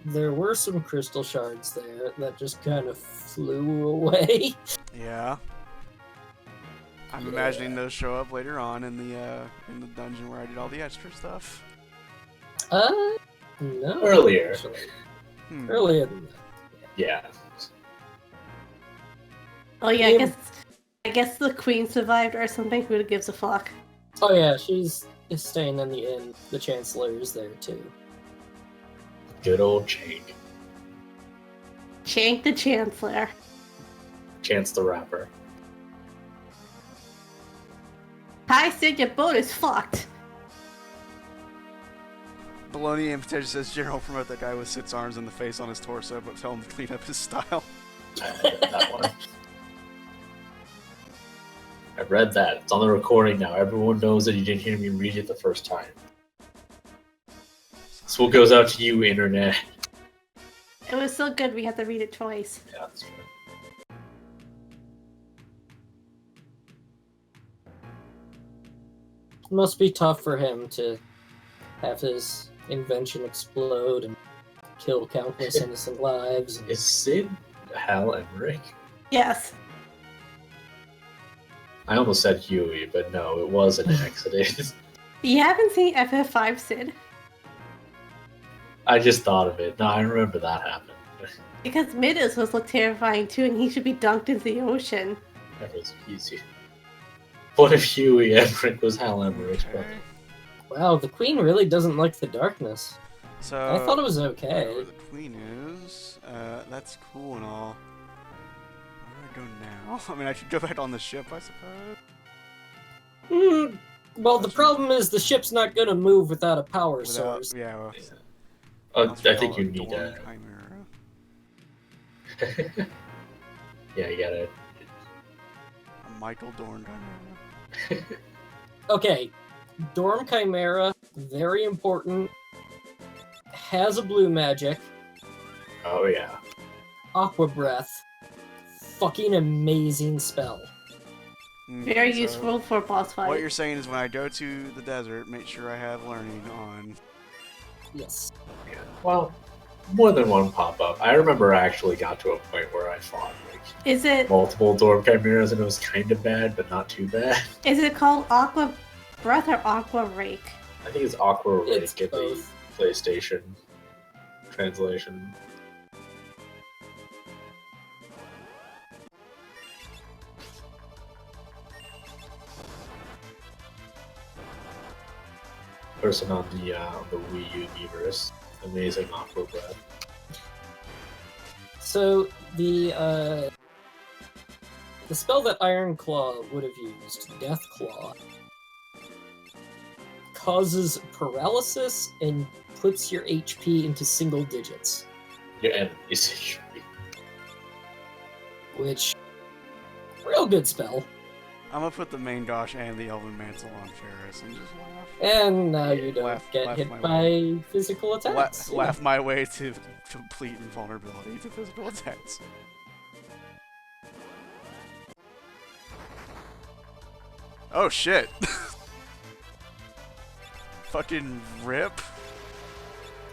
there were some crystal shards there that just kind of flew away. Yeah. I'm imagining those show up later on in the dungeon where I did all the extra stuff. No. Earlier. Actually. Earlier than that. Yeah. Oh yeah, Yeah. I guess the queen survived or something. Who gives a fuck? Oh yeah, she's staying in the inn. The Chancellor is there too. Good old Chank. Shank the Chancellor. Chance the Rapper. Hi, Sid, your boat is fucked. Bologna and Potato says, General, promote that guy with 6 arms and the face on his torso, but tell him to clean up his style. That one. I read that. It's on the recording now. Everyone knows that you didn't hear me read it the first time. This one goes out to you, Internet. It was so good we had to read it twice. Yeah, that's true. It must be tough for him to have his invention explode and kill countless innocent lives. Is Sid Hal Emmerich? Yes. I almost said Huey, but no, it was an accident. You haven't seen FF5, Sid? I just thought of it. No, I remember that happened. Because Midas was look terrifying too, and he should be dunked into the ocean. That was easy. What if Huey Emmerich was Hal Emmerich's brother? Wow, the Queen really doesn't like the darkness. So I thought it was where okay. the queen is. That's cool and all. Where do I go now? I mean, I could go back on the ship, I suppose. Well, the problem is the ship's not gonna move without a power Without, source. yeah, well, Oh, I think call you it need Dorn a... Chimera. Yeah, you gotta... A Michael Dorn Chimera. Okay, Dorm Chimera, very important. Has a blue magic. Oh, yeah. Aqua Breath. Fucking amazing spell. Very So, useful for boss fight. What you're saying is when I go to the desert, make sure I have learning on. Yes. Yeah. Well, more than one pop-up. I remember I actually got to a point where I fought like Is it multiple Dorm Chimeras and it was kind of bad, but not too bad. called Aqua Breath or Aqua Rake? I think it's Aqua Rake It's at the both. PlayStation translation. Person on the Wii U universe, amazing Aqua Breath. So the spell that Iron Claw would have used, Death Claw, causes paralysis and puts your HP into single digits, Your enemies HP. which real good spell. I'm gonna put the main Gosh and the Elven Mantle on Ferris and just laugh. And now you don't Laugh get hit my by physical attacks. Laugh my way to complete invulnerability to physical attacks. Oh shit! Fucking rip.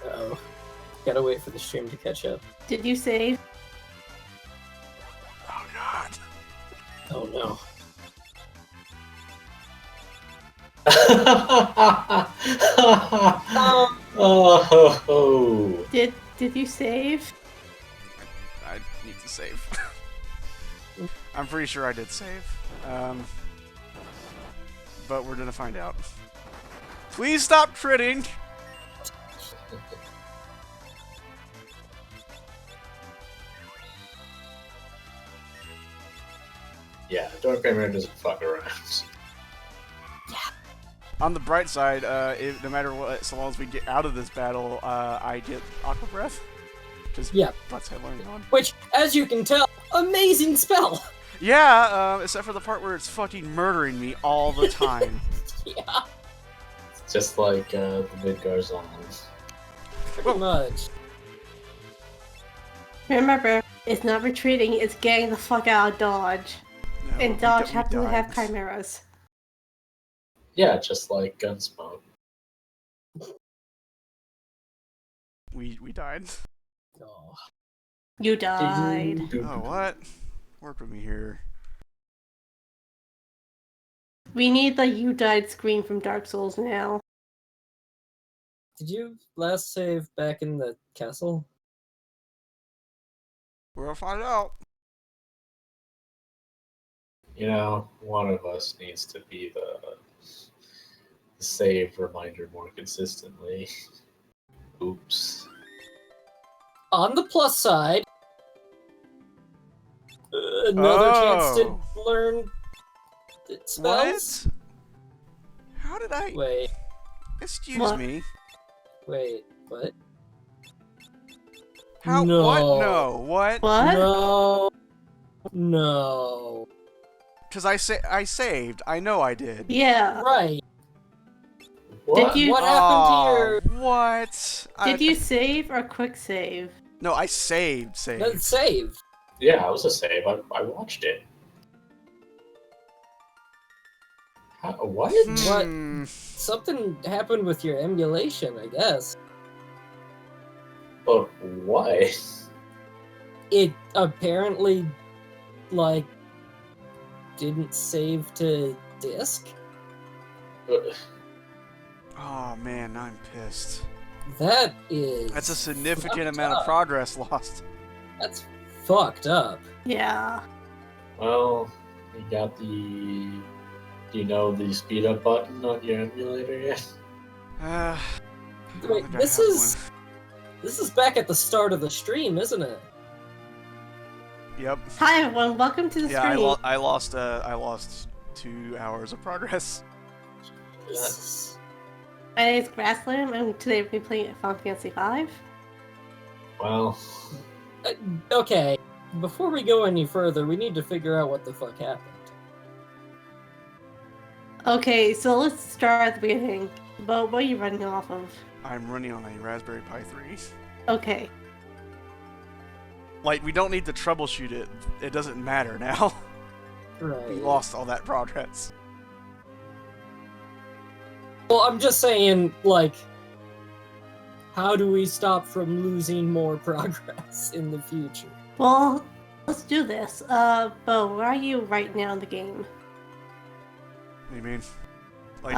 Oh, gotta wait for the stream to catch up. Did you save? Oh god. Oh no. Oh, Did you save? I need to save. I'm pretty sure I did save. But we're gonna find out. Please stop critting! yeah, Dorm Chimera doesn't fuck around. On the bright side, no matter what, so long as we get out of this battle, I get Aqua Breath. Just Yeah. butts I learned on. Which, as you can tell, amazing spell! Yeah, except for the part where it's fucking murdering me all the time. Yeah, It's just like the Midgar Zones. pretty much. Remember, it's not retreating, it's getting the fuck out of Dodge. No, And we Dodge we happen to have died. chimeras. Yeah, just like Gunsmoke. We died. Oh. You died. Oh, what? Work with me here. We need the you died screen from Dark Souls now. Did you last save back in the castle? We'll find out. You know, one of us needs to be the save reminder more consistently. Oops. On the plus side, another chance to Oh. learn spells. What? How did I? Wait, Excuse What? me. what? How? No. What? No. What? What? No. Because I saved. I know I did. Yeah. Right. What? you- What happened to your What? Did you save or quick save? No, I saved. save? Yeah, it was a save. I watched it. What? Hmm. Something happened with your emulation, I guess. But what? It apparently, like, didn't save to disk. Oh man, I'm pissed. That is. That's a significant fucked amount of up. progress lost. That's fucked up. Yeah. Well, you got the. Do you know the speed up button on your emulator yet? I don't Wait, think I this have is back at the start of the stream, isn't it? one. Yep. Hi everyone, welcome to the Yeah, stream. I lost 2 hours of progress. My name is Grassland, and today we're playing Final Fantasy V. Well, Okay, before we go any further, we need to figure out what the fuck happened. Okay, so let's start at the beginning. But what are you running off of? I'm running on a Raspberry Pi 3. Okay. Like, we don't need to troubleshoot it. It doesn't matter now. Right. We lost all that progress. Well, I'm just saying, like, how do we stop from losing more progress in the future? Well, let's do this. Bo, where are you right now in the game? What do you mean? Like,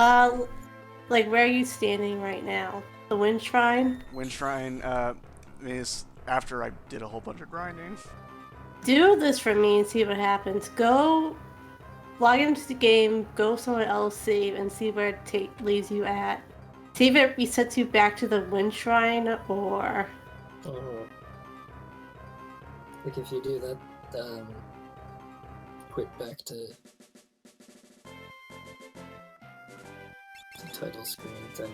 Like where are you standing right now? The Wind Shrine? Wind Shrine, is after I did a whole bunch of grinding. Do this for me and see what happens. Go log into the game, go somewhere else, save, and see where it leaves you at. See if it resets you back to the Wind Shrine or... Like if you do that, quit back to the title screen thing.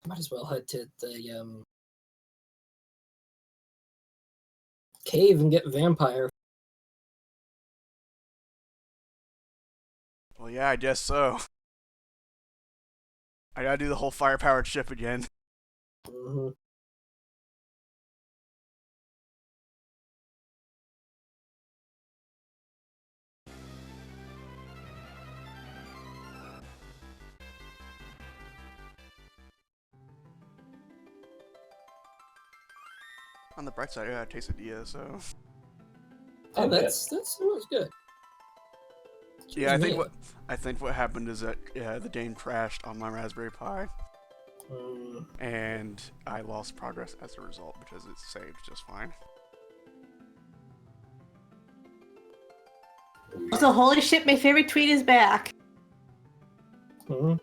Might as well head to the cave and get vampire. Well, yeah, I guess so. I gotta do the whole fire-powered ship again. Mm-hmm. On the bright side, I got a quesadilla, so... Oh, that's always good. Yeah, I Excuse think what happened is that the game crashed on my Raspberry Pi, and I lost progress as a result because it saved just fine. So holy shit, my favorite tweet is back. Mm-hmm.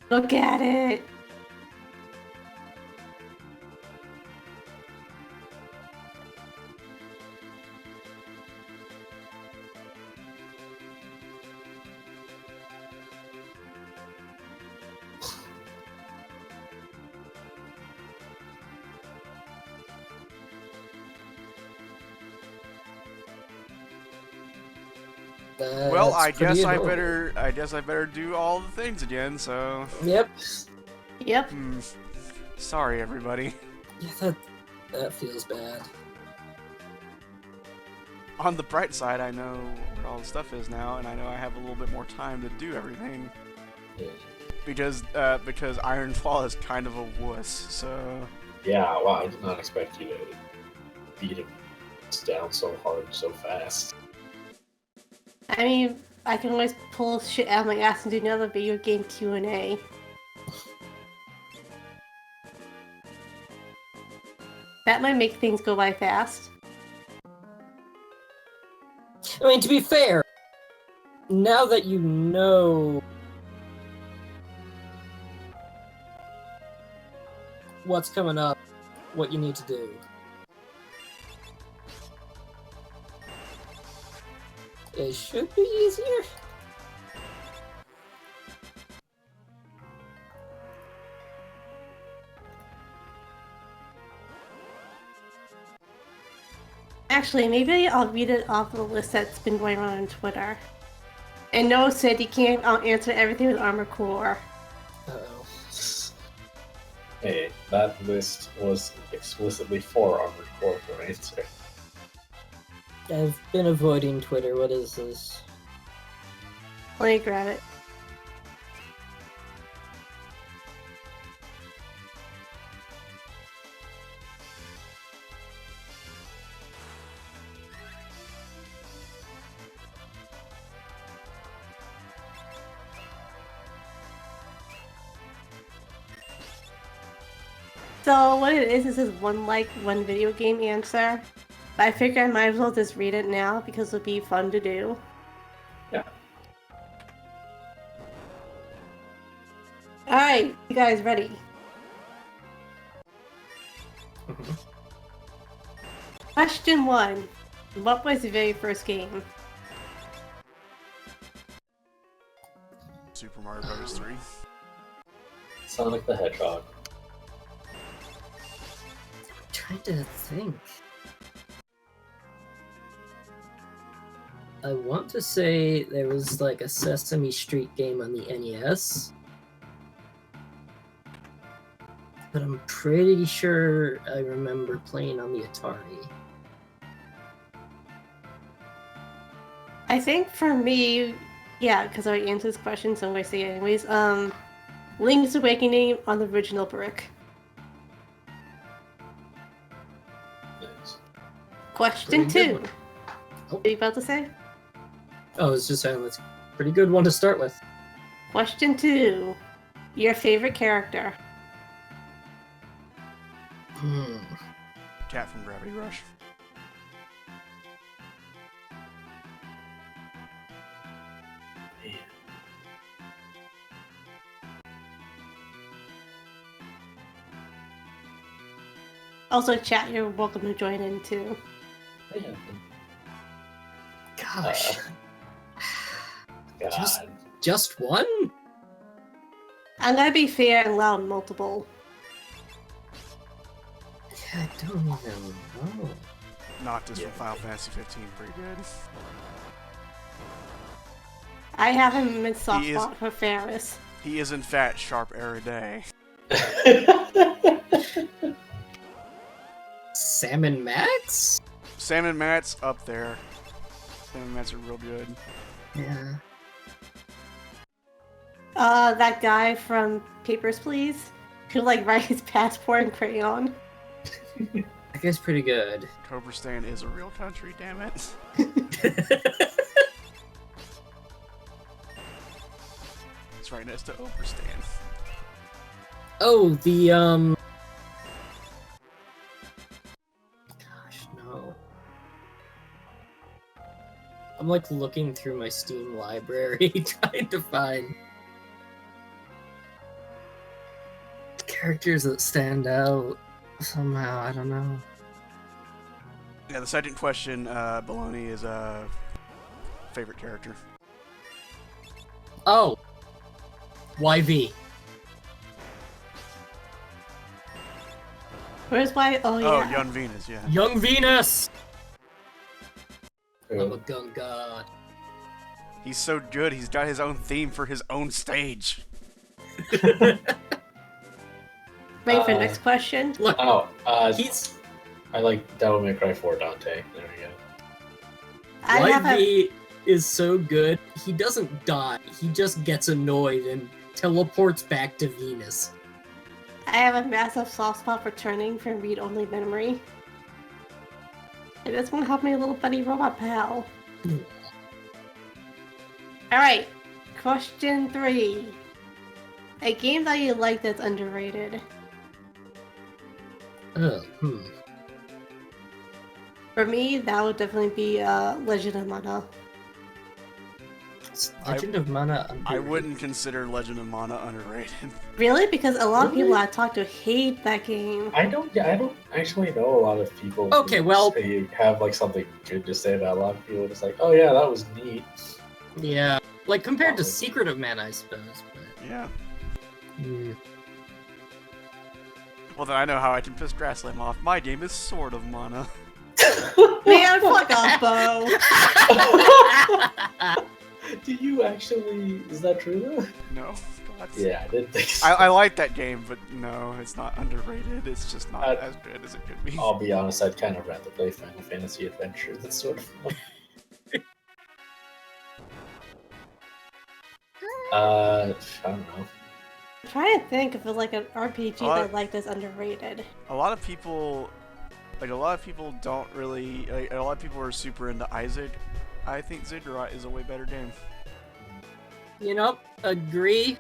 Look at it. Well, I That's pretty guess I annoying. better do all the things again. So, Yep. Yep. sorry everybody. Yeah, that feels bad. On the bright side, I know where all the stuff is now, and I know I have a little bit more time to do everything. Because Ironfall is kind of a wuss, so... Yeah, well, I did not expect you to beat him down so hard so fast. I mean, I can always pull shit out of my ass and do another video game Q&A. That might make things go by fast. I mean, to be fair, now that you know what's coming up, what you need to do, it should be easier. Actually, maybe I'll read it off the list that's been going on Twitter. And Noah said he can't answer everything with Armor Core. Uh-oh. Hey, that list was explicitly for Armored Core for answer. I've been avoiding Twitter. What is this? Let me grab it. So what it is this one like, one video game answer. But I figure I might as well just read it now because it'll be fun to do. Yeah. Alright, you guys ready? Question 1. What was the very first game? Super Mario Bros. 3. Sonic the Hedgehog. Trying to think. I want to say there was like a Sesame Street game on the NES. But I'm pretty sure I remember playing on the Atari. I think for me, yeah, because I answered this question, so I'm going to say it anyways. Link's Awakening on the original brick. Nice. Question Pretty 2. good one. Oh. What are you about to say? Oh, I was just saying that's a pretty good one to start with. Question 2. Your favorite character? Cat from Gravity Rush. Man. Also, chat, you're welcome to join in too. Man. Gosh. God. Just one? I'm gonna be fair and allow multiple. Yeah, I don't even know. Noctis from Final Fantasy 15, pretty good. I have him in soft He is- spot for Ferris. He is in fact Sharp Day. Salmon Max? Salmon Matt's up there. Salmon Matt's are real good. Yeah. That guy from Papers, Please, who like write his passport in crayon. That guy's pretty good. Cobra Stan is a real country, damn it. It's right next to Oberstan. Oh, the Gosh, no. I'm like looking through my Steam library trying to find characters that stand out somehow. I don't know. Yeah, the second question, Baloney, is favorite character. Oh, YV. Where's my? Oh Oh, yeah. Young Venus, yeah. Young Venus! I'm Who? a gun god. He's so good, he's got his own theme for his own stage. Ready for the next question? Look, he's I like Devil May Cry 4 Dante. There we go. I have Light a V is so good. He doesn't die. He just gets annoyed and teleports back to Venus. I have a massive soft spot for turning from read-only memory. I just want to help my little buddy robot pal. Alright, question 3. A game that you like that's underrated. For me, that would definitely be Legend of Mana. Legend of Mana. I wouldn't consider Legend of Mana underrated. Really? Because a lot of people Really? I talk to hate that game. I don't actually know a lot of people. Okay, who well- say have like something good to say about. A lot of people are just like, oh yeah, that was neat. Yeah, like compared to Probably. Secret of Mana, I suppose. But, Yeah. mm. Well, then I know how I can piss Grasslam off. My game is Sword of Mana. Man, fuck off, Bo! Do you actually? Is that true though? No. God. Yeah, I didn't think so. I like that game, but no, it's not underrated. It's just not Uh, as good as it could be. I'll be honest, I'd kind of rather play Final Fantasy Adventure than sort of. I don't know. I'm trying to think if it's like an RPG that I What? like that's underrated. A lot of people don't really. A lot of people are super into Isaac. I think Ziggurat is a way better game. You know, agree.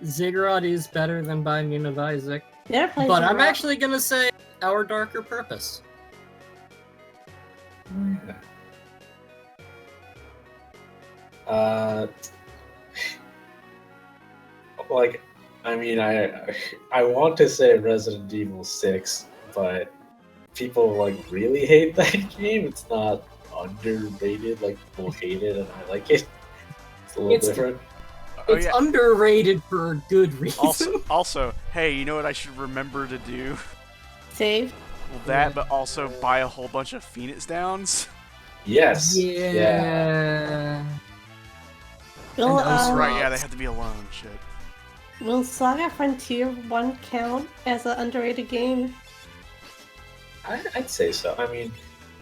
Ziggurat is better than Binding of Isaac, Never played but I'm Ziggurat. actually gonna say Our Darker Purpose. Like, I mean, I want to say Resident Evil 6, but people like really hate that game. It's not underrated, like people hate it, and I like it. It's a little It's- different. Oh It's yeah. underrated for a good reason. Also, hey, you know what I should remember to do? Save. Well, that, but also buy a whole bunch of Phoenix Downs. Yes. Yeah. Will, And those Right? Yeah, they Rocks. have to be alone. Shit. will Saga Frontier 1 count as an underrated game? I'd say so. I mean,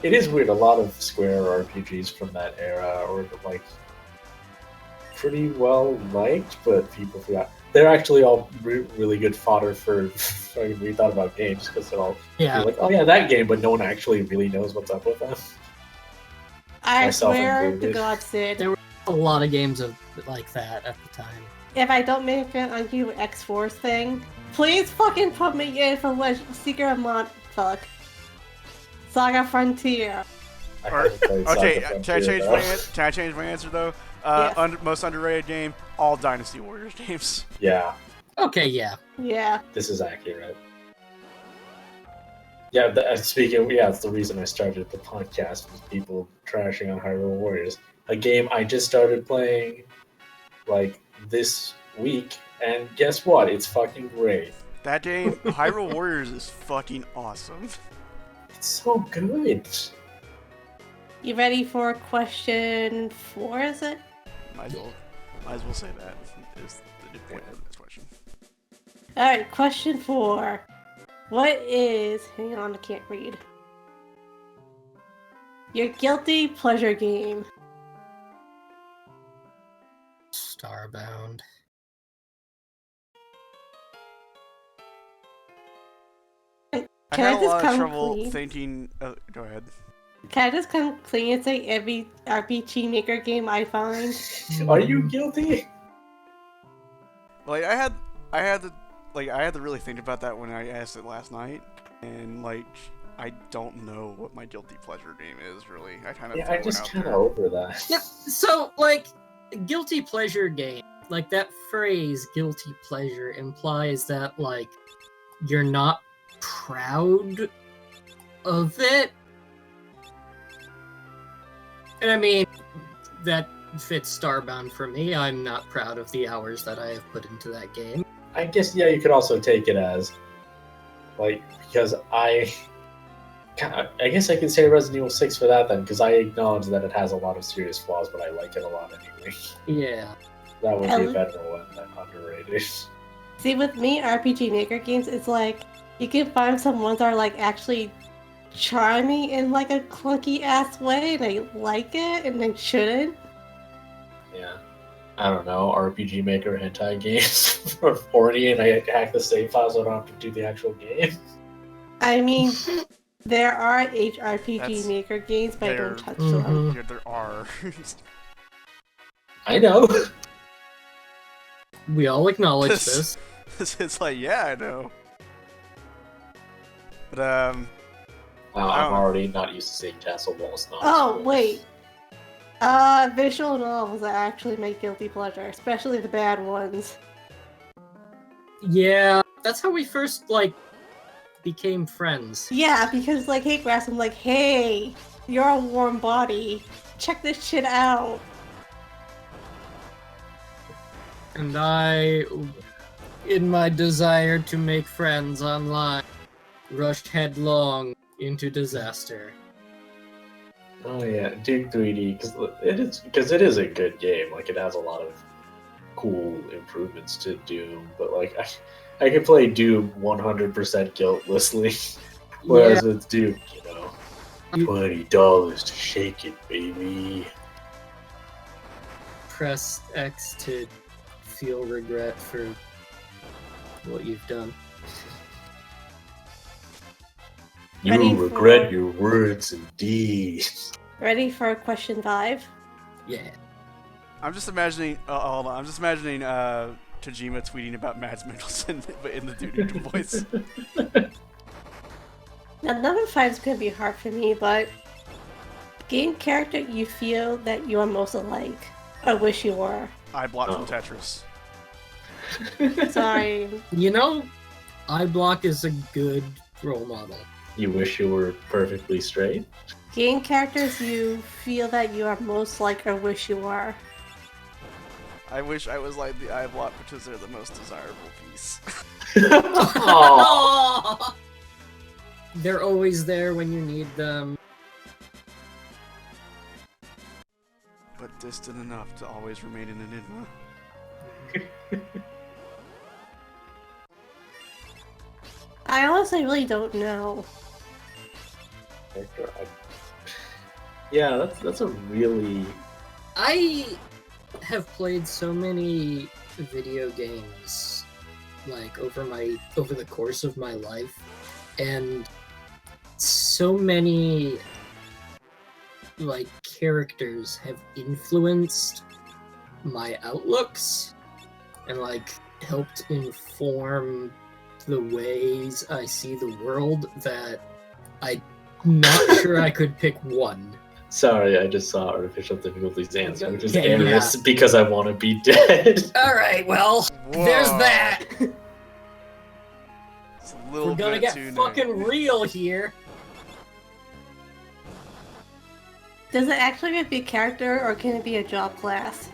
it is weird. A lot of Square RPGs from that era are like pretty well liked, but people forgot. They're actually all really good fodder for fucking rethought about games because they're all Yeah. like, oh yeah, that game, but no one actually really knows what's up with them. I Myself swear to included. God, Sid, There were a lot of games like that at the time. if I don't make it on you X-Force thing, please fucking put me in for Secret of Mana. Fuck. Saga Frontier. I Or- haven't played Okay, Saga can I change Frontier, my though. can I change my answer though? Yes. Most underrated game, all Dynasty Warriors games. Yeah, Okay, yeah. Yeah. this is accurate. Yeah, speaking, it's the reason I started the podcast was people trashing on Hyrule Warriors, a game I just started playing like this week, and guess what? It's fucking great. That game, Hyrule Warriors, is fucking awesome. It's so good. You ready for question 4, is it? Might as well say that is the point of this question. Alright, question 4. What is... Hang on, I can't read. Your guilty pleasure game. Starbound. I Can had I a just lot of come trouble clean? thinking. Go ahead. Can I just come clean and say every RPG Maker game I find? Are you guilty? Like I had to really think about that when I asked it last night, and like I don't know what my guilty pleasure game is really. I kind of Yeah, threw I it just out kind of there. over that. Yeah, so, like, guilty pleasure game, like, that phrase, guilty pleasure, implies that, like, you're not proud of it. And I mean, that fits Starbound for me. I'm not proud of the hours that I have put into that game. I guess, yeah, you could also take it as, like, because I guess I could say Resident Evil 6 for that then, because I acknowledge that it has a lot of serious flaws, but I like it a lot anyway. Yeah. That would be a Ele- better one than underrated. See, with me, RPG Maker games, it's like you can find some ones that are like actually charming in like a clunky ass way, and I like it, and they shouldn't. Yeah. I don't know, RPG Maker hentai games for 40 and I hack the save files so I don't have to do the actual game. I mean, there are RPG That's- Maker games, but I don't touch them. Mhm. Yeah, there are. I know. We all acknowledge This- this. It's like, yeah, I know. But Wow, I I'm don't- already not used to seeing tassel balls. Not Oh, wait. Visual novels are actually my guilty pleasure, especially the bad ones. Yeah, that's how we first, like, became friends. Yeah, because like, hey, Grass, I'm like, hey, you're a warm body. Check this shit out. And I, in my desire to make friends online, rushed headlong into disaster. Oh yeah, Duke 3D because it is a good game. Like it has a lot of cool improvements to Doom, but like I can play Doom 100% guiltlessly, whereas with Duke, $20 to shake it, baby. Press X to feel regret for what you've done. Ready You regret for- your words and deeds. Ready for question 5? Yeah. I'm just imagining. Hold on. I'm just imagining Tajima tweeting about Mads Mikkelsen, but in the Dude Ninja voice. Now, number 5 is going to be hard for me, but game character you feel that you are most alike. I wish you were. I blocked Oh. from Tetris. Sorry. You know, iBlock is a good role model. You wish you were perfectly straight? Game characters you feel that you are most like or wish you were. I wish I was like the eye block because they're the most desirable piece. Aw. They're always there when you need them. But distant enough to always remain an enigma. I honestly really don't know. Yeah, that's a really I have played so many video games like over the course of my life, and so many like characters have influenced my outlooks and like helped inform the ways I see the world that I'm not sure I could pick one. Sorry, I just saw artificial difficulties answer, which is Okay, Aries because I want to be dead. Alright, well, there's Whoa. that! It's a little We're gonna bit get too fucking real here. Does it actually be a character or can it be a job class?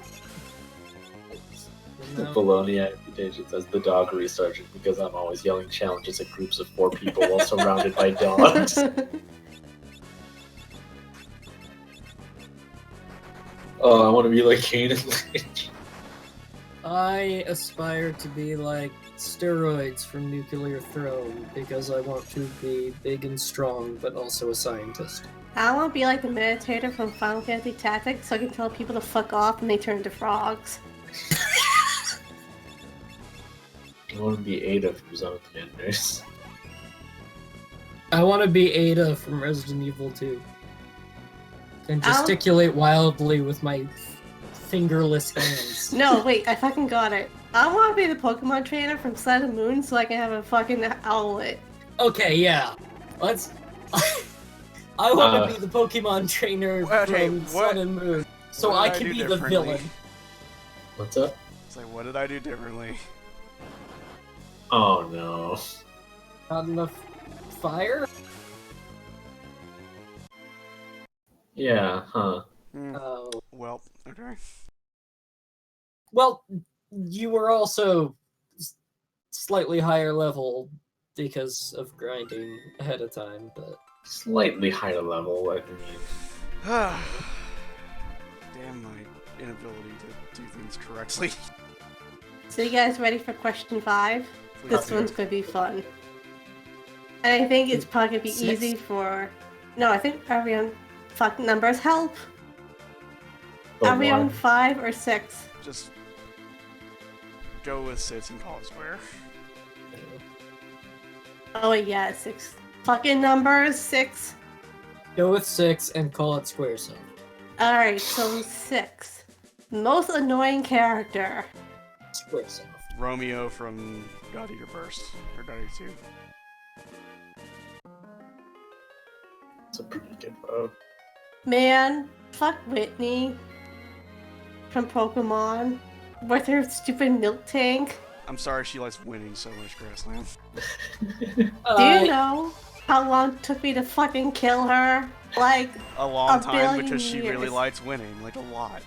No. Bologna amputation says the doggery sergeant because I'm always yelling challenges at groups of 4 people while surrounded by dogs. Oh, I want to be like Kane and Lynch. I aspire to be like steroids from Nuclear Throne because I want to be big and strong, but also a scientist. I want to be like the meditator from Final Fantasy Tactics so I can tell people to fuck off and they turn into frogs. I want to be Ada from Zone of the Enders. I want to be Ada from Resident Evil 2. And I'll- gesticulate wildly with my fingerless hands. No, wait, I fucking got it. I want to be the Pokemon trainer from Sun and Moon so I can have a fucking owlet. Okay, yeah. Let's... I want to be the Pokemon trainer Okay, from what- Sun and Moon, so what I did I can do be the differently? villain. What's up? It's like, what did I do differently? Oh no. Not enough fire? Yeah, huh. Oh. Well, okay. Well, you were also slightly higher level because of grinding ahead of time, but Slightly higher level, I mean. Damn my inability to do things correctly. So you guys ready for question 5? This Please do. one's gonna be fun. And I think it's probably gonna be 6? easy for... No, I think are we on... Fuck, numbers help? But Are we why? on 5 or 6? Just go with 6 and call it square. Oh wait, yeah, it's 6. Fucking numbers, 6. Go with 6 and call it Squaresoft. Alright, so 6. Most annoying character. Squaresoft. Romeo from God Eater Burst, or God Eater 2. It's a pretty good vote. Man, fuck Whitney from Pokemon with her stupid milk tank. I'm sorry she likes winning so much, Grassland. Do you know how long it took me to fucking kill her? Like, A long A time billion because she really years. likes winning, like a lot.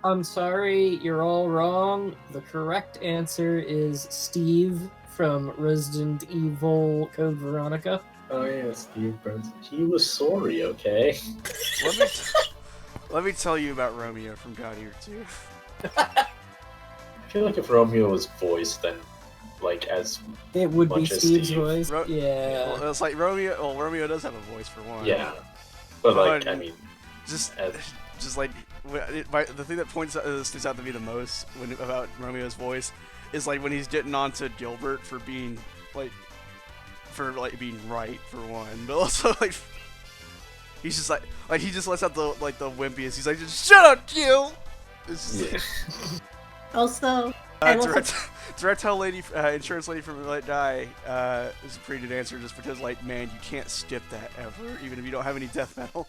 I'm sorry, you're all wrong. The correct answer is Steve from Resident Evil Code Veronica. Oh yeah, Steve Burns. He was sorry, okay? Let me tell you about Romeo from God Eater 2. I feel like if Romeo was voiced, then like as It would be Much as Steve's Steve. voice. Yeah. Well, it's like Romeo. Well, Romeo does have a voice for one. yeah, but like But- I mean, Just, as just like the thing that sticks out to me the most about Romeo's voice is like when he's getting on to Gilbert for being being right for one, but also like he's just like he just lets out the wimpiest. He's like, just shut up, Gil. It's just, yeah. also, and also direct tell lady, insurance lady from Let Die is a pretty good answer, just because like man, you can't skip that ever, even if you don't have any death metal.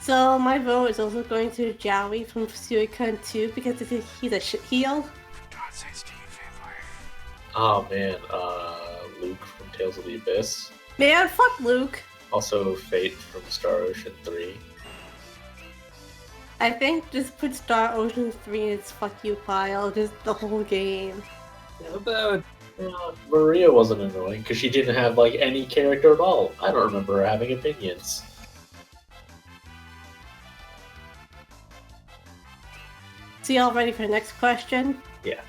so my vote is also going to Joey from Suicune 2 because he's a shit heel. For God's sakes, King Vampire. Oh man, Luke from Tales of the Abyss. Man, fuck Luke. Also, Fate from Star Ocean 3. I think just put Star Ocean 3 in its fuck you pile, just the whole game. How about Maria wasn't annoying because she didn't have like any character at all. I don't remember her having opinions. So y'all ready for the next question? yeah.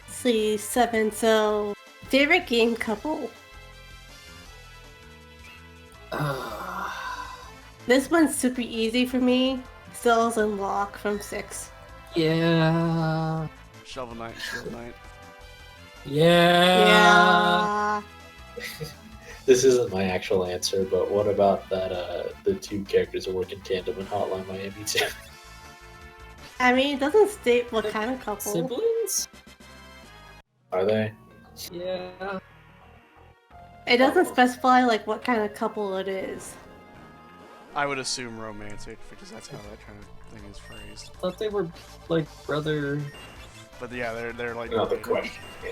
See, 7, so favorite game couple. This one's super easy for me. Cells and Locke from 6. Yeah. Shovel Knight, Shield Knight. Yeah. Yeah. This isn't my actual answer, but what about that? The two characters who work in tandem in Hotline Miami too. I mean, it doesn't state what kind of couple. Siblings? Are they? Yeah. It doesn't specify like what kind of couple it is. I would assume romantic, because that's how that kind of thing is phrased. I thought they were like brother. But yeah, they're like Another related. question. Yeah.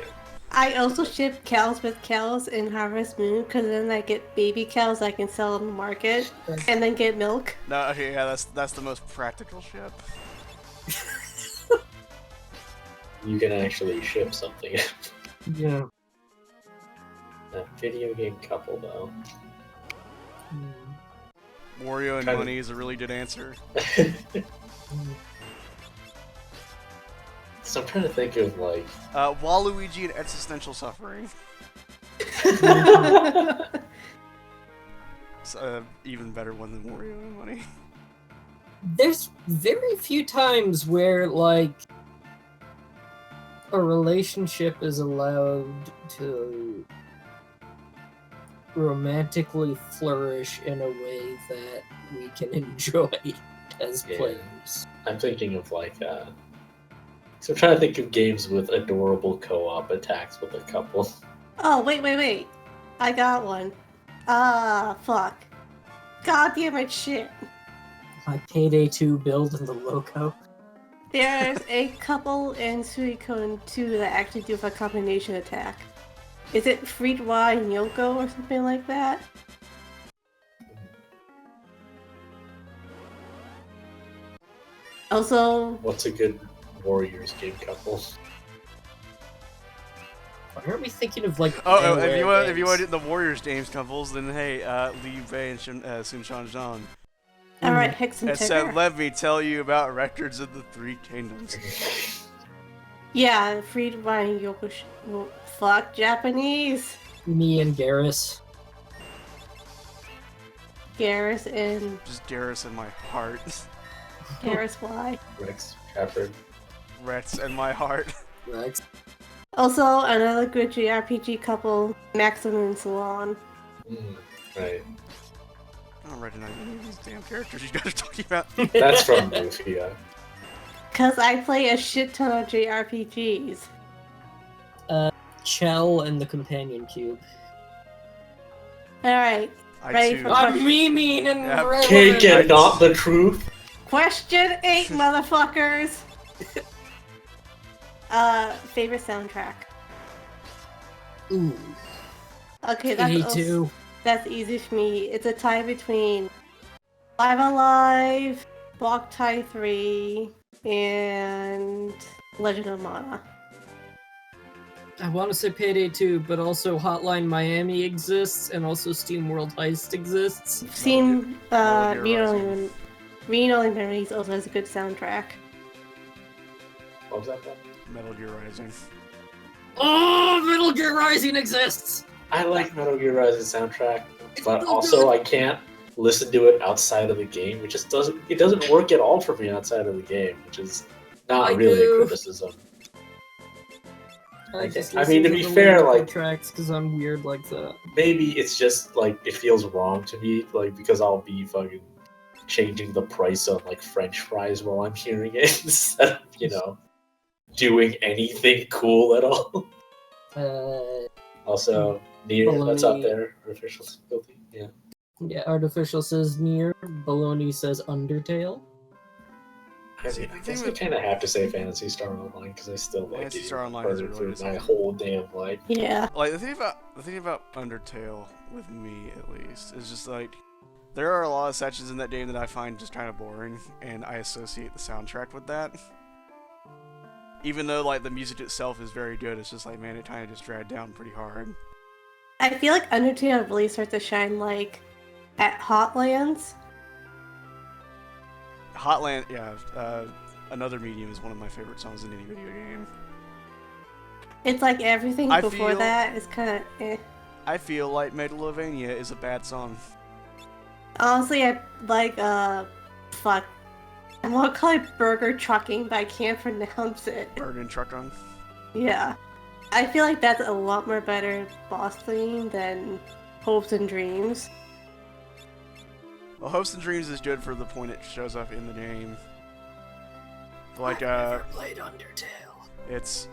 I also ship cows with cows in Harvest Moon because then I get baby cows I can sell on the market and then get milk. No, okay, yeah, that's the most practical ship. You can actually ship something. Yeah. A video game couple, though. Wario and Kind of- Money is a really good answer. So I'm trying to think of like. Waluigi and Existential Suffering. It's even better one than Wario and Money. There's very few times where like a relationship is allowed to romantically flourish in a way that we can enjoy as Yeah. players. I'm thinking of like. So I'm trying to think of games with adorable co-op attacks with a couple. Oh, wait. I got one. Ah, fuck. God damn it, shit. My Payday 2 build in the logo. There's a couple in Suicune 2 that actually do a combination attack. Is it Friedwa and Yoko or something like that? Also, What's a good Warriors game couple? Why aren't we thinking of like? If you want games? to get the Warriors games couples, then hey, Li Bei and Sun Shan Zhang. Alright, Hicks and And so Tigger. let me tell you about Records of the Three Kingdoms. Yeah, free to buy Yokosh. Fuck Japanese. Me and Garrus. Garrus and Just Garrus in my heart. Garrus Y. Rex Trafford. Rets in my heart. Rex. Also, another good JRPG couple, Maxim and Salon. Right. I don't recognize any of these damn characters you guys are talking about. That's from Lufia. Cause I play a shit ton of JRPGs. Chell and the Companion Cube. Alright, I Ready too. for- I'm memeing and Yeah. relevant. Cake and not the truth. question 8, motherfuckers! Favorite soundtrack. Ooh. Okay, that's that's easy for me. It's a tie between Live Alive, Boktai 3, and Legend of Mana. I want to say Payday 2, but also Hotline Miami exists, and also Steam World Heist exists. I've seen Metal Gear Rising. Reno and Memories also has a good soundtrack. What was that from? Metal Gear Rising. Oh, Metal Gear Rising exists! I like Metal Gear Rising soundtrack, but so also good. I can't listen to it outside of the game. It just doesn't work at all for me outside of the game, which is not I really do. a criticism. I just I mean, to listen be the fair, lyrical like- tracks because I'm weird like that. Maybe it's just like it feels wrong to me, like because I'll be fucking changing the price on like French fries while I'm hearing it instead of, doing anything cool at all. Also, Nier, that's up Baloney. there. Artificial difficulty. Yeah. Yeah, Artificial says Nier, Baloney says Undertale. I See, mean, the I thing guess I with- kind of have to say Phantasy Star Online because I still like Phantasy it. Star Online is a really good my song. whole damn life. Yeah. Like the thing about Undertale, with me at least, is just like there are a lot of sections in that game that I find just kind of boring, and I associate the soundtrack with that. Even though like the music itself is very good, it's just like, man, it kind of just dragged down pretty hard. I feel like Undertale really starts to shine like at Hotlands. Hotland, yeah. Another Medium is one of my favorite songs in any video game. It's like everything I before feel- that is kind of eh. I feel like Megalovania is a bad song. Honestly, I like fuck. I want to call it Burger Trucking, but I can't pronounce it. Burden Truck on. Yeah. I feel like that's a lot more better boss theme than Hopes and Dreams. Well, Hopes and Dreams is good for the point it shows up in the game. Like, played Undertale. it's...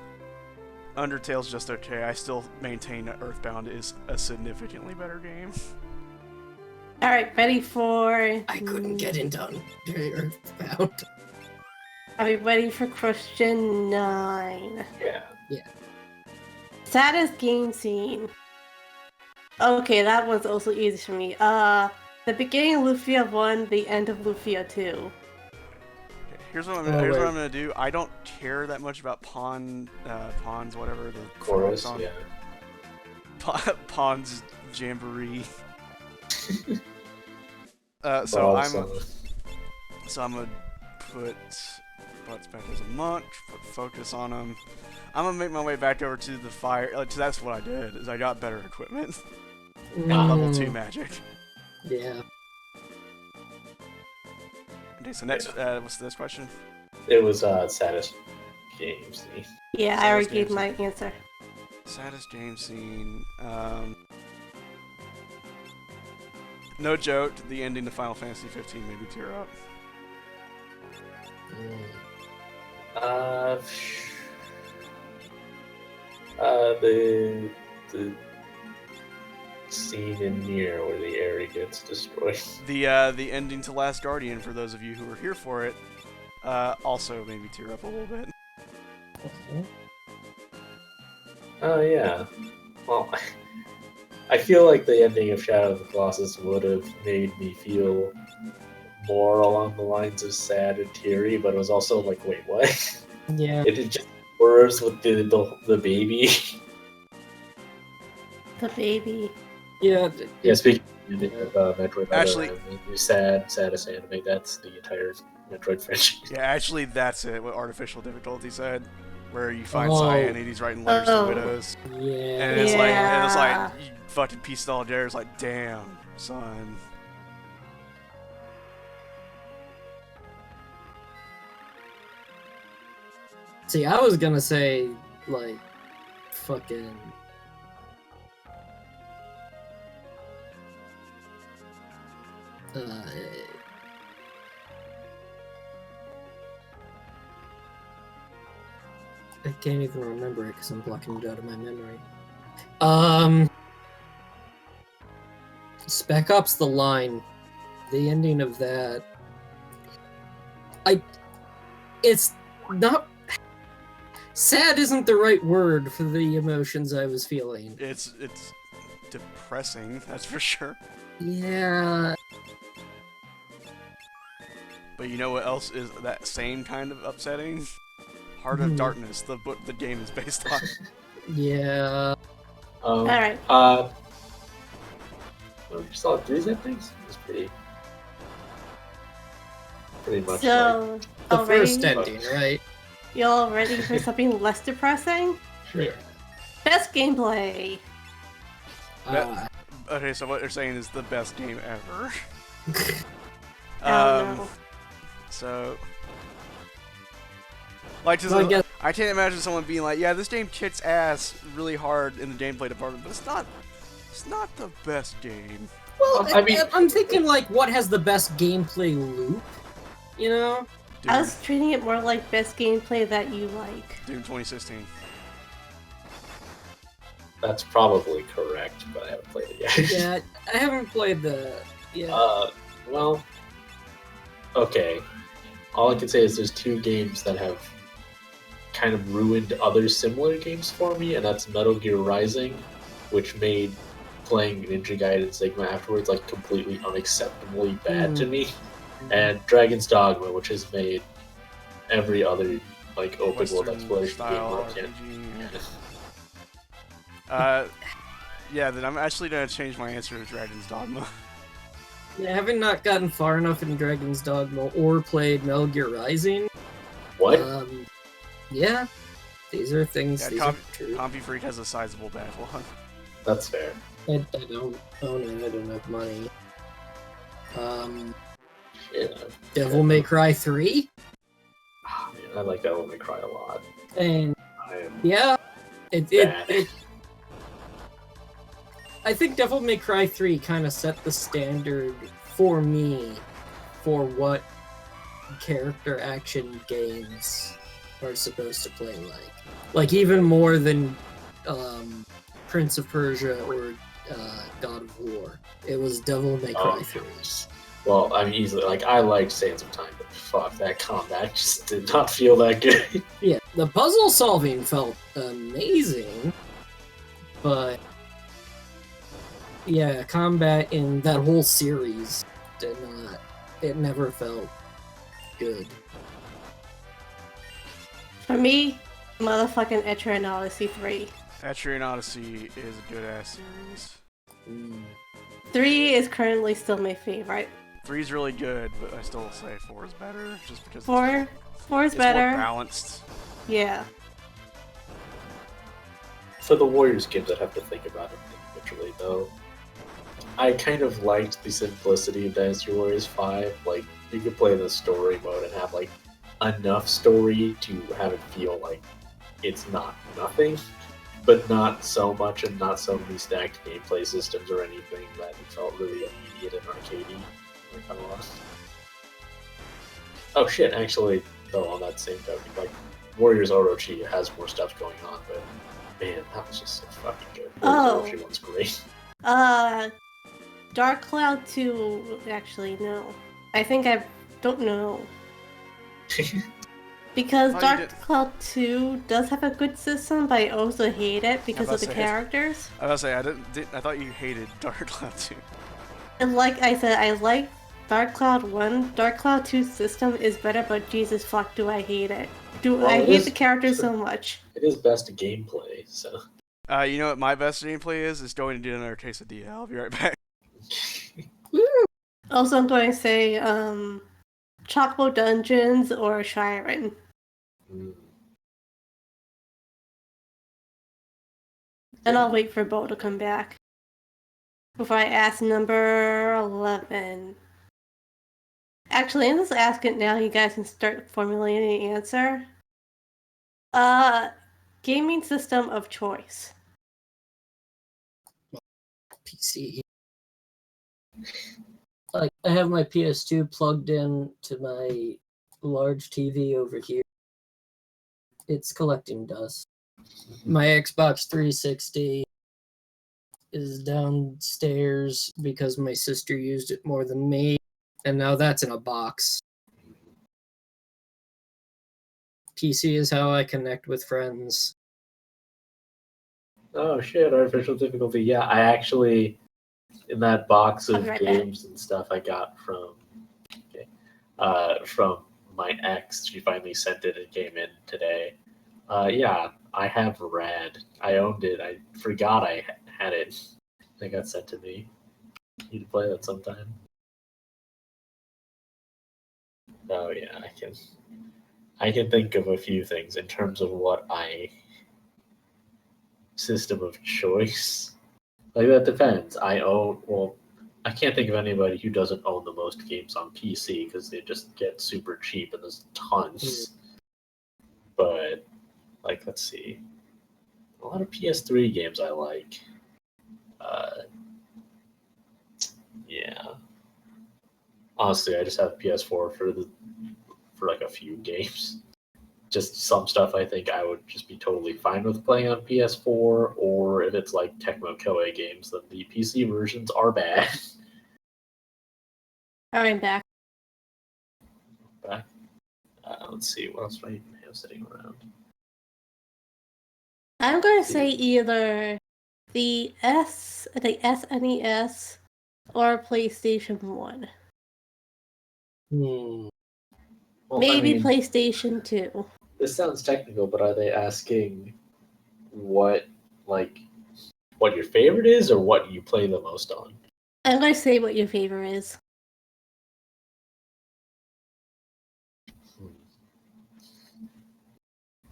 Undertale's just okay. I still maintain that Earthbound is a significantly better game. Alright, ready for... I couldn't get into Earthbound. Are we ready for question 9? Yeah. Saddest game scene. Okay, that one's also easy for me. The beginning of Lufia 1, the end of Lufia 2. Okay, here's what I'm Oh, here's what wait. I'm gonna do. I don't care that much about Pawns, whatever the Chorus. song. Yeah. Pawns Jamboree. Well, So I'm gonna put Butts back as a monk. Put focus on him. I'm gonna make my way back over to the fire. That's what I did. Is I got better equipment and level 2 magic. Yeah. Okay, so next, what's the next question? It was saddest games. Yeah, I Saddest already game gave scene. my answer. Saddest game scene. No joke. The ending to Final Fantasy 15 made me tear up. The scene in Nier where the area gets destroyed. The ending to Last Guardian, for those of you who were here for it, also made me tear up a little bit. Oh yeah. Well, I feel like the ending of Shadow of the Colossus would have made me feel more along the lines of sad and teary, but it was also like, wait, what? Yeah. It just words with the baby. The baby. Yeah. Yeah, speaking of Metroid Actually- Other M, the saddest anime, that's the entire Metroid franchise. Yeah, actually, that's it. What artificial difficulty said, where you find Oh. Cyan and he's writing letters to Oh. widows, Yeah. and it's Yeah. like you fucking piece it all together. It's like, damn, son. See, I was gonna say, like, fucking. I can't even remember it because I'm blocking it out of my memory. Spec Ops: The Line, the ending of that. It's not. Sad isn't the right word for the emotions I was feeling. It's depressing, that's for sure. Yeah. But you know what else is that same kind of upsetting? Heart of Hmm. Darkness, the book the game is based on. Yeah. Alright. Solid 3's that things? It's pretty much like... So, The already, first ending, right? you all ready for something less depressing? Sure. Best gameplay. Okay, so what they're saying is the best game ever. I don't know. So, like, just, So I guess- I can't imagine someone being like, "Yeah, this game kicks ass really hard in the gameplay department," but it's not the best game. Well, I mean- I'm thinking like, what has the best gameplay loop? You know? Doom, I was treating it more like best gameplay that you like. Doom 2016. That's probably correct, but I haven't played it yet. Yeah, I haven't played the. Yeah. Well, okay. All I can say is there's two games that have kind of ruined other similar games for me, and that's Metal Gear Rising, which made playing Ninja Gaiden Sigma afterwards like completely unacceptably bad to me, and Dragon's Dogma, which has made every other like open world Western exploration game style look at. RPG. Yeah, then I'm actually gonna change my answer to Dragon's Dogma. Yeah, having not gotten far enough in Dragon's Dogma or played Metal Gear Rising. What? Yeah, these are things. Yeah, these are true. Comfy Freak has a sizable backlog. That's fair. I don't own it. I don't have money. Shit. Devil May Cry 3, Ah, man, I like Devil May Cry a lot. and I am yeah, bad. I think Devil May Cry 3 kind of set the standard for me for what character action games are supposed to play like. Like, even more than Prince of Persia or God of War. It was Devil May Cry 3. Well, I mean, easily. Like, I liked Sands of Time, but fuck, that combat just did not feel that good. Yeah, the puzzle solving felt amazing, but yeah, combat in that whole series did not. It never felt good. For me, motherfucking Etrian Odyssey 3. Etrian Odyssey is a good ass series. 3 is currently still my favorite. 3 is really good, but I still say 4 is better, just because 4 is it's better. more balanced. Yeah. For the Warriors games, I'd have to think about it individually, though. I kind of liked the simplicity of Dynasty Warriors 5. Like, you could play the story mode and have, like, enough story to have it feel like it's not nothing, but not so much and not so many stacked gameplay systems or anything that it felt really immediate and arcadey. Like, I lost. Oh shit, actually, though, on that same topic, like, Warriors Orochi has more stuff going on, but man, that was just so fucking good. Oh. Orochi one's great. Dark Cloud 2, actually, no. I think I don't know. Because Oh, you Dark did- Cloud 2 does have a good system, but I also hate it because about of the to say, characters. I was gonna say, I thought you hated Dark Cloud 2. And like I said, I like Dark Cloud 1. Dark Cloud 2's system is better, but Jesus fuck, do I hate it. Well, I it hate is- the characters so much. It is best gameplay, so You know what my best gameplay is? Is going to do another quesadilla. I'll be right back. Also, I'm going to say Chocobo Dungeons or Shiren. Mm. And I'll wait for Bo to come back before I ask number 11. Actually, I'm just asking it now. You guys can start formulating the answer. Gaming system of choice. PC. Like, I have my PS2 plugged in to my large TV over here. It's collecting dust. My Xbox 360 is downstairs because my sister used it more than me, and now that's in a box. PC is how I connect with friends. Oh shit, artificial difficulty. Yeah, I actually, in that box I'll of be right games and stuff I got from my ex, she finally sent it and came in today. Yeah, I have Rad. I owned it. I forgot I had it. It got sent to me. You can play that sometime. Oh yeah, I can think of a few things in terms of what I system of choice. Like that depends. I can't think of anybody who doesn't own the most games on PC because they just get super cheap and there's tons. But like, let's see, a lot of PS3 games I like. Uh, yeah, honestly, I just have PS4 for like a few games. Just some stuff I think I would just be totally fine with playing on PS4, or if it's like Tecmo Koei games, then the PC versions are bad. Alright, I'm back. But, let's see, what else do I even have sitting around? I'm going to say either the SNES or PlayStation 1. Hmm. Well, Maybe PlayStation 2. this sounds technical, but are they asking what like what your favorite is or what you play the most on? I'm going to say what your favorite is.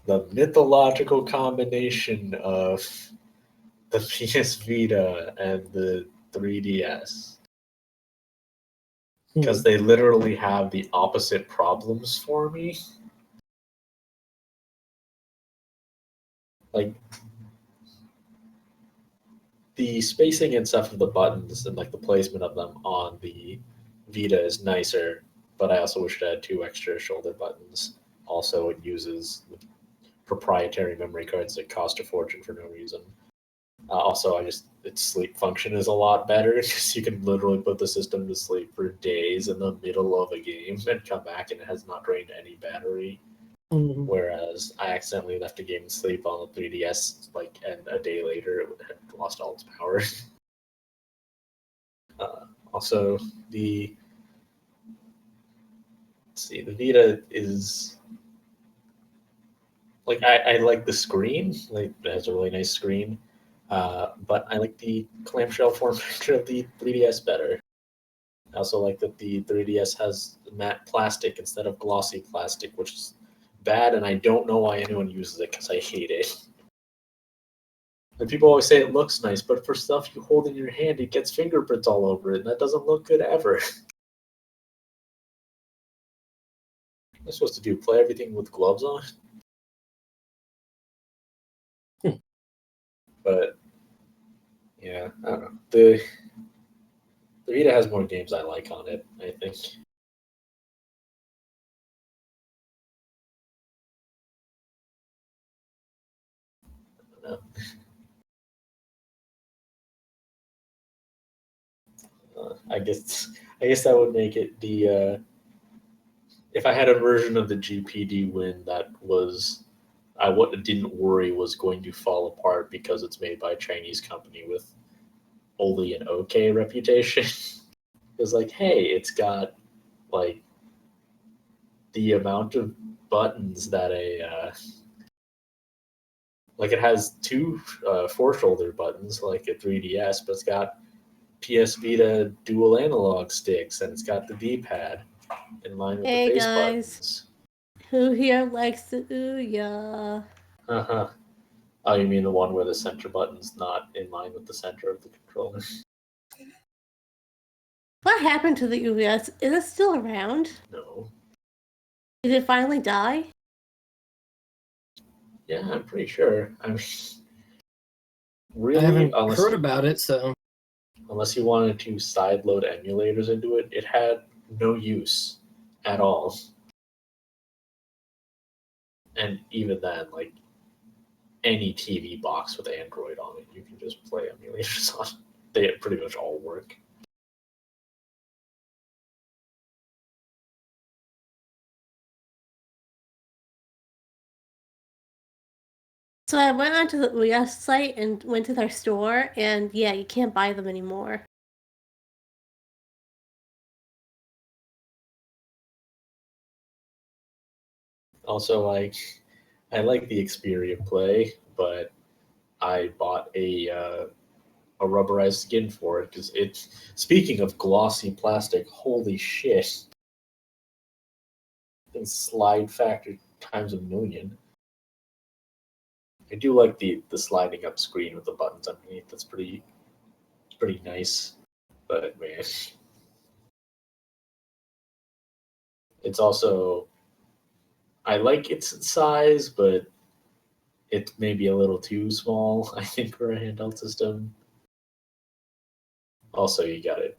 The mythological combination of the PS Vita and the 3DS. Because they literally have the opposite problems for me. Like the spacing and stuff of the buttons and like the placement of them on the Vita is nicer, but I also wish it had 2 extra shoulder buttons. Also, it uses proprietary memory cards that cost a fortune for no reason. Also, its sleep function is a lot better because you can literally put the system to sleep for days in the middle of a game and come back and it has not drained any battery. Mhm. Whereas I accidentally left a game to sleep on the 3DS, and a day later it had lost all its power. Also, the Vita is like I like the screen, like it has a really nice screen, but I like the clamshell form factor of the 3DS better. I also like that the 3DS has matte plastic instead of glossy plastic, which is bad, and I don't know why anyone uses it because I hate it. And people always say it looks nice, but for stuff you hold in your hand, it gets fingerprints all over it, and that doesn't look good ever. What am I supposed to do? Play everything with gloves on? But yeah, I don't know. The Vita has more games I like on it, I think. I don't know. I guess that would make it the if I had a version of the GPD win that was didn't worry was going to fall apart because it's made by a Chinese company with only an okay reputation. It's like, hey, it's got like the amount of buttons that Like, it has two four-shoulder buttons, like a 3DS, but it's got PS Vita dual analog sticks, and it's got the D-pad in line with Hey, the face guys. buttons. Who here likes the Ouya? Uh-huh. Oh, you mean the one where the center button's not in line with the center of the controller? What happened to the Ouya? Is it still around? No. Did it finally die? Yeah, I'm pretty sure. I'm really, I haven't unless heard you, about it, so unless you wanted to sideload emulators into it, it had no use at all. And even then, like, any TV box with Android on it, you can just play emulators on. They pretty much all work. So I went onto the Ouya site and went to their store, and yeah, you can't buy them anymore. Also, like, I like the Xperia Play, but I bought a rubberized skin for it because it's. Speaking of glossy plastic, holy shit! And slide factor times a million. I do like the sliding up screen with the buttons underneath. That's pretty nice. But man, it's also, I like its size, but it's maybe a little too small, I think, for a handheld system. Also, you gotta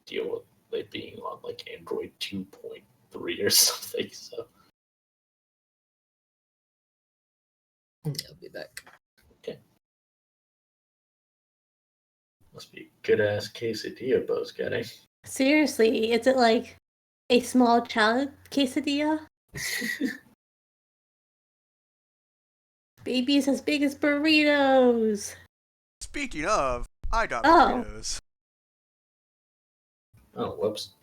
deal with it being on like Android 2.3 or something. So I'll be back. okay, must be good ass quesadilla Bo's getting. Seriously, is it like a small child quesadilla? Babies as big as burritos! Speaking of, I got Oh. burritos. Oh, whoops.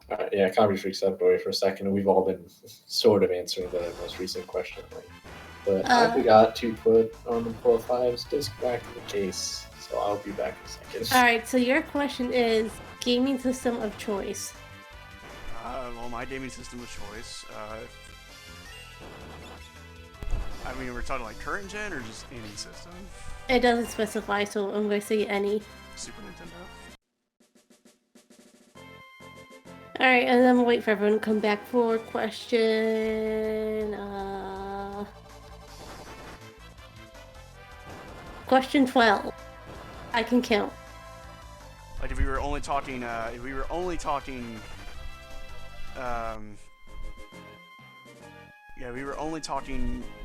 Alright, yeah, Comedy Freak stepped away for a second, and we've all been sort of answering the most recent question. But I forgot to put Armored Core 5's disc back in the case, so I'll be back in a second. Alright, so your question is gaming system of choice. Well, my gaming system of choice. I mean, we're talking like current gen or just any system? It doesn't specify, so I'm going to say any. Super Nintendo. Alright, and then we'll wait for everyone to come back for question 12. I can count. Like if we were only talking, yeah, if we were only talking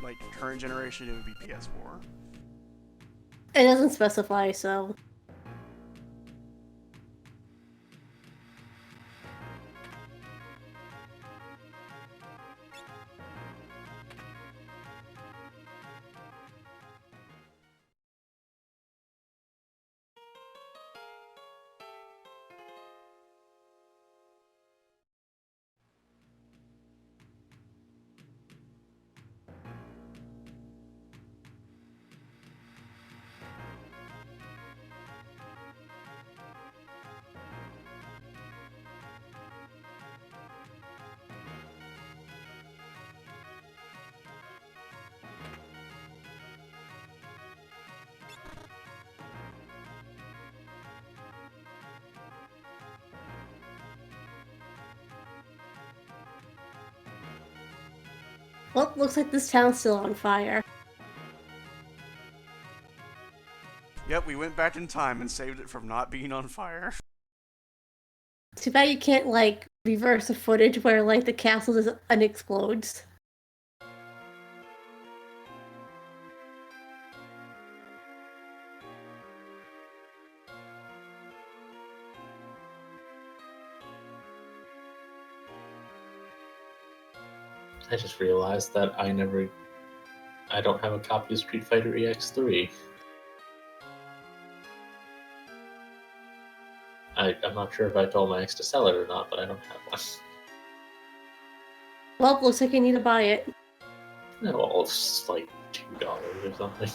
like current generation, it would be PS4. It doesn't specify, so. Well, looks like this town's still on fire. Yep, we went back in time and saved it from not being on fire. Too bad you can't, like, reverse the footage where, like, the castle just unexplodes. I just realized that I don't have a copy of Street Fighter EX3. I'm not sure if I told my ex to sell it or not, but I don't have one. Well, looks like you need to buy it. No, well, it's like $2 $2 or something.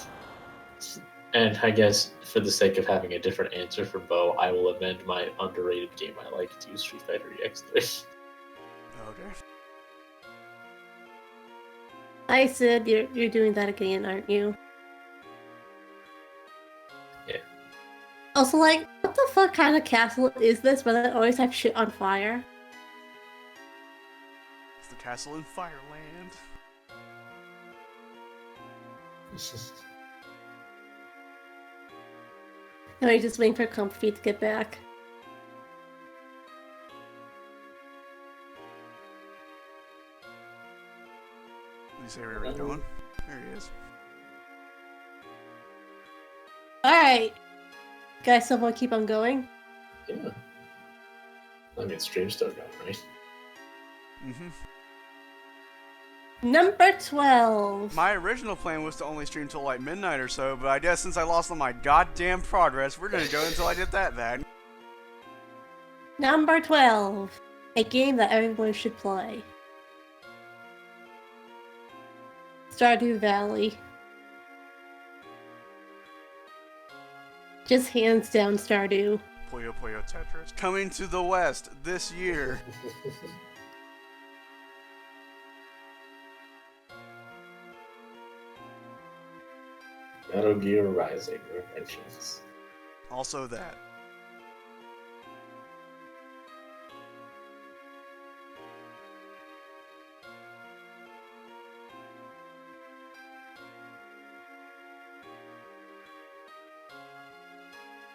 And I guess for the sake of having a different answer for Bo, I will amend my underrated game I like to Street Fighter EX3. Okay. I said you're doing that again, aren't you? Yeah. Also, like, what the fuck kind of castle is this where they always have shit on fire? It's the castle in Fireland. No, you're just waiting for Comfy to get back. Did you say where we're going? There he is. Alright! Guys, someone keep on going? Yeah. I mean, stream's still going, right? Mm-hmm. Number 12. My original plan was to only stream till like midnight or so, but I guess since I lost all my goddamn progress, we're gonna go until I get that back. Number 12. A game that everyone should play. Stardew Valley. Just hands down Stardew. Puyo Puyo Tetris. Coming to the West this year. Metal Gear Rising Revengeance. Also that.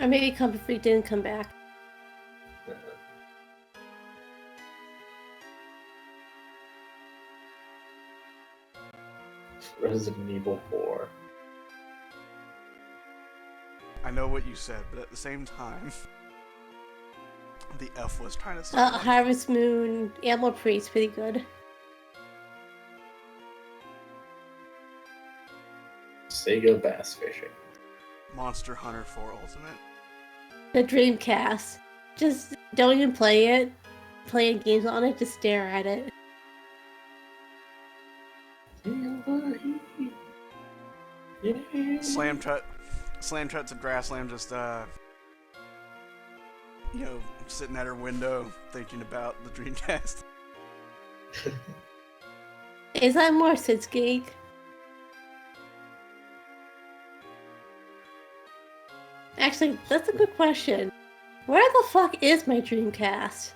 Or maybe Comfy didn't come back. Resident Evil 4. I know what you said, but at the same time, the F was trying to say. Harvest Moon, Animal Priest, pretty good. Sega Bass Fishing. Monster Hunter 4 Ultimate. The Dreamcast. Just don't even play it. Playing games on it, just stare at it. Slam Tut to Grassland just, you know, sitting at her window thinking about the Dreamcast. Is that more Sid's Geek? Actually, that's a good question. Where the fuck is my Dreamcast?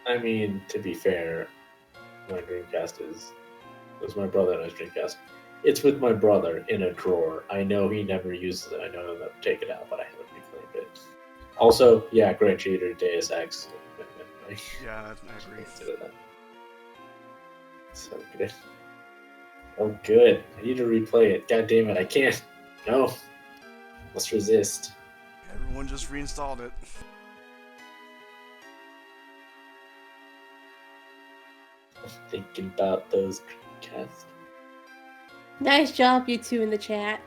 I mean, to be fair, my Dreamcast was my brother and his Dreamcast. It's with my brother in a drawer. I know he never uses it. I know he'll never take it out, but I haven't reclaimed it. Also, yeah, Grand Cheater, Deus Ex. Yeah, I agree. So good. Oh, good. I need to replay it. God damn it, I can't. No. Let's resist. Everyone just reinstalled it. I'm thinking about those Dreamcasts. Nice job, you two in the chat.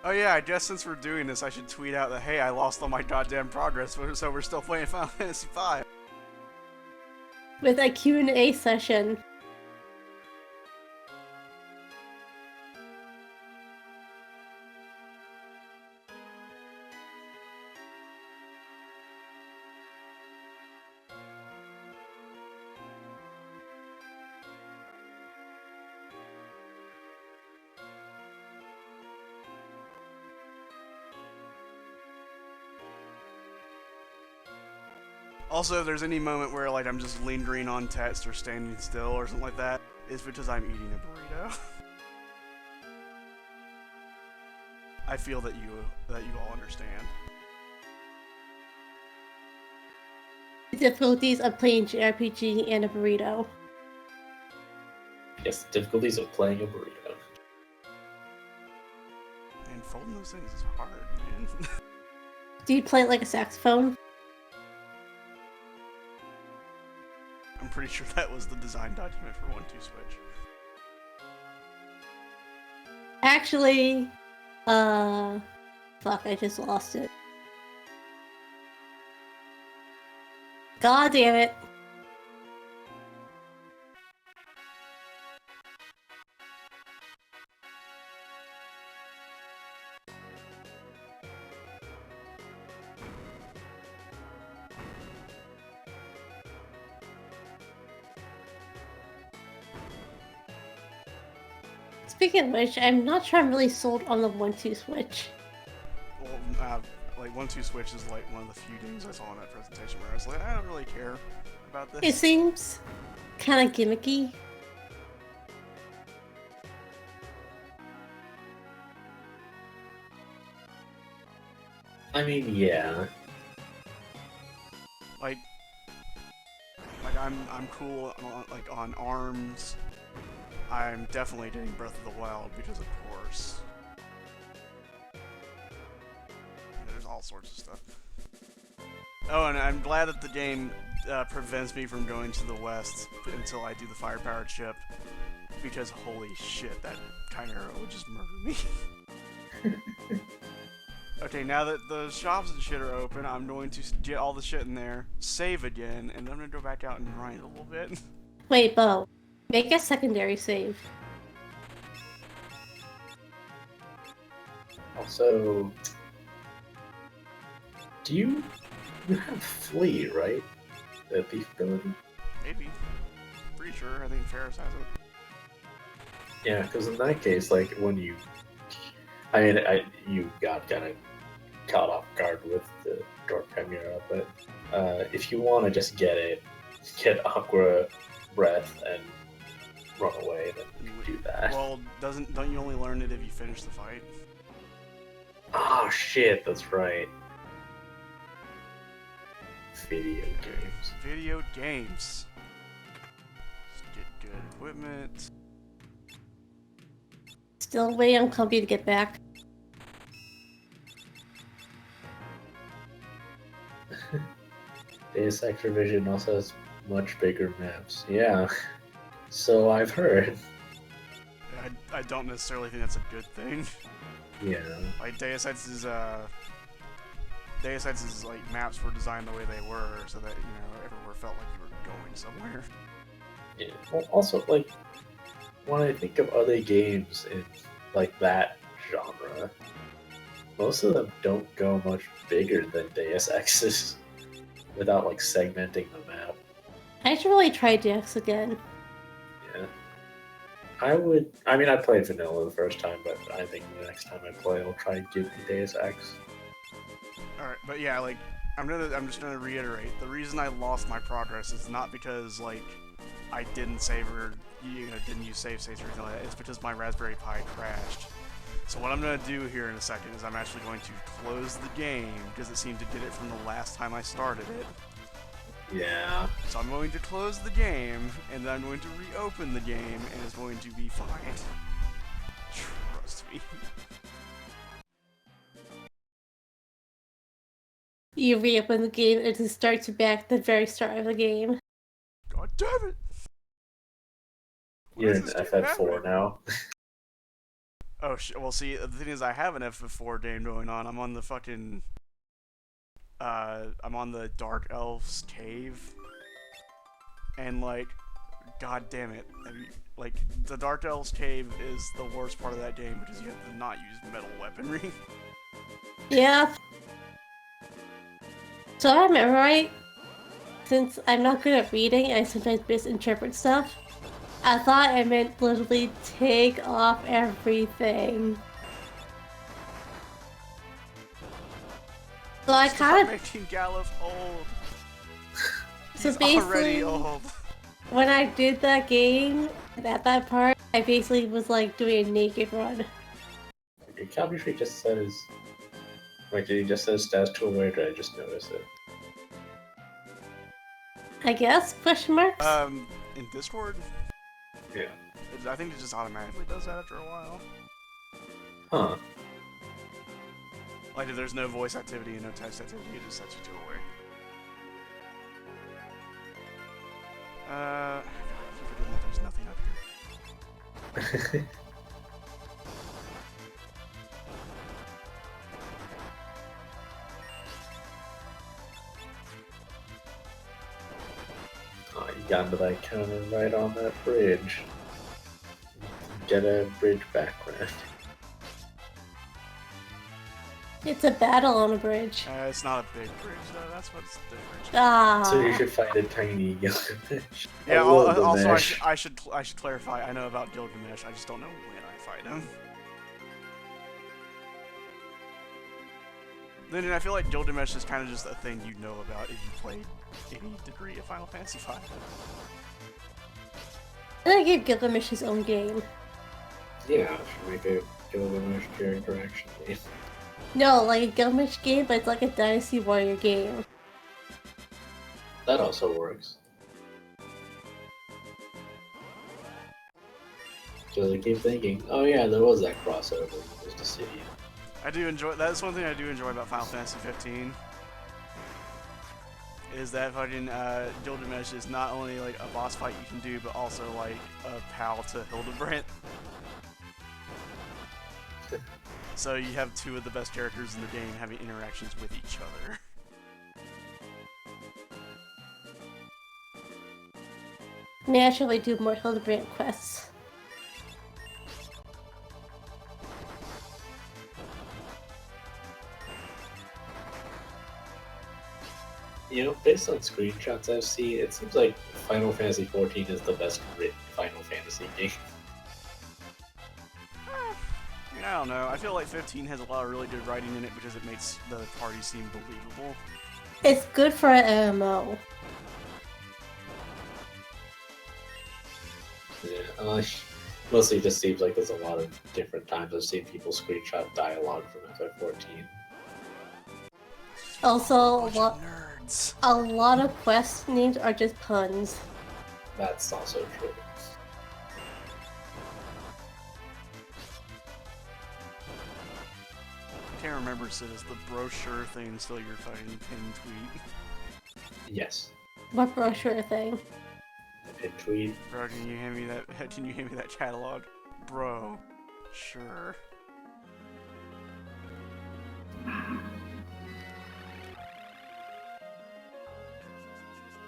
Oh yeah, I guess since we're doing this, I should tweet out that, hey, I lost all my goddamn progress, so we're still playing Final Fantasy V. With a Q&A session. Also, if there's any moment where like I'm just lingering on text or standing still or something like that, it's because I'm eating a burrito. I feel that you all understand. The difficulties of playing JRPG and a burrito. Yes, the difficulties of playing a burrito. And folding those things is hard, man. Do you play it like a saxophone? I'm pretty sure that was the design document for 1-2 Switch. Actually, fuck, I just lost it. God damn it. Speaking of which, I'm not sure I'm really sold on the 1-2 switch. Well, like 1-2 switch is like one of the few games I saw in that presentation where I was like, I don't really care about this. It seems kind of gimmicky. I mean, yeah. Like I'm cool on ARMS. I'm definitely getting Breath of the Wild because of course. There's all sorts of stuff. Oh, and I'm glad that the game prevents me from going to the west until I do the firepowered ship. Because holy shit, that Chimera would just murder me. Okay, now that the shops and shit are open, I'm going to get all the shit in there, save again, and then I'm gonna go back out and grind a little bit. Wait, Bo. Make a secondary save. Also, you have Flee, right? The thief ability? Maybe. Pretty sure. I think Ferris has it. Yeah, because in that case, like, when you... you got kind of caught off guard with the Dark Chimera, but if you want to just get Aqua Breath and run away, then you can do that. Well, don't you only learn it if you finish the fight? Oh shit, that's right. Video games. Video games. Let's get good equipment. Still waiting on Clumpy to get back. Deus Ex Revision also has much bigger maps. Yeah, so I've heard. I don't necessarily think that's a good thing. Yeah. Like Deus Ex's like maps were designed the way they were, so that everywhere felt like you were going somewhere. Yeah. Well, also, like, when I think of other games in like that genre, most of them don't go much bigger than Deus Ex's without like segmenting the map. I should really try DX again. Yeah. I played vanilla the first time, but I think the next time I play, I'll try and give me Deus Ex. Alright, but yeah, like, I'm just gonna reiterate, the reason I lost my progress is not because, like, I didn't save or, didn't use save states or anything like that, it's because my Raspberry Pi crashed. So what I'm gonna do here in a second is I'm actually going to close the game, because it seemed to get it from the last time I started it. Yeah. So I'm going to close the game, and then I'm going to reopen the game, and it's going to be fine. Trust me. You reopen the game and it starts back at the very start of the game. God damn it! You're in FF4 now. Oh shit, well see, the thing is I have an FF4 game going on. I'm on the fucking... I'm on the Dark Elves Cave. And like, god damn it. Like, the Dark Elves Cave is the worst part of that game because you have to not use metal weaponry. Yeah. So I remember right, since I'm not good at reading, I sometimes misinterpret stuff. I thought I meant literally take off everything. So I kind of making Galuf old. So He's basically, already old. When I did that game, at that part, I basically was like doing a naked run. Your copy sheet just says... Wait, did he just says stats to away, or did I just notice it? I guess? Question marks? In Discord? Yeah. I think it just automatically does that after a while. Huh. Like if there's no voice activity and no text activity, it just sets you to away. God, I keep forgetting that there's nothing up here. Oh, you got into that counter right on that bridge. Get a bridge background. It's a battle on a bridge. It's not a big bridge though. That's what's different. So you Ah. should find a tiny Gilgamesh. Yeah. A little Also, Gilgamesh. I should clarify. I know about Gilgamesh. I just don't know when I fight him. Then I feel like Gilgamesh is kind of just a thing you know about if you played any degree of Final Fantasy V. And I gave Gilgamesh his own game. Yeah, should make a Gilgamesh character action game. No, like a Gilgamesh game, but it's like a Dynasty Warrior game. That also works. Because I keep thinking, oh yeah, there was that crossover with the city. I do enjoy. That's one thing I do enjoy about Final Fantasy 15. Is that fucking Gilgamesh is not only like a boss fight you can do, but also like a pal to Hildebrandt. So you have two of the best characters in the game having interactions with each other. Naturally, do more Hildebrandt quests. You know, based on screenshots I've seen, it seems like Final Fantasy XIV is the best written Final Fantasy game. I don't know. I feel like 15 has a lot of really good writing in it because it makes the party seem believable. It's good for an MMO. Yeah, mostly it just seems like there's a lot of different times I've seen people screenshot dialogue from FF14. Also, Nerds. a lot of quest names are just puns. That's also true. I can't remember, Sid, is the brochure thing still your fucking pinned tweet? Yes. What brochure thing? Pin tweet. Bro, can you hand me that? Can you hand me that catalog? Bro, sure.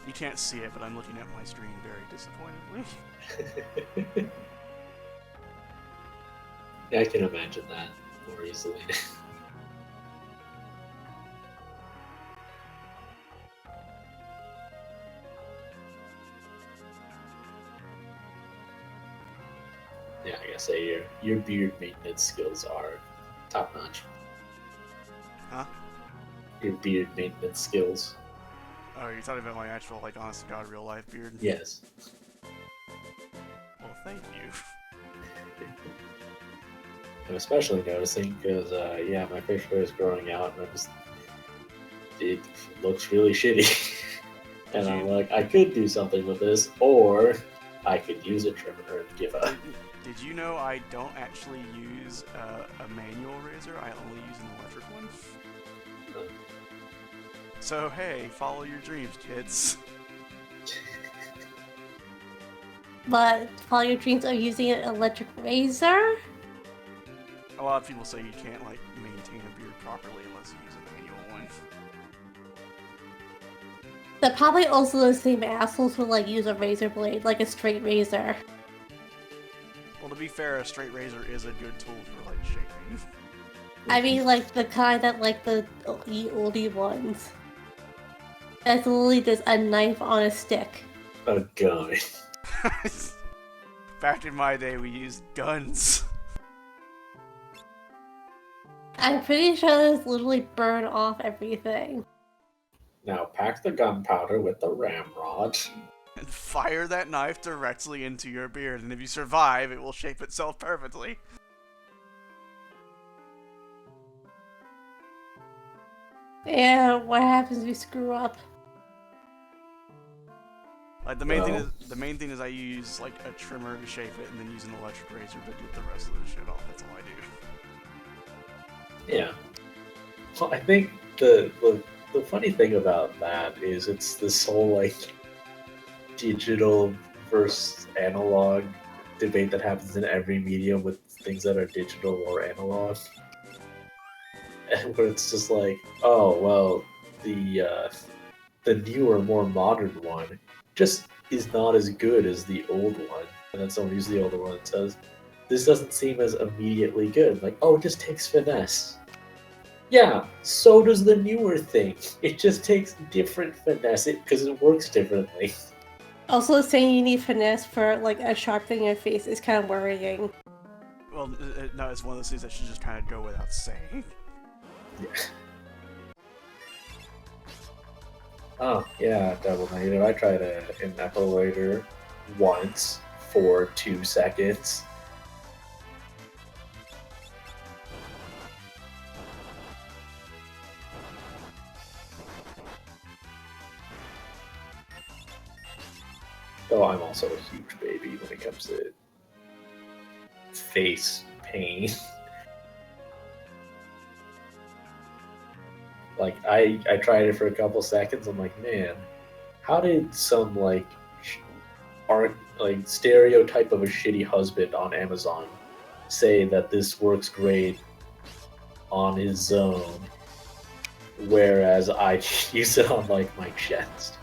You can't see it, but I'm looking at my screen very disappointedly. Yeah, I can imagine that more easily. Yeah, I gotta say your beard maintenance skills are top notch. Huh? Your beard maintenance skills. Oh, you're talking about my actual, like, honest to God, real life beard? Yes. Well, thank you. I'm especially noticing because, yeah, my facial hair is growing out and it looks really shitty. And I'm like, I could do something with this, or I could use a trimmer and give up. Did you know I don't actually use a manual razor? I only use an electric one. So hey, follow your dreams, kids. But follow your dreams of using an electric razor? A lot of people say you can't like maintain a beard properly unless you use a manual one. They're probably also the same assholes who like use a razor blade, like a straight razor. Well, to be fair, a straight razor is a good tool for like shaping. I mean, like the kind that like the oldie ones. That's literally just a knife on a stick. A gun. Back in my day, we used guns. I'm pretty sure this literally burn off everything. Now pack the gunpowder with the ramrod. And fire that knife directly into your beard, and if you survive, it will shape itself perfectly. Yeah, what happens if you screw up? Like the main thing is I use like a trimmer to shape it, and then use an electric razor to get the rest of the shit off. That's all I do. Yeah. Well, I think the funny thing about that is it's this whole like digital versus analog debate that happens in every medium with things that are digital or analog. And where it's just like, oh well, the newer, more modern one just is not as good as the old one. And then someone uses the older one and says, this doesn't seem as immediately good. Like, oh, it just takes finesse. Yeah, so does the newer thing. It just takes different finesse because it works differently. Also, saying you need finesse for like a sharp thing in your face is kind of worrying. Well, no, it's one of those things that should just kind of go without saying. Oh, yeah, Double Negative. I tried an epilator once for 2 seconds. Though I'm also a huge baby when it comes to face pain. Like, I tried it for a couple seconds. I'm like, man, how did some stereotype of a shitty husband on Amazon say that this works great on his own, whereas I use it on like my chest.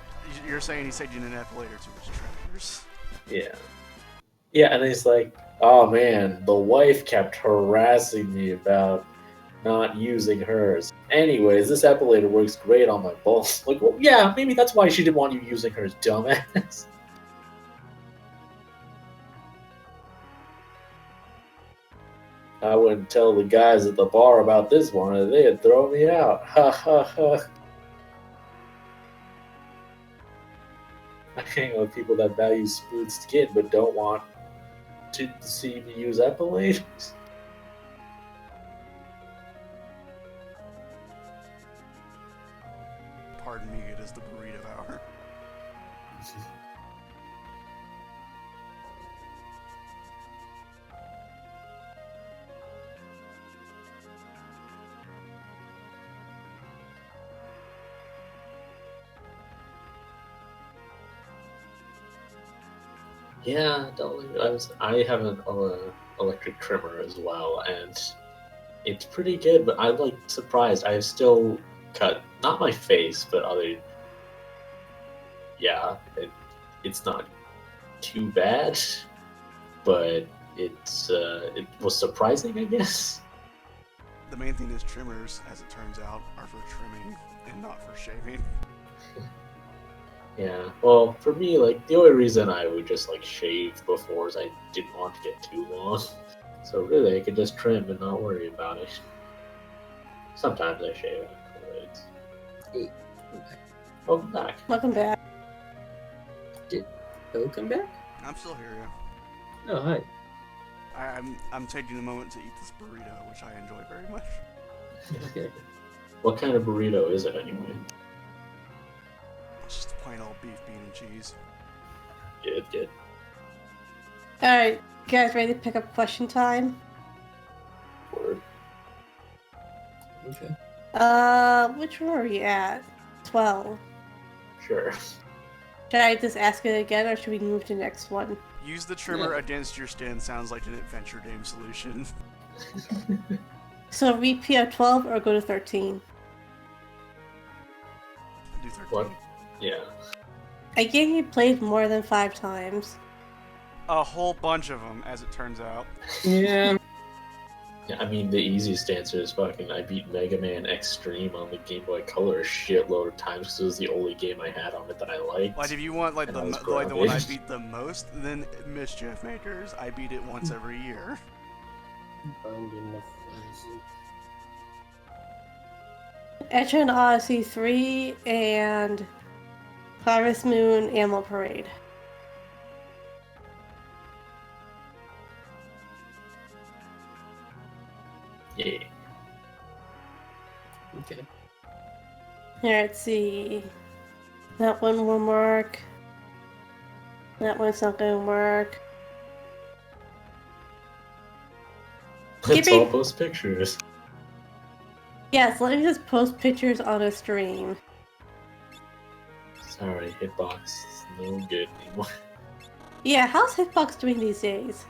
You're saying he said you didn't have to later too much tremors. Yeah. Yeah, and he's like, oh man, the wife kept harassing me about not using hers. Anyways, this epilator works great on my balls. Like, well, yeah, maybe that's why she didn't want you using hers, dumbass. I wouldn't tell the guys at the bar about this one, or they'd throw me out. Ha ha ha. I hang out with people that value smooth skin but don't want to see me use epilators. Pardon me, it is the burrito hour. Yeah, I have an electric trimmer as well, and it's pretty good. But I'm like surprised. I still cut not my face, but other. Yeah, it's not too bad, but it was surprising, I guess. The main thing is trimmers, as it turns out, are for trimming and not for shaving. Yeah, well, for me, like, the only reason I would just, like, shave before is I didn't want to get too long. So really, I could just trim and not worry about it. Sometimes I shave afterwards. Hey, Welcome back. Welcome back. did Bo come back? I'm still here, yeah. Oh, hi. I'm taking a moment to eat this burrito, which I enjoy very much. Okay. What kind of burrito is it, anyway? It's just plain old beef, bean, and cheese. Good, good. Alright, you guys ready to pick up question time? Word. Okay. Which one are we at? 12. Sure. Should I just ask it again, or should we move to the next one? Use the trimmer Yeah. against your skin sounds like an adventure game solution. So repeat of 12 or go to 13? Do 13. What? Yeah. I gave you played more than 5 times. A whole bunch of them, as it turns out. Yeah. Yeah, I mean, the easiest answer is fucking I beat Mega Man Extreme on the Game Boy Color a shitload of times because it was the only game I had on it that I liked. Like, if you want like And the I was one I grounded. beat the most, then Mischief Makers. I beat it once every year. Burned in the frozen. Etrian Odyssey 3 and Harvest Moon Animal Parade. Yeah. Okay. Here, let's see. That one won't work. That one's not gonna work. Let's Skipping- all post pictures. Yes, let me just post pictures on a stream. Sorry, Hitbox is no good anymore. Yeah, how's Hitbox doing these days?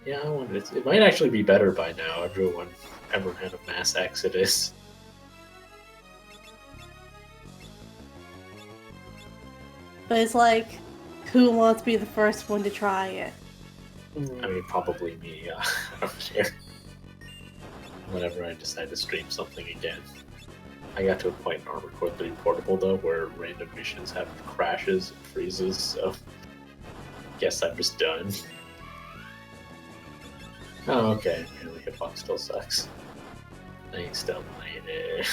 Yeah, I wonder. It might actually be better by now. Everyone had a mass exodus. But it's like, who wants to be the first one to try it? I mean, probably me. I don't care. whenever I decide to stream something again. I got to a point in Armored Core 3 Portable, though, where random missions have crashes and freezes, so guess I'm just done. Oh, okay. Apparently Hitbox still sucks. I ain't still playing it.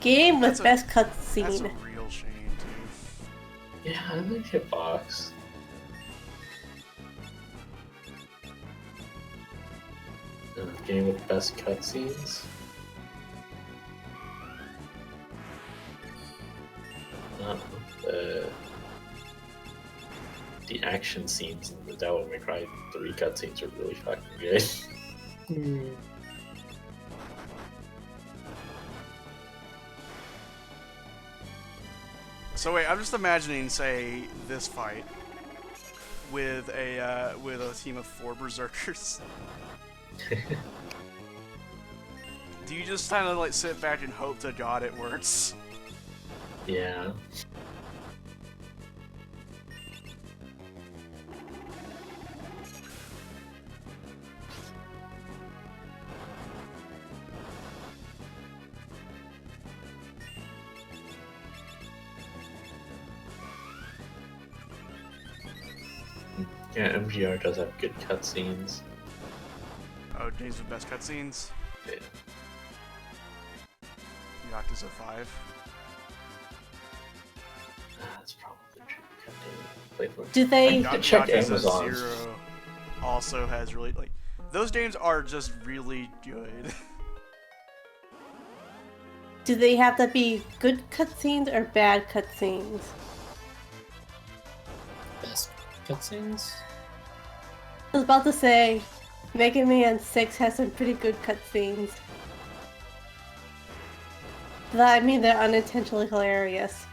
Game with best That's a cutscene. real shame, too. Yeah, I like Hitbox. Game with best cutscenes? I don't know. The action scenes in the Devil May Cry 3 cutscenes are really fucking good. Hmm. So wait, I'm just imagining, say, this fight with a team of 4 berserkers. Do you just kind of like sit back and hope to God it works? Yeah. Yeah, MGR does have good cutscenes. Oh, games with best cutscenes? Yeah. Yakuza 5. That's probably true. Goddamn, played for- Do they? I checked Yakuza Amazon. 0 also has really, like, those games are just really good. Do they have to be good cutscenes or bad cutscenes? Best cutscenes? I was about to say, Mega Man 6 has some pretty good cutscenes. But I mean, they're unintentionally hilarious.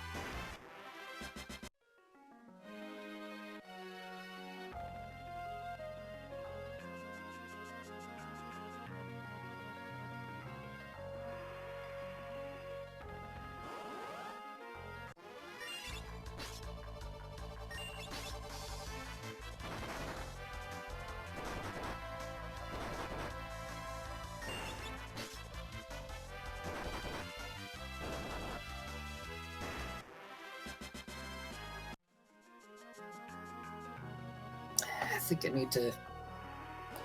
I think I need to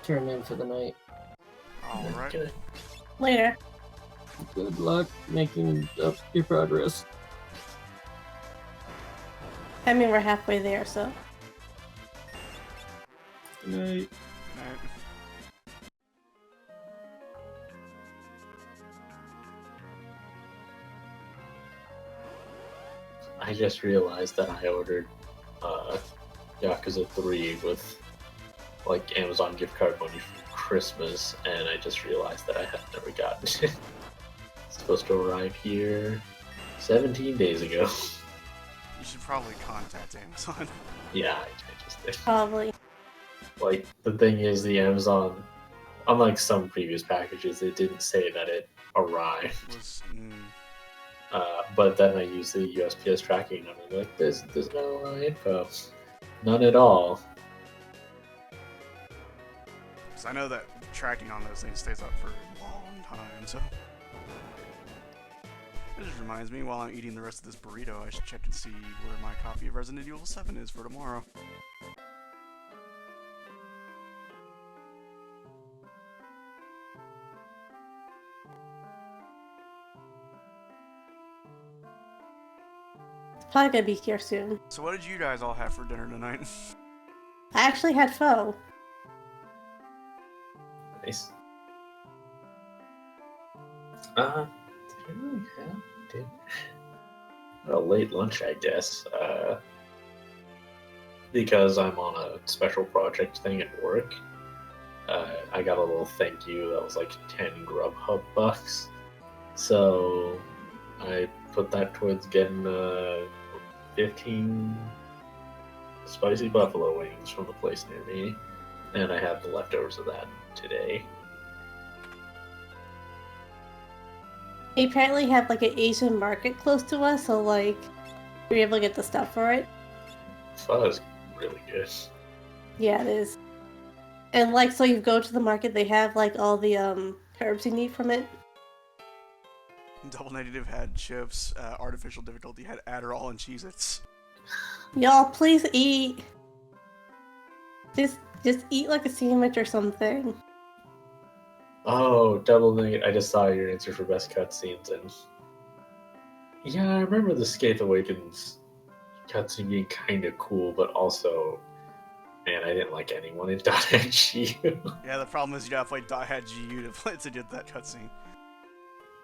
turn in for the night. Alright. Good. Later. Good luck making up your progress. I mean, we're halfway there, so. Good night. Alright. I just realized that I ordered Yakuza 3 with like Amazon gift card money for Christmas, and I just realized that I had never gotten it. It's supposed to arrive here 17 days ago. You should probably contact Amazon. Yeah, I just did. Probably. Like, the thing is, the Amazon, unlike some previous packages, it didn't say that it arrived. But then I used the USPS tracking number. Like, there's no info. None at all. Because I know that tracking on those things stays up for a long time, so. It just reminds me, while I'm eating the rest of this burrito, I should check and see where my copy of Resident Evil 7 is for tomorrow. It's probably gonna be here soon. So what did you guys all have for dinner tonight? I actually had pho. Nice. Did I really have dinner? A late lunch, I guess. Because I'm on a special project thing at work. I got a little thank you that was like 10 Grubhub bucks. So I put that towards getting 15 spicy buffalo wings from the place near me. And I have the leftovers of that today. They apparently have like an Asian market close to us, so like we're able to get the stuff for it. Pho is really good. Yeah, it is. And like, so you go to the market, they have like all the herbs you need from it. Double Negative had chips. Artificial Difficulty had Adderall and Cheez-Its. Y'all, please eat. Just eat like a sandwich or something. Oh, Double Negative. I just saw your answer for best cutscenes, and yeah, I remember the Scathe Awakens cutscene being kind of cool, but also, man, I didn't like anyone in .xu. Yeah, the problem is you gotta play .GU to play to get that cutscene.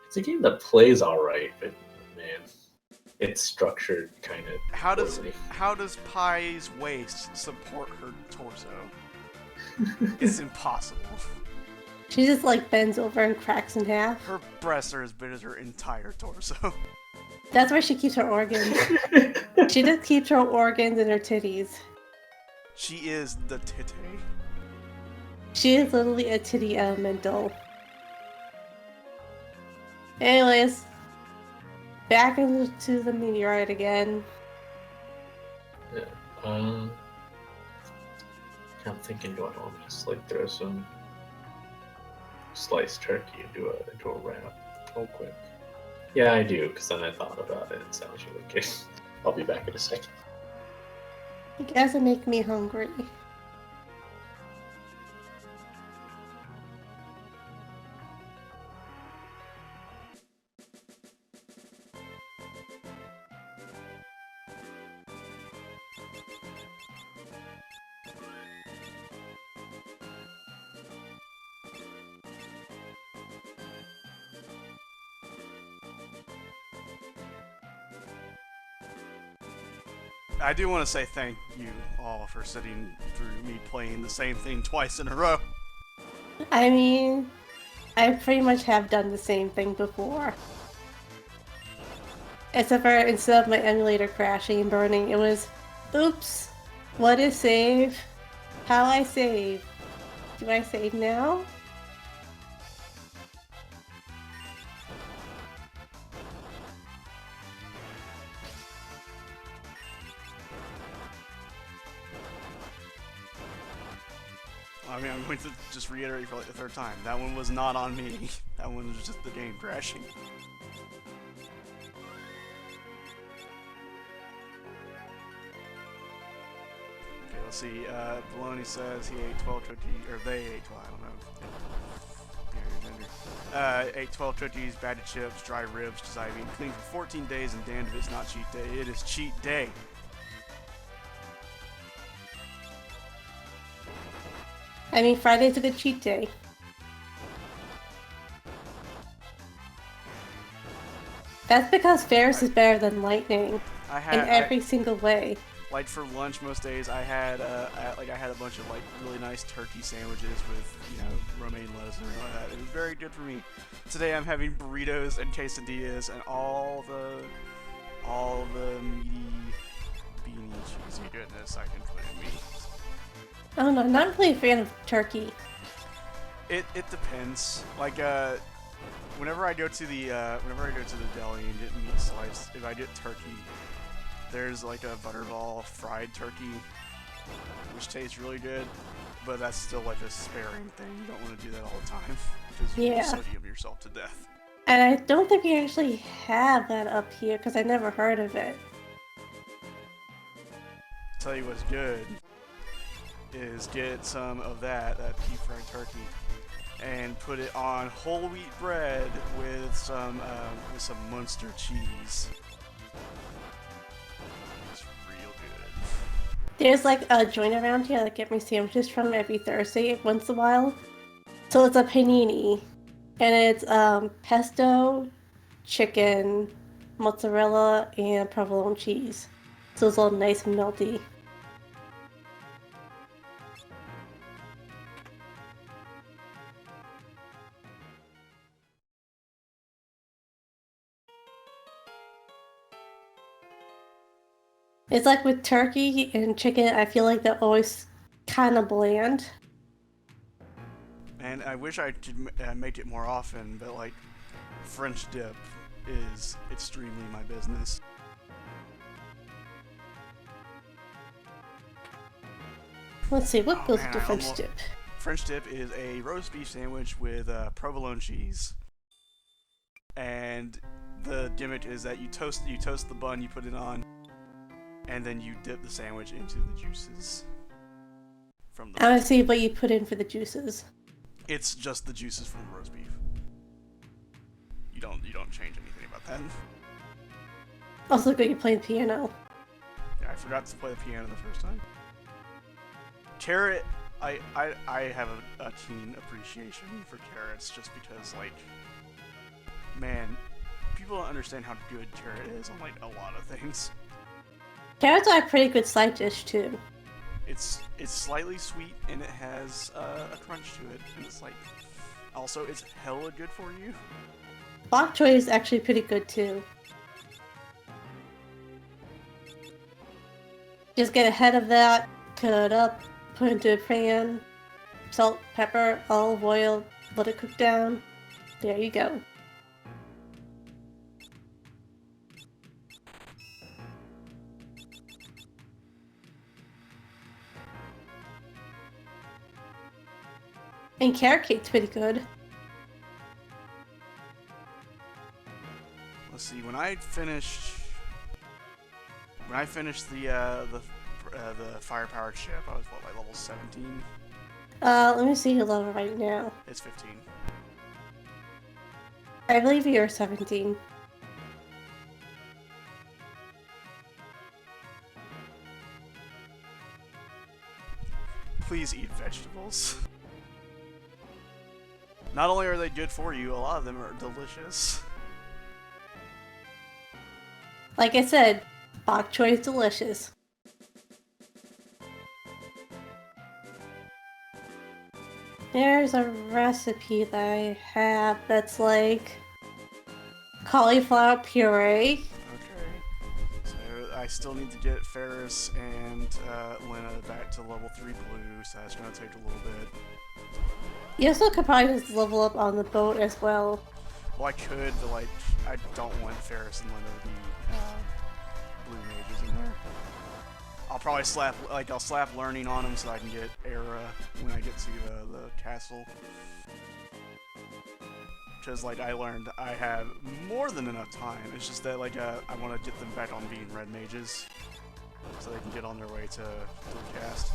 It's a game that plays alright, but man, it's structured kind of. How does Pie's waist support her torso? It's impossible. She just like bends over and cracks in half. Her breasts are as big as her entire torso. That's where she keeps her organs. She just keeps her organs and her titties. She is the titty. She is literally a titty elemental. Anyways, back into the meteorite again. I'm thinking, do I want to just like throw some sliced turkey into a wrap real quick? Yeah, I do, because then I thought about it. It sounds really good. I'll be back in a second. You guys make me hungry. I do want to say thank you all for sitting through me playing the same thing twice in a row. I mean, I pretty much have done the same thing before. Except for instead of my emulator crashing and burning, it was, oops, what is save? How I save? Do I save now? I mean, I'm going to just reiterate for like the third time. That one was not on me. That one was just the game crashing. Okay, let's see. Baloney says he ate 12 cookies, or they ate 12, I don't know. Ate 12 cookies, bag of chips, dry ribs, because I've been clean for 14 days, and damned if it's not cheat day. It is cheat day. I mean, Friday's a good cheat day. That's because Ferris is better than Lightning in every single way. Like for lunch most days, I had a bunch of like really nice turkey sandwiches with romaine lettuce and everything like that. It was very good for me. Today I'm having burritos and quesadillas and all the meaty, beany, cheesy goodness I can put in me. Oh no, I'm not really a fan of turkey. It depends. Like whenever I go to the deli and get meat sliced, if I get turkey, there's like a butterball fried turkey, which tastes really good, but that's still like a sparing thing. You don't want to do that all the time because you sodium yourself to death. And I don't think we actually have that up here because I never heard of it. Tell you what's good is get some of that deep fried turkey and put it on whole wheat bread with some Munster cheese. It's real good. There's like a joint around here that get me sandwiches from every Thursday once in a while. So it's a panini, and it's pesto, chicken, mozzarella, and provolone cheese. So it's all nice and melty. It's like with turkey and chicken, I feel like they're always kind of bland. And I wish I could make it more often, but like French dip is extremely my business. Let's see, what goes into French dip? French dip is a roast beef sandwich with provolone cheese, and the gimmick is that you toast the bun, you put it on, and then you dip the sandwich into the juices from the. I want to see what you put in for the juices. It's just the juices from the roast beef. You don't change anything about that. Also, good you're playing piano. Yeah, I forgot to play the piano the first time. Carrot, I have a keen appreciation for carrots just because, like, man, people don't understand how good carrot is on, like, a lot of things. Carrots are a pretty good side dish, too. It's slightly sweet, and it has a crunch to it, and it's, like, also, it's hella good for you. Bok choy is actually pretty good, too. Just get ahead of that, cut it up, put it into a pan, salt, pepper, olive oil, let it cook down. There you go. And carrot cake's pretty good. Let's see. When I finished the firepower ship, I was what, like level 17? Let me see your level right now. It's 15. I believe you're 17. Please eat vegetables. Not only are they good for you, a lot of them are delicious. Like I said, bok choy is delicious. There's a recipe that I have that's like cauliflower puree. Okay. So I still need to get Ferris and Lena back to level 3 blue, so that's going to take a little bit. You also could probably just level up on the boat as well. Well, I could, but like, I don't want Ferris and Lena to be blue mages in there. I'll probably slap learning on them so I can get Era when I get to the castle. Because like I learned, I have more than enough time. It's just that like I want to get them back on being red mages, so they can get on their way to dual cast.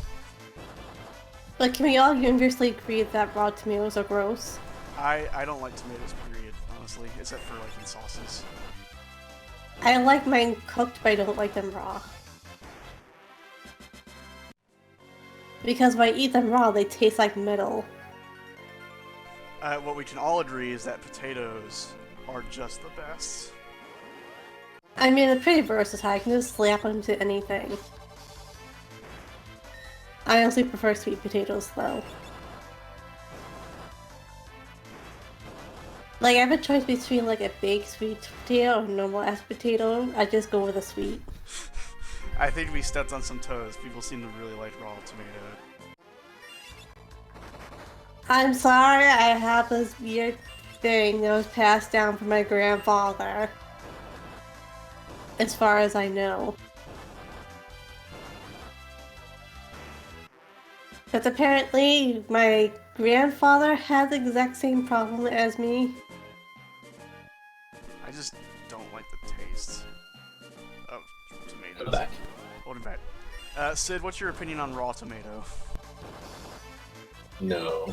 But can we all universally agree that raw tomatoes are gross? I don't like tomatoes, period, honestly, except for like in sauces. I like mine cooked, but I don't like them raw. Because when I eat them raw, they taste like metal. What we can all agree is that potatoes are just the best. I mean, they're pretty versatile. I can just slap them to anything. I honestly prefer sweet potatoes, though. Like, I have a choice between, like, a baked sweet potato or a normal-ass potato. I just go with a sweet. I think we stepped on some toes. People seem to really like raw tomato. I'm sorry, I have this weird thing that was passed down from my grandfather. As far as I know. But apparently, my grandfather had the exact same problem as me. I just don't like the taste of tomatoes. Go back. Hold him back. Sid, what's your opinion on raw tomato? No.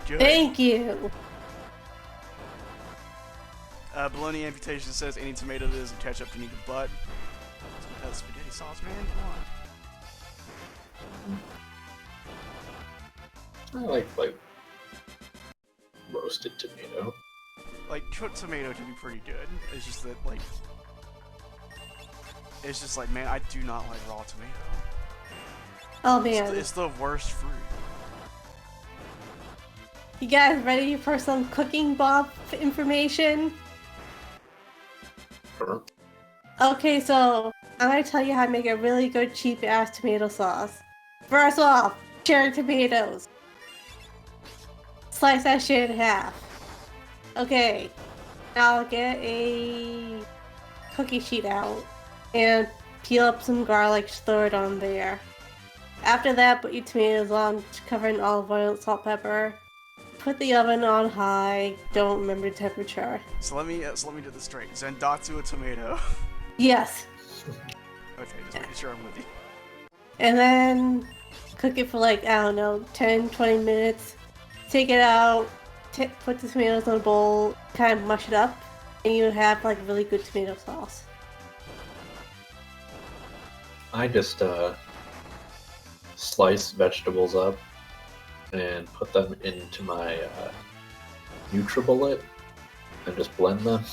Good. Thank you! Bologna Amputation says any tomato that isn't ketchup can eat a butt. Spaghetti sauce, man, come on. I like roasted tomato. Like, cooked tomato can be pretty good. It's just that, like... It's just like, man, I do not like raw tomato. Oh man. It's the worst fruit. You guys ready for some cooking Bob information? Sure. Okay, so I'm gonna tell you how to make a really good cheap ass tomato sauce. First off, cherry tomatoes. Slice that shit in half. Okay, now get a cookie sheet out and peel up some garlic, throw it on there. After that, put your tomatoes on, cover in olive oil, salt, pepper. Put the oven on high. Don't remember temperature. So let me do this straight. Zendatsu a tomato. Yes. Okay, just making sure I'm with you. And then cook it for like, I don't know, 10, 20 minutes. Take it out, put the tomatoes in a bowl, kind of mush it up, and you have like really good tomato sauce. I just slice vegetables up and put them into my NutriBullet and just blend them.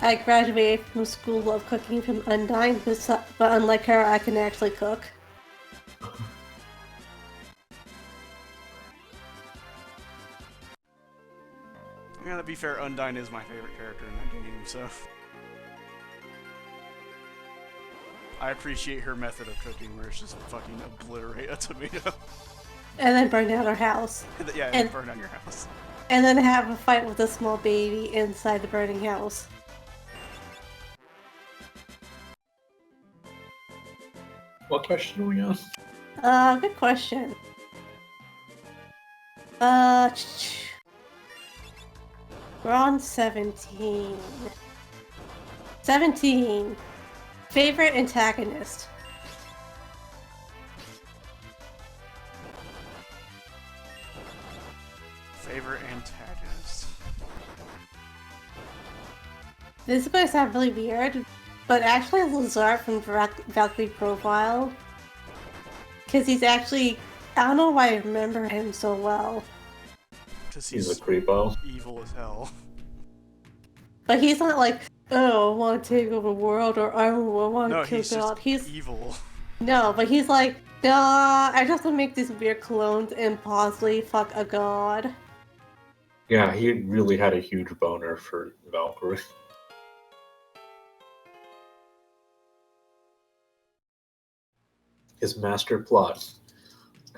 I graduated from School of Cooking from Undyne, but unlike her, I can actually cook. Yeah, to be fair, Undyne is my favorite character in that game, so... I appreciate her method of cooking, where it's just fucking obliterate a tomato. And then burn down her house. Yeah, and burn down your house. And then have a fight with a small baby inside the burning house. What question are we on? Good question. We're on 17. 17. Favorite antagonist. Favorite antagonist. This is going to sound really weird, but actually Lazar from Valkyrie Profile. Because he's actually... I don't know why I remember him so well. Because He's a creepo. evil as hell. But he's not like, oh, I want to take over the world, or I want to kill God. He's evil. No, but he's like, nah, I just want to make these weird clones and possibly fuck a god. Yeah, he really had a huge boner for Valkyrie. His master plot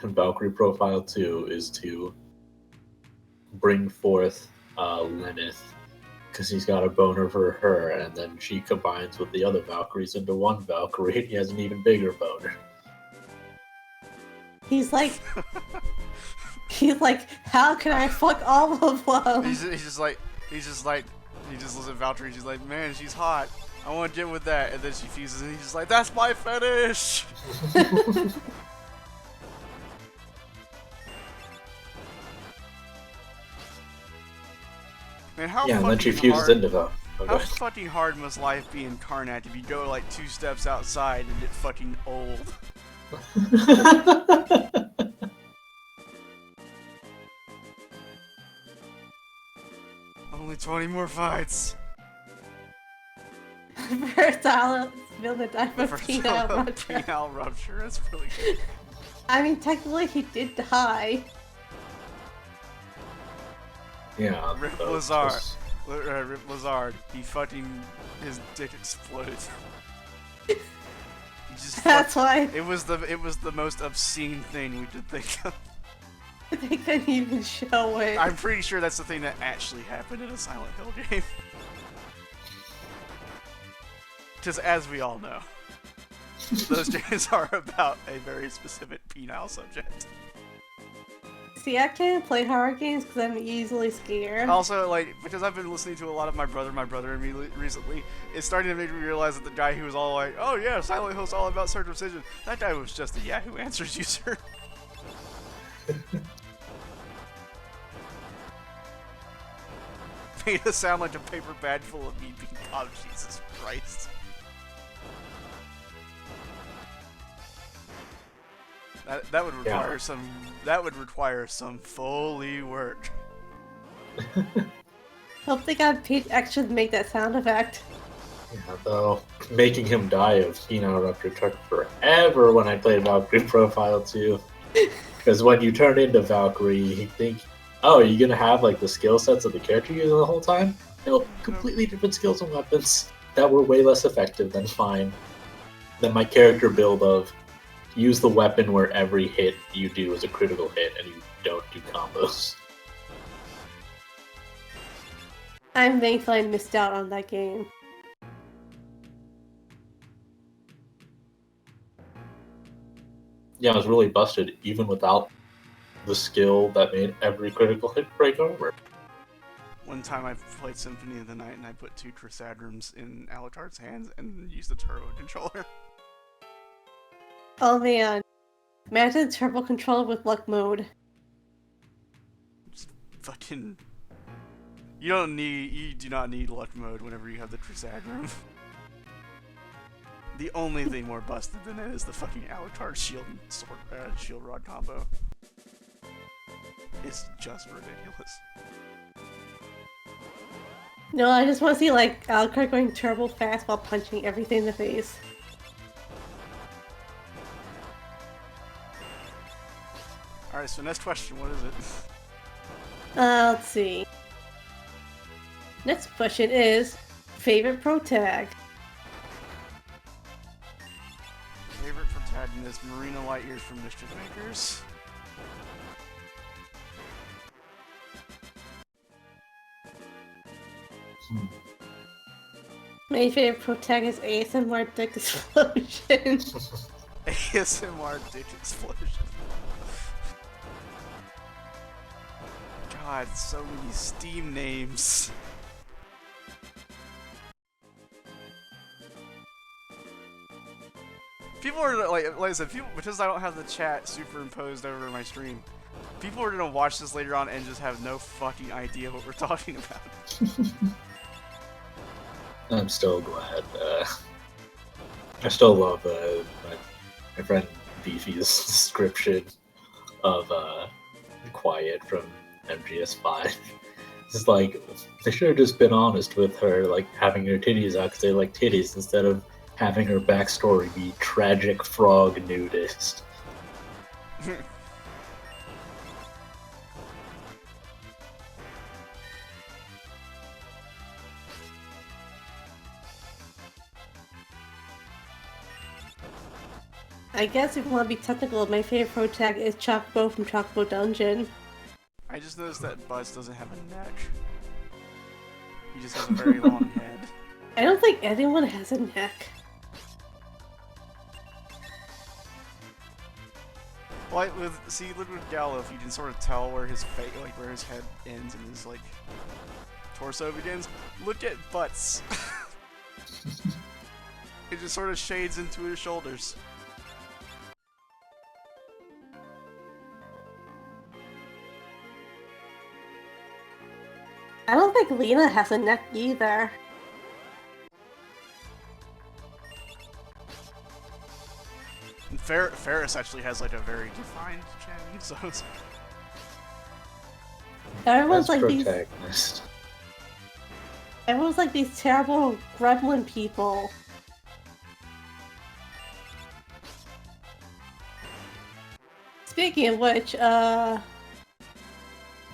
in Valkyrie Profile 2 is to bring forth Lenneth, because he's got a boner for her, and then she combines with the other Valkyries into one Valkyrie, and he has an even bigger boner. He's like, how can I fuck all of them? He just looks at Valkyrie and she's like, man, she's hot. I want to get with that. And then she fuses and he's just like, that's my fetish! Man, how Yeah, and then she fucking fuses hard, into them. how Okay. fucking hard must life be in Karnak if you go like 2 steps outside and get fucking old? Only 20 more fights. First, I'll spill the die for First penile rupture. penile rupture. That's really good. I mean, technically, he did die. Yeah. Rip so Lazard. it's- Rip Lazard. He fucking... His dick exploded. He just That's why It was the most obscene thing we could think of. they couldn't even show it. I'm pretty sure that's the thing that actually happened in a Silent Hill game. Because as we all know, those games are about a very specific penile subject. See, I can't play horror games because I'm easily scared. Also, like, because I've been listening to a lot of my brother and me recently, it's starting to make me realize that the guy who was all like, oh yeah, Silent Hill's all about circumcision, that guy was just a Yahoo Answers user. Made us sound like a paper bag full of meat being popped. Jesus Christ. That would require some Foley work. Hope they got paid extra to make that sound effect. Yeah, though, making him die of penile rupture took forever when I played Valkyrie Profile 2. Because when you turn into Valkyrie, you think, oh, are you going to have like the skill sets of the character you used the whole time? No, completely different skills and weapons that were way less effective than my character build of use the weapon where every hit you do is a critical hit and you don't do combos. I'm thankful I missed out on that game. yeah, it was really busted even without the skill that made every critical hit break armor. One time I played Symphony of the Night and I put 2 Trisadrums in Alucard's hands and used the turbo controller. Oh man. Imagine turbo controller with luck mode. Just fucking... You do not need luck mode whenever you have the Trisadrum. The only thing more busted than it is the fucking Alucard shield and sword, shield rod combo. It's just ridiculous. No, I just want to see like Alucard going turbo fast while punching everything in the face. Alright, so next question, what is it? Let's see. Next question is favorite pro tag. Favorite protagonist, Marina Lightyear from Mischief Makers. My favorite pro tag is ASMR Dick Explosion. ASMR Dick Explosion. God, so many Steam names. People are like I said, people, because I don't have the chat superimposed over my stream, people are gonna watch this later on and just have no fucking idea what we're talking about. I'm still glad. I still love my friend Beefy's description of Quiet from MGS5. It's like, they should have just been honest with her, like, having her titties out because they like titties instead of having her backstory be tragic frog nudist. I guess if you want to be technical, my favorite pro tag is Chocobo from Chocobo Dungeon. I just noticed that Buzz doesn't have a neck. He just has a very long head. I don't think anyone has a neck. Like look with Galuf, you can sort of tell where his face, like where his head ends and his like torso begins. Look at Butts. It just sort of shades into his shoulders. I don't think Lena has a neck either. And Ferris actually has like a very defined chin, so it's... Everyone's That's like protagonist. everyone's like these terrible gremlin people. Speaking of which,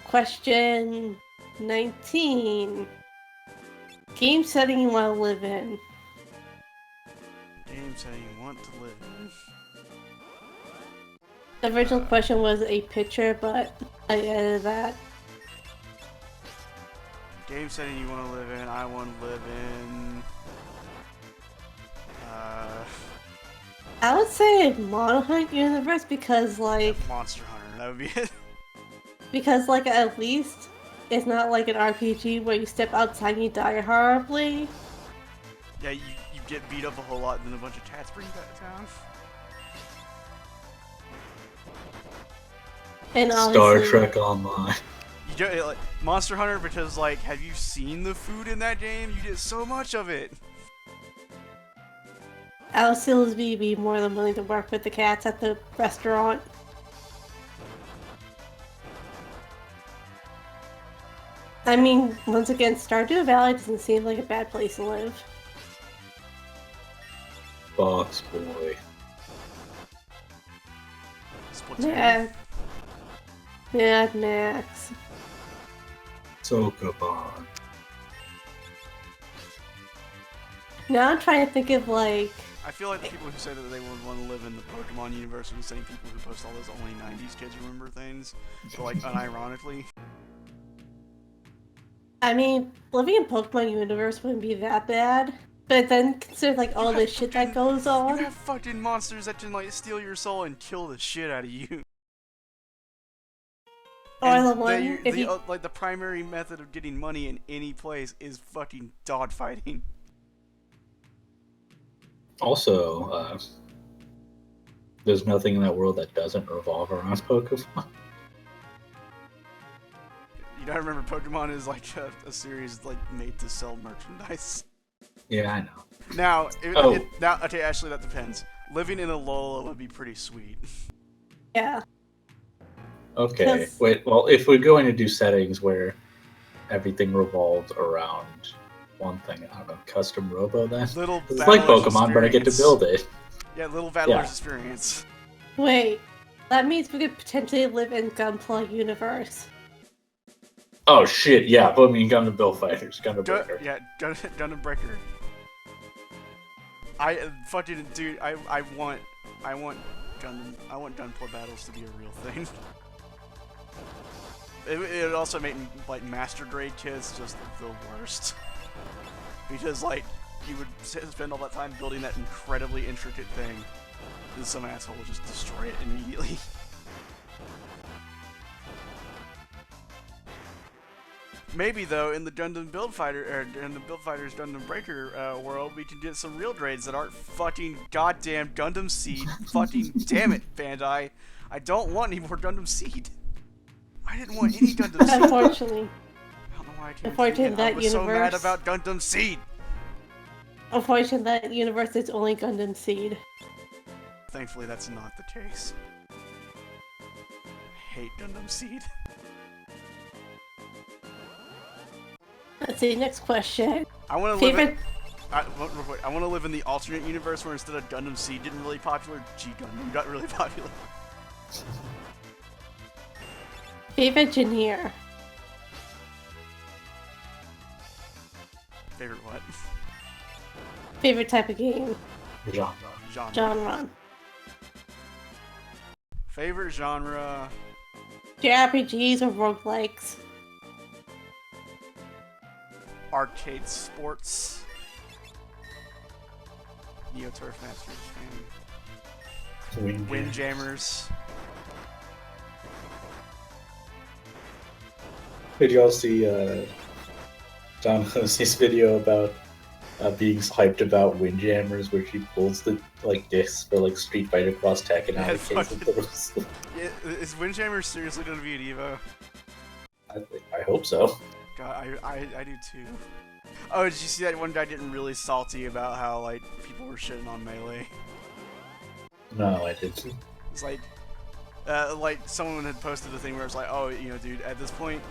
question 19. Game setting you want to live in. Game setting you want to live in. The original question was a picture, but I edited that. Game setting you want to live in, I want to live in... I would say Mono Hunt universe because like Monster Hunter, that would be it. because like at least it's not like an RPG where you step outside and you die horribly. Yeah, you get beat up a whole lot and then a bunch of cats bring you back to town. And Star obviously, Trek Online. You get like Monster Hunter because like, have you seen the food in that game? You get so much of it. I would still be more than willing to work with the cats at the restaurant. I mean, once again, Stardew Valley doesn't seem like a bad place to live. Box Boy. Splatoon. Mad Max. Sokoban. Now I'm trying to think of like... I feel like the people who say that they would want to live in the Pokemon universe are the same people who post all those only 90s kids remember things, but like unironically. I mean, living in Pokemon universe wouldn't be that bad. But then consider like all the shit that goes You on. have fucking monsters that can like steal your soul and kill the shit out of you. Or And the one if you like the primary method of getting money in any place is fucking dogfighting. Also, there's nothing in that world that doesn't revolve around Pokemon. You don't remember Pokemon is like a series like made to sell merchandise. Yeah, I know. Now, Oh. now, okay, actually that depends. Living in a Alola would be pretty sweet. yeah. Okay. 'Cause- Wait. Well, if we're going to do settings where everything revolves around one thing, I don't know, custom Robo then. Little It's like Battler's Pokemon, but I get to experience. build it. Yeah, little Battler's Yeah. experience. Wait. That means we could potentially live in Gunpla universe. Oh shit! Yeah, put me in Gundam Build Fighters, Gundam Breaker. Yeah, Gundam Breaker. Fucking dude, I want Gundam. I want Gunpla battles to be a real thing. It would also make like master grade kids just the worst, because like you would spend all that time building that incredibly intricate thing, and some asshole will just destroy it immediately. Maybe though, in the Gundam Build Fighter or in the Build Fighters Gundam Breaker world, we can get some real grades that aren't fucking goddamn Gundam Seed. Fucking damn it, Bandai! I don't want any more Gundam Seed. I didn't want any Gundam Seed. Unfortunately. I don't know why I can't Unfortunately, see it. I that was so mad universe- about Gundam Seed. Unfortunately, that universe is only Gundam Seed. Thankfully, that's not the case. I hate Gundam Seed. Let's see, next question. I want to live. Favorite Real quick, I want to live in the alternate universe where instead of Gundam Seed getting really popular, G Gundam got really popular. favorite Janier. Favorite what? Favorite type of game. Genre. Genre. Genre. Favorite genre. JRPGs or roguelikes. Arcade sports. Neo Turf Masters fan. Windjammers. Did you all see John Hosey's video about being hyped about Windjammers, where she pulls the discs for Street Fighter Cross Tekken out of case and throws? Yeah, is Windjammers seriously gonna be an Evo? I hope so. God, I do too. Oh, did you see that one guy getting really salty about how people were shitting on Melee? No, I didn't. It's like someone had posted a thing where it's like, oh, dude, at this point,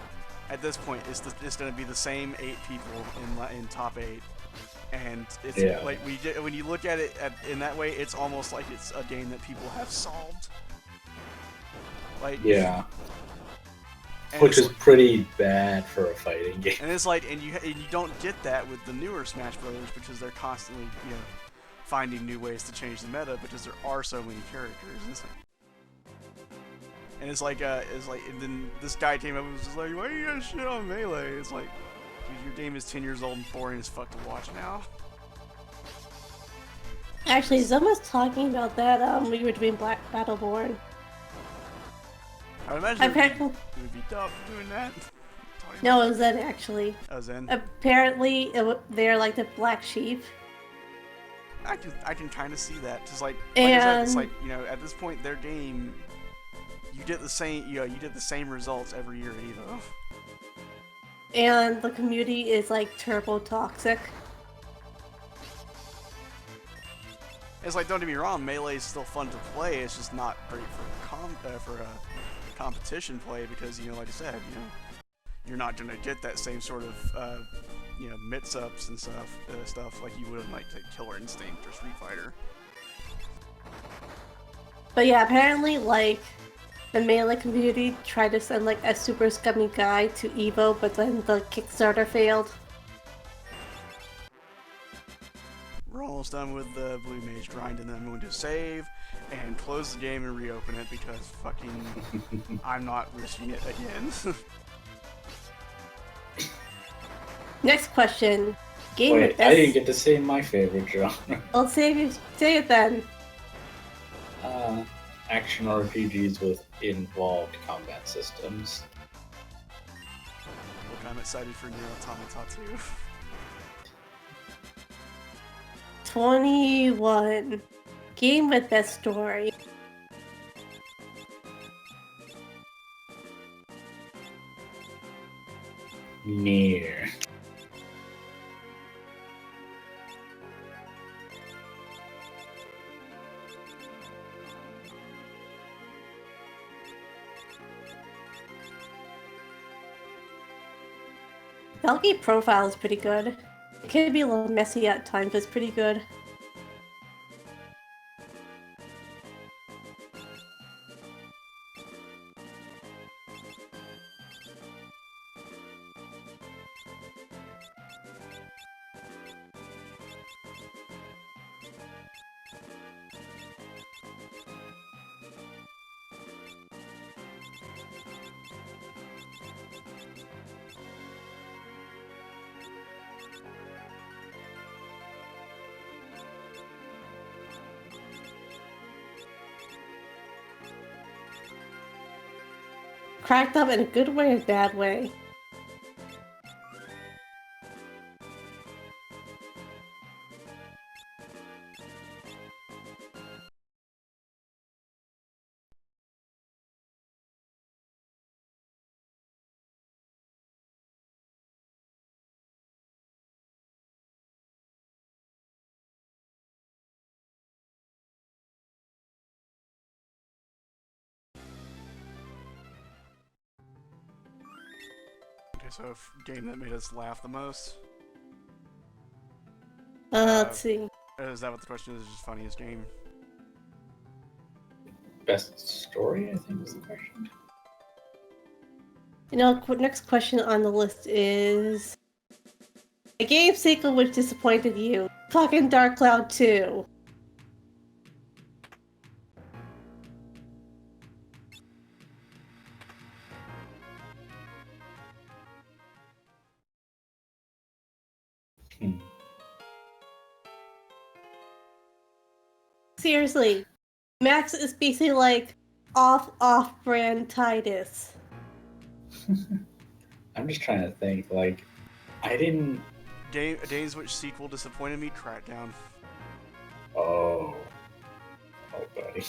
it's gonna be the same 8 people in top 8, and it's when you look at it in that way, it's almost like it's a game that people have solved. Yeah. Which is pretty bad for a fighting game. And it's and you don't get that with the newer Smash Brothers because they're constantly finding new ways to change the meta because there are so many characters. And and then this guy came up and was just like, why are you gonna shit on Melee? It's like, dude, your game is 10 years old and boring as fuck to watch now. Actually, someone's talking about that when we were doing Black Battleborn. I imagine it would be tough doing that. No, it was Zen actually. Oh, Zen. Apparently, they're like the black sheep. I can kind of see that, cause like And I said, it's at this point their game, you get the same results every year at Evo. And the community is turbo toxic. It's don't get me wrong, Melee is still fun to play. It's just not great for competition play because like I said, you're not gonna get that same sort of mix-ups and stuff like you would in Killer Instinct or Street Fighter. But yeah, apparently the Melee community tried to send a super scummy guy to Evo, but then the Kickstarter failed. We're almost done with the Blue Mage grind, and then I'm going to save and close the game and reopen it because fucking I'm not risking it again. Next question. Game with Wait, I didn't best. get to say my favorite genre. I'll say it then. Action RPGs with involved combat systems. Look, I'm excited for Nier Automata 2. 21. Game with best story. Near. Valky profile is pretty good. It can be a little messy at times, but it's pretty good. Cracked up in a good way and bad way. Okay, so game that made us laugh the most. Let's see. Is that what the question is? Just funniest game? Best story, I think, is the question. You know, next question on the list is a game sequel which disappointed you. Fucking Dark Cloud 2. Hmm. Seriously, Max is basically like off-brand Titus. I'm just trying to think, like, I didn't... Days which sequel disappointed me? Crackdown. Oh, buddy.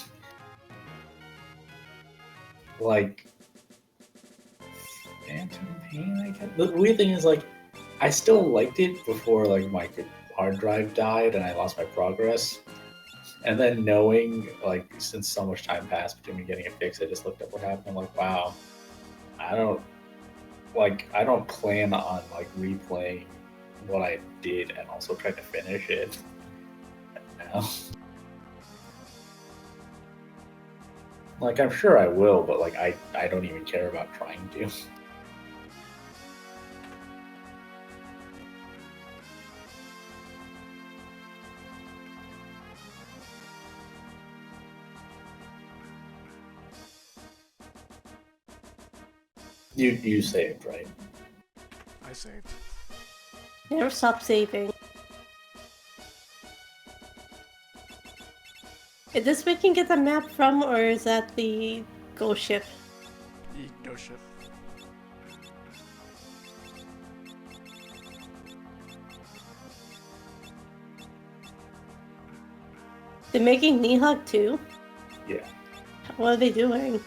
Like, Phantom Pain, I guess? The weird thing is, like, I still liked it before, like, my hard drive died and I lost my progress. And then knowing, like, since so much time passed between me getting it fixed, I just looked up what happened. I'm like, wow, I don't plan on, like, replaying what I did and also trying to finish it now. Like, I'm sure I will, but, like, I don't even care about trying to. You saved, right? I saved. Never stop saving. Is this we can get the map from, or is that the ghost ship? No shit. They're making Nihug too? Yeah. What are they doing?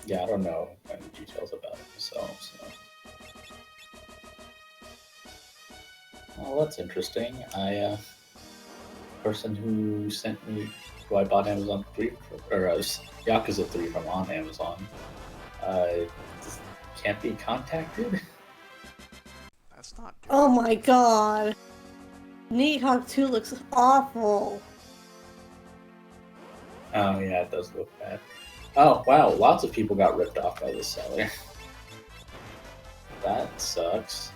Yeah, I don't know any details about it myself, so. Well, that's interesting. Person who sent me, who I bought Amazon 3, Yakuza 3 from on Amazon, can't be contacted? That's not good. Oh my god. Nihug 2 looks awful. Oh, yeah, it does look bad. Oh, wow, lots of people got ripped off by this seller. That sucks.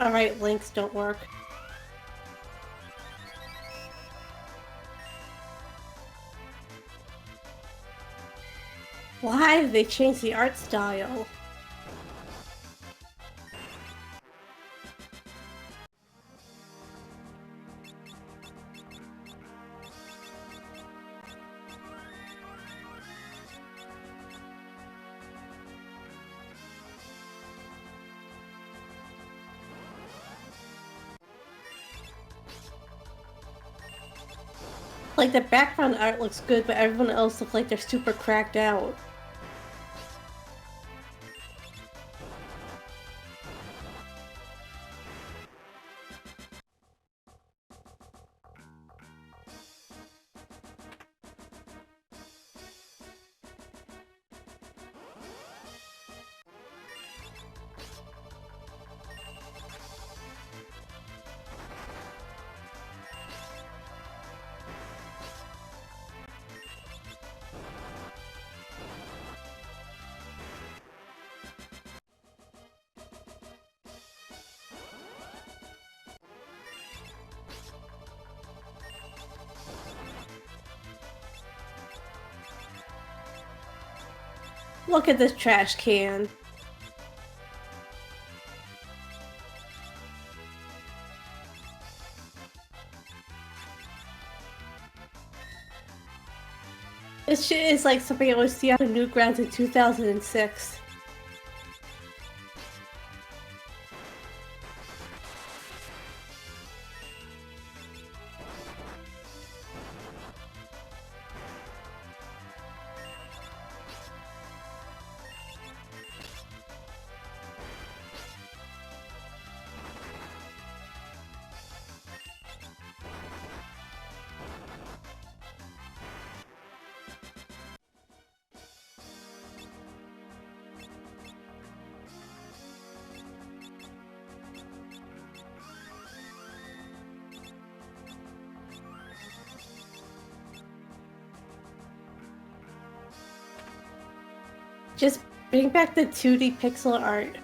Alright, links don't work. Why did they change the art style? Like, the background art looks good, but everyone else looks like they're super cracked out. Look at this trash can. This shit is like something I would see on the Newgrounds in 2006. Just bring back the 2D pixel art.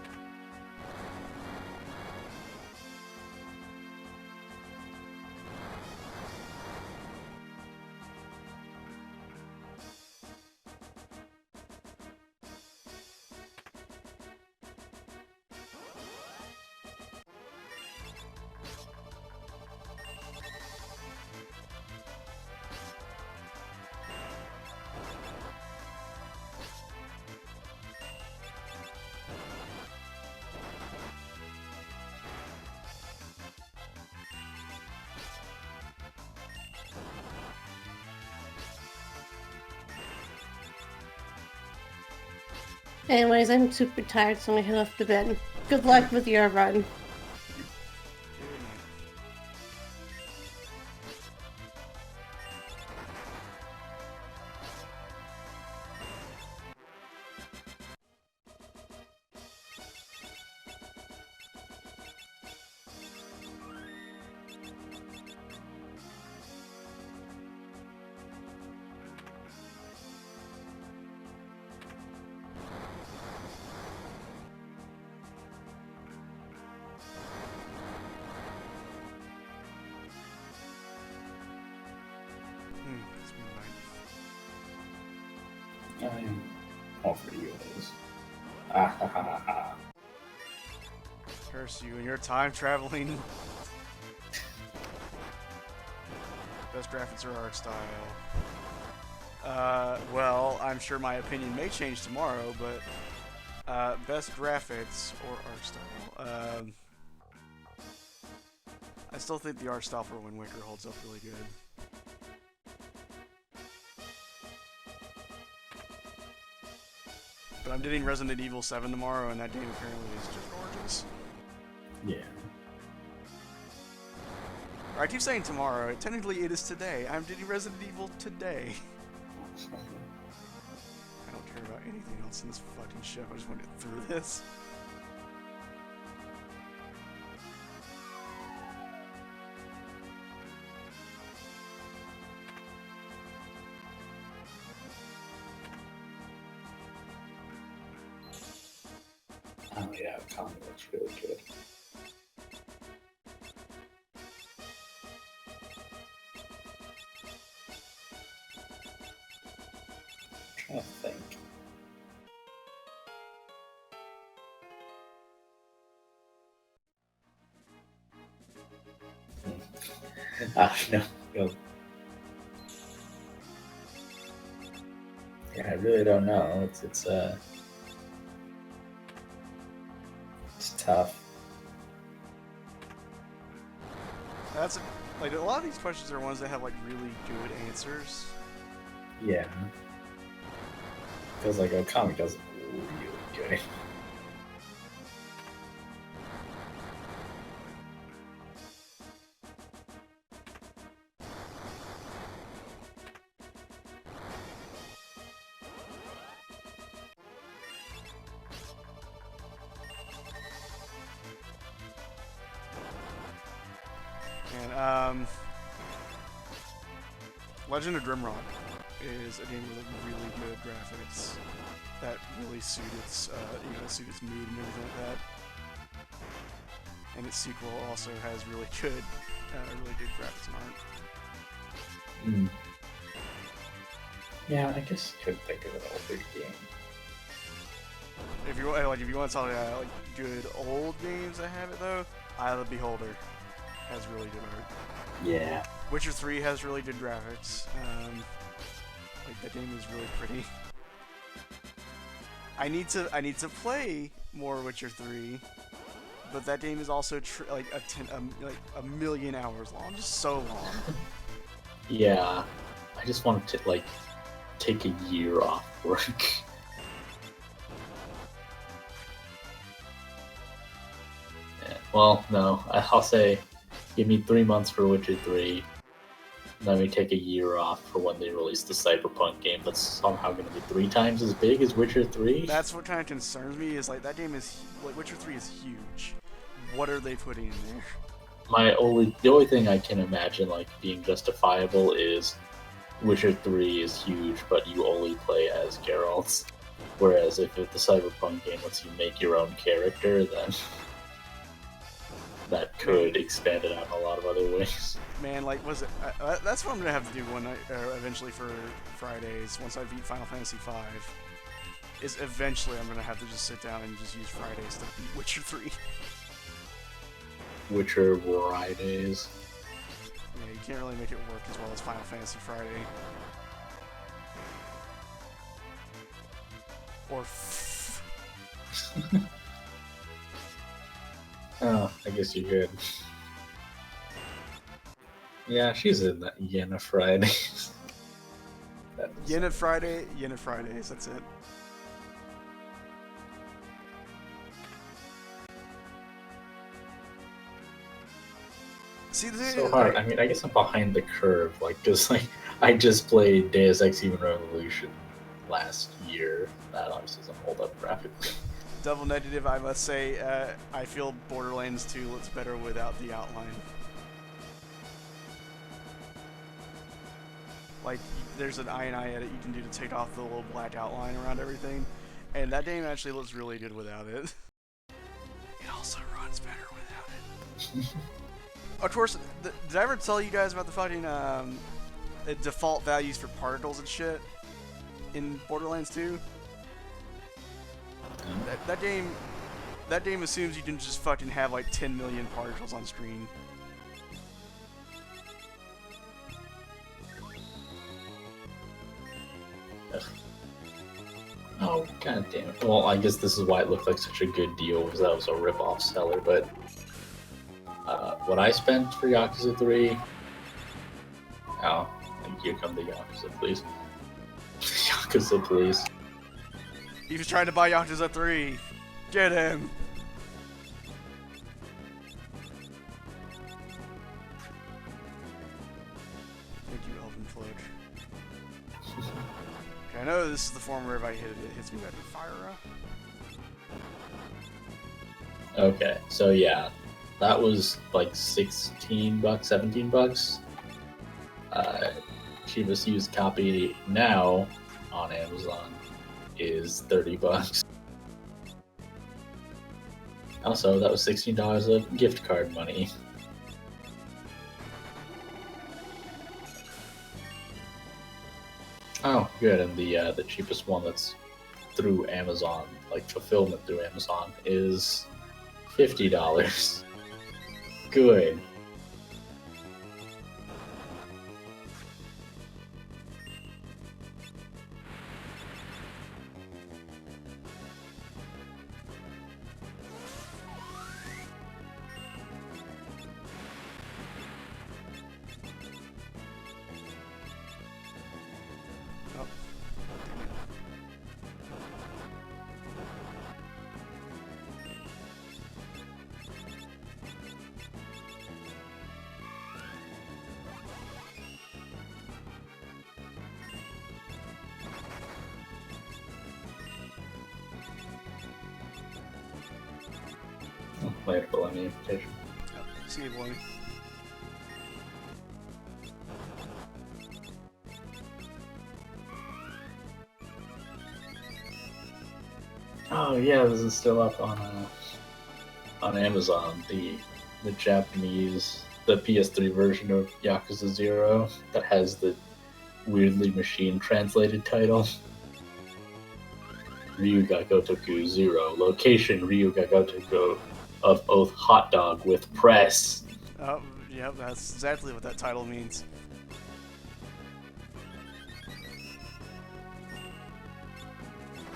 Anyways, I'm super tired, so I'm gonna head off to bed. Good luck with your run. It's midnight. I am all for you guys. Ah ha ha ha ha. Curse you and your time traveling. Best graphics or art style? Well, I'm sure my opinion may change tomorrow, but best graphics or art style? I still think the art style for Wind Waker holds up really good. But I'm getting Resident Evil 7 tomorrow, and that game apparently is just gorgeous. Yeah. Or I keep saying tomorrow. Technically, it is today. I'm getting Resident Evil today. I don't care about anything else in this fucking show. I just want to get through this. Oh yeah, the comic looks really good. No. No. Yeah, I really don't know. It's tough. That's like a lot of these questions are ones that have like really good answers. Yeah. Feels like Okami does it really good. And Legend of Grimrock is a game with really good graphics that really suit its suit its mood and everything like that. And its sequel also has really good graphics and art. Mm. Yeah, I guess you could think of an older game. If you want to talk about like good old games that have it though, Eye of the Beholder has really good art. Yeah. Witcher 3 has really good graphics. Like that game is really pretty. I need to play more Witcher 3, but that game is also like a million hours long, just so long. Yeah. I just wanted to like take a year off work. Yeah, well, no, I'll say give me 3 months for Witcher 3. Let me take a year off for when they release the Cyberpunk game that's somehow going to be 3 times as big as Witcher 3. That's what kind of concerns me, is like that game is like Witcher 3 is huge. What are they putting in there? The only thing I can imagine like being justifiable is Witcher 3 is huge, but you only play as Geralt. Whereas if the Cyberpunk game lets you make your own character, then that could expand it out in a lot of other ways. Man, like, was it? That's what I'm gonna have to do one night, eventually for Fridays. Once I beat Final Fantasy V, is eventually I'm gonna have to just sit down and just use Fridays to beat Witcher 3. Witcher Fridays. Yeah, you can't really make it work as well as Final Fantasy Friday. Or. Oh, I guess you could. Yeah, she's in that Yenna Fridays. Yenna Fridays, that's it. See, so hard. I mean, I guess I'm behind the curve, like, cause like I just played Deus Ex Human Revolution last year. That obviously doesn't hold up graphically. Double negative, I must say, I feel Borderlands 2 looks better without the outline. Like, there's an eye edit you can do to take off the little black outline around everything, and that game actually looks really good without it. It also runs better without it. Of course, did I ever tell you guys about the fucking default values for particles and shit in Borderlands 2? That game assumes you can just fucking have like 10 million particles on screen. Oh, god damn it. Well, I guess this is why it looked like such a good deal, because that was a rip-off seller, but what I spent for Yakuza 3... Oh, here come the Yakuza, please. Yakuza, please. He was trying to buy Yakuza 3. Get him! Thank you, Elven Cloak. Okay, I know this is the form where if I hit it, it hits me back with fire up. Okay, so yeah, that was like $16, $17. Cheapest used copy now on Amazon is $30. Also, that was $16 of gift card money. Oh, good, and the cheapest one that's through Amazon, like fulfillment through Amazon, is $50. Good. later Millennium Edition. Yep. See you, boy. Oh yeah, this is still up on Amazon. The Japanese, the PS3 version of Yakuza 0 that has the weirdly machine translated title. Ryuga Gotoku 0. Location Ryuga Gotoku of Oath Hot Dog with Press. Oh, yep, that's exactly what that title means.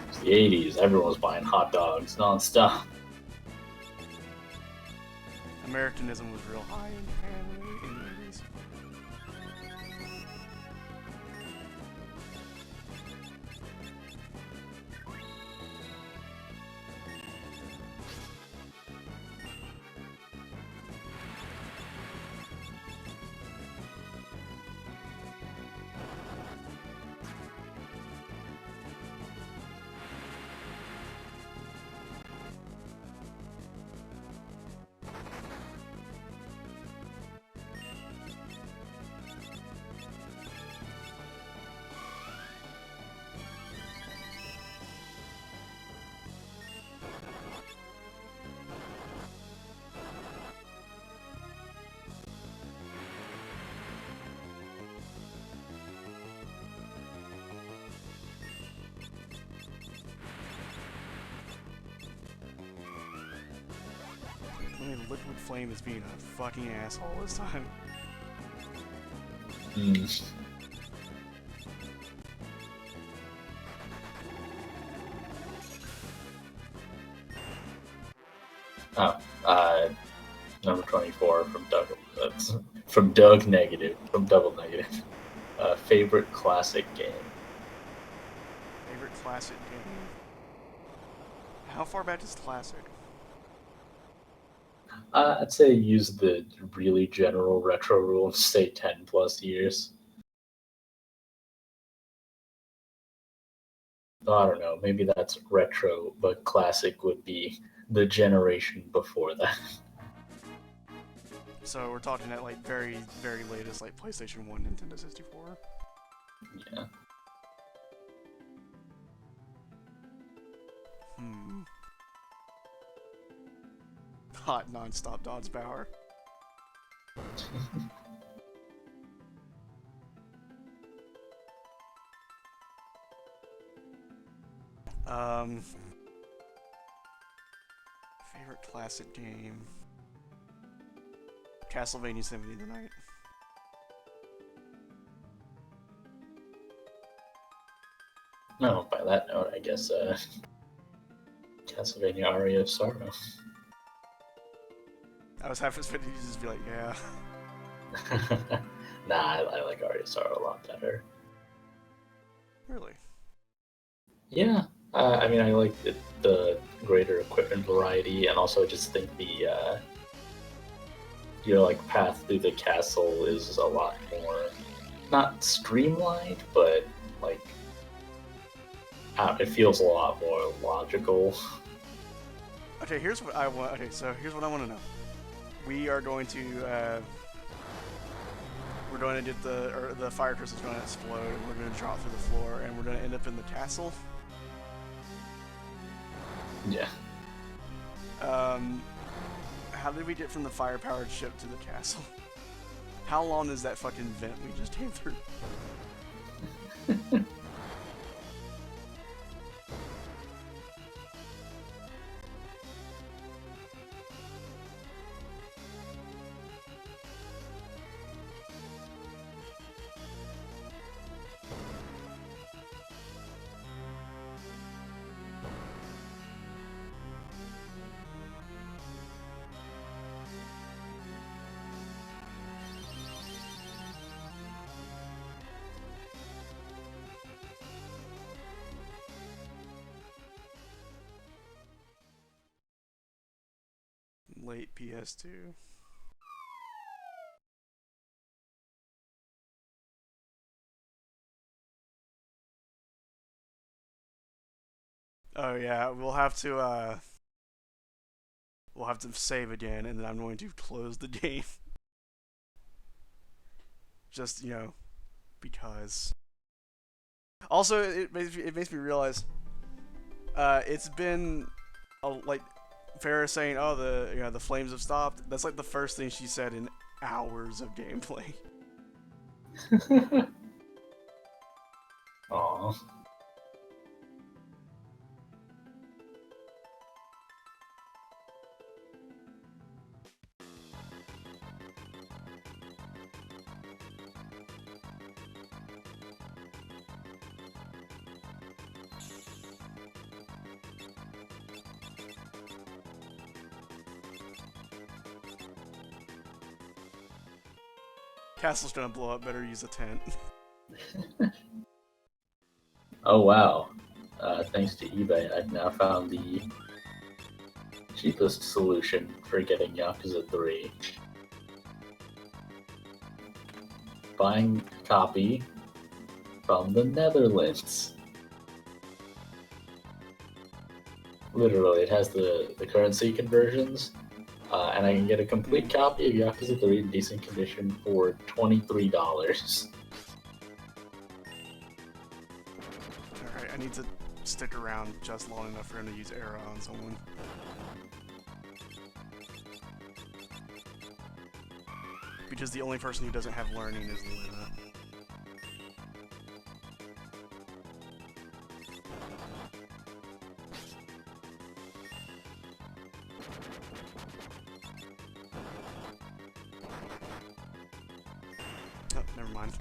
It's the 80s. Everyone was buying hot dogs nonstop. Americanism was real high in Japan in the 80s. I mean, Liquid Flame is being a fucking asshole this time. Oh, number 24 from Doug. That's from Doug Negative, from Double Negative. Favorite classic game. Favorite classic game. How far back is classic? I'd say use the really general retro rule and say 10 plus years. I don't know, maybe that's retro, but classic would be the generation before that. So we're talking at like very, very latest, like PlayStation 1, Nintendo 64. Yeah. Hot non-stop dodge power. Favorite classic game. Castlevania Symphony of the Night. No, by that note, I guess Castlevania Aria of Sorrow. I was half expecting you to just be like, yeah. Nah, I like Aria of Sorrow a lot better. Really? Yeah, I mean, I like the greater equipment variety, and also I just think the your like path through the castle is a lot more not streamlined, but like it feels a lot more logical. Okay, here's what I want. Okay, so here's what I want to know. We are going to we're going to get the fire crystal's going to explode, and we're going to drop through the floor, and we're going to end up in the castle. Yeah. How did we get from the fire-powered ship to the castle? How long is that fucking vent we just came through? Late PS2. Oh yeah, we'll have to we'll have to save again, and then I'm going to close the game. Just, because. Also, it makes me realize it's been like Farrah saying, "Oh, the flames have stopped." That's like the first thing she said in hours of gameplay. Aww. Castle's gonna blow up. Better use a tent. Oh wow. Thanks to eBay, I've now found the cheapest solution for getting Yakuza 3. Buying a copy from the Netherlands. Literally, it has the currency conversions, and I can get a complete copy of Yakuza 3 in decent condition for $23. Alright, I need to stick around just long enough for him to use arrow on someone. Because the only person who doesn't have learning is Luna. Oh, never mind.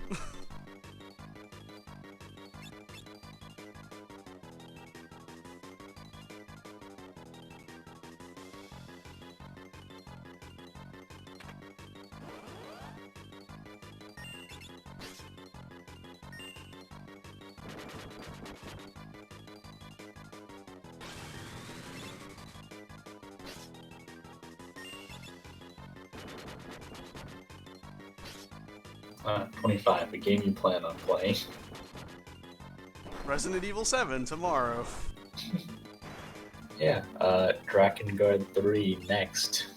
$25, a game you plan on playing. Resident Evil 7 tomorrow. Yeah, Drakengard 3 next.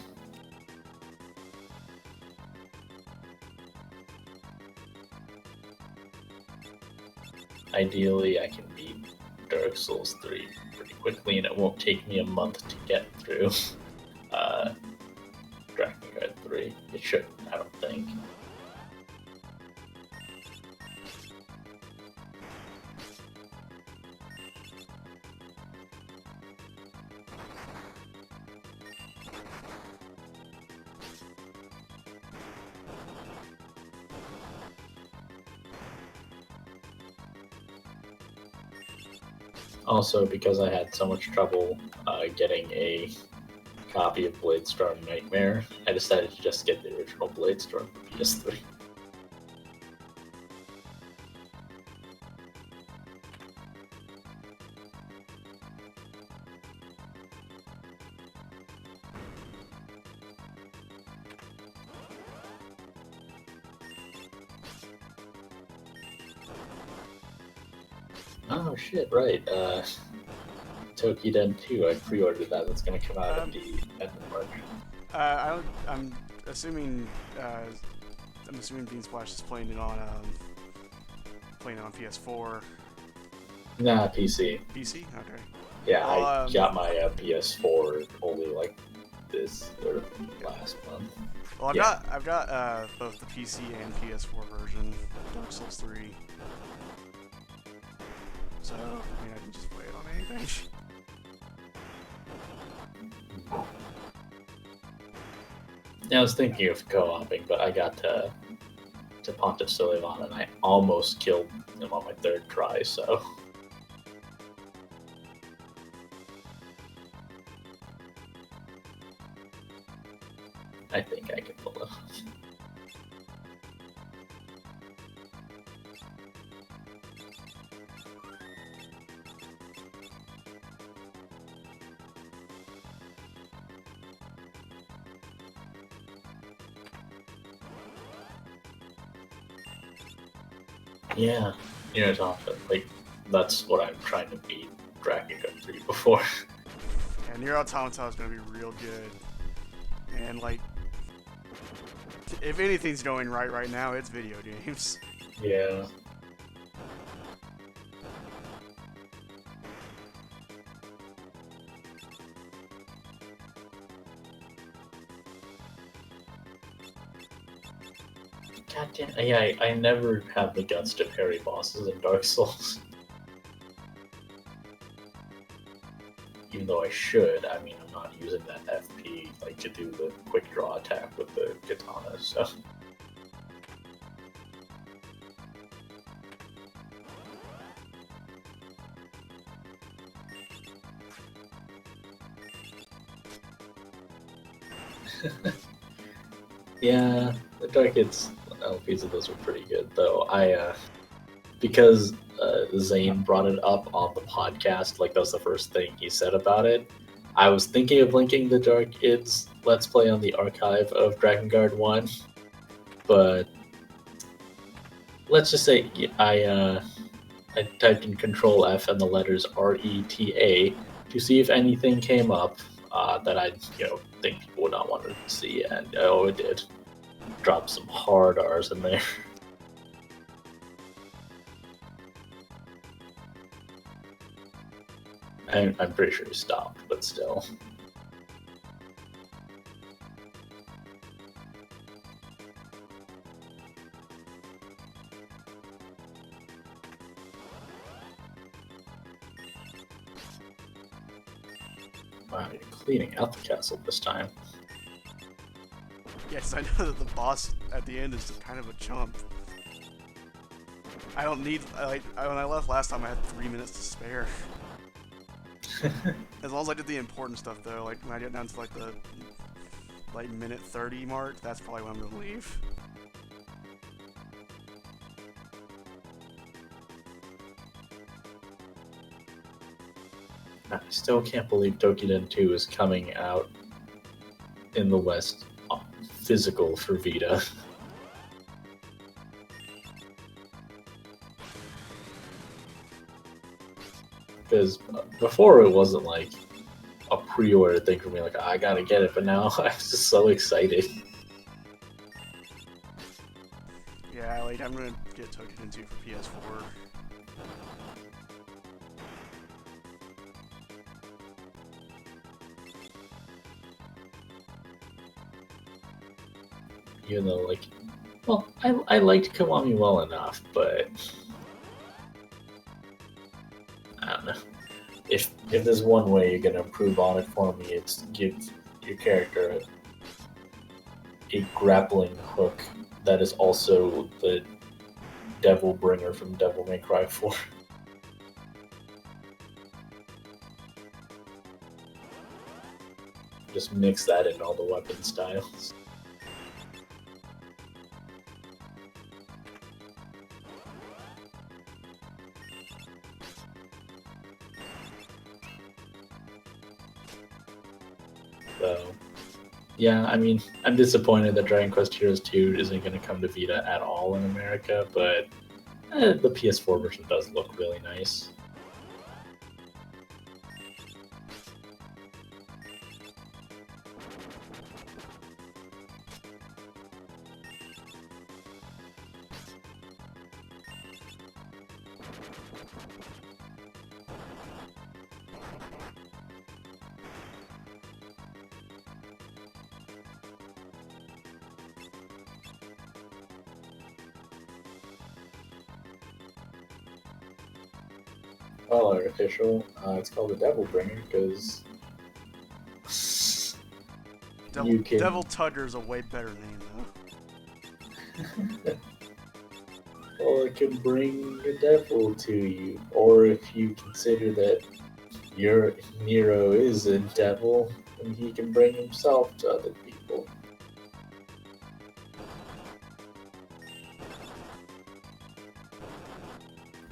Ideally, I can beat Dark Souls 3 pretty quickly, and it won't take me a month to get through Drakengard 3. It shouldn't, I don't think. Also, because I had so much trouble getting a copy of Bladestorm Nightmare, I decided to just get the original Bladestorm for PS3. Oh shit, right. Tokiden 2, I pre-ordered that. That's gonna come out at the end of March. I'm assuming Beansplash is playing it on PS4. Nah, PC. PC? Okay. Yeah, Well, I got my PS4 only like this or last month. Well, Yeah. I've got both the PC and PS4 version, Dark Souls 3. So, I mean, I can just play it on anything. Yeah, I was thinking of co-oping, but I got to Pontiff Suleiman and I almost killed him on my third try, so... I think I can pull it off. Yeah, you know, Tom, like, that's what I'm trying to beat Drakengard 3 before. Yeah, Nier Automata is gonna be real good. And like, if anything's going right now, it's video games. Yeah. God damn. Yeah, I never have the guts to parry bosses in Dark Souls. Even though I should, I mean, I'm not using that FP like to do the quick draw attack with the katana, so. Yeah, the Dark Hits LPs of those were pretty good, though. Because Zane brought it up on the podcast, like that was the first thing he said about it. I was thinking of linking the Dark Kids Let's Play on the archive of Dragon Guard 1, but let's just say I typed in Control F and the letters RETA to see if anything came up that I think people would not want to see, and oh, it did. Drop some hard R's in there. I'm pretty sure he stopped, but still. Wow, you're cleaning out the castle this time. Yes, I know that the boss at the end is kind of a chump. I don't need, when I left last time I had 3 minutes to spare. As long as I did the important stuff though, like when I get down to like the minute 30 mark, that's probably when I'm gonna leave. I still can't believe Dokiden 2 is coming out in the West physical for Vita. Because before it wasn't like a pre-order thing for me, like I gotta get it, but now I'm just so excited. Yeah, like I'm gonna get Dokiden 2 for PS4. Even though, like, well, I liked Kiwami well enough, but I don't know. If there's one way you're gonna improve on it for me, it's give your character a grappling hook that is also the Devil Bringer from Devil May Cry 4. Just mix that in all the weapon styles. So, yeah, I mean, I'm disappointed that Dragon Quest Heroes 2 isn't going to come to Vita at all in America, but the PS4 version does look really nice. Well, artificial. It's called the Devil Bringer because you can. Devil Tugger's a way better name though. Well, it can bring the devil to you, or if you consider that your Nero is a devil, then he can bring himself to other people.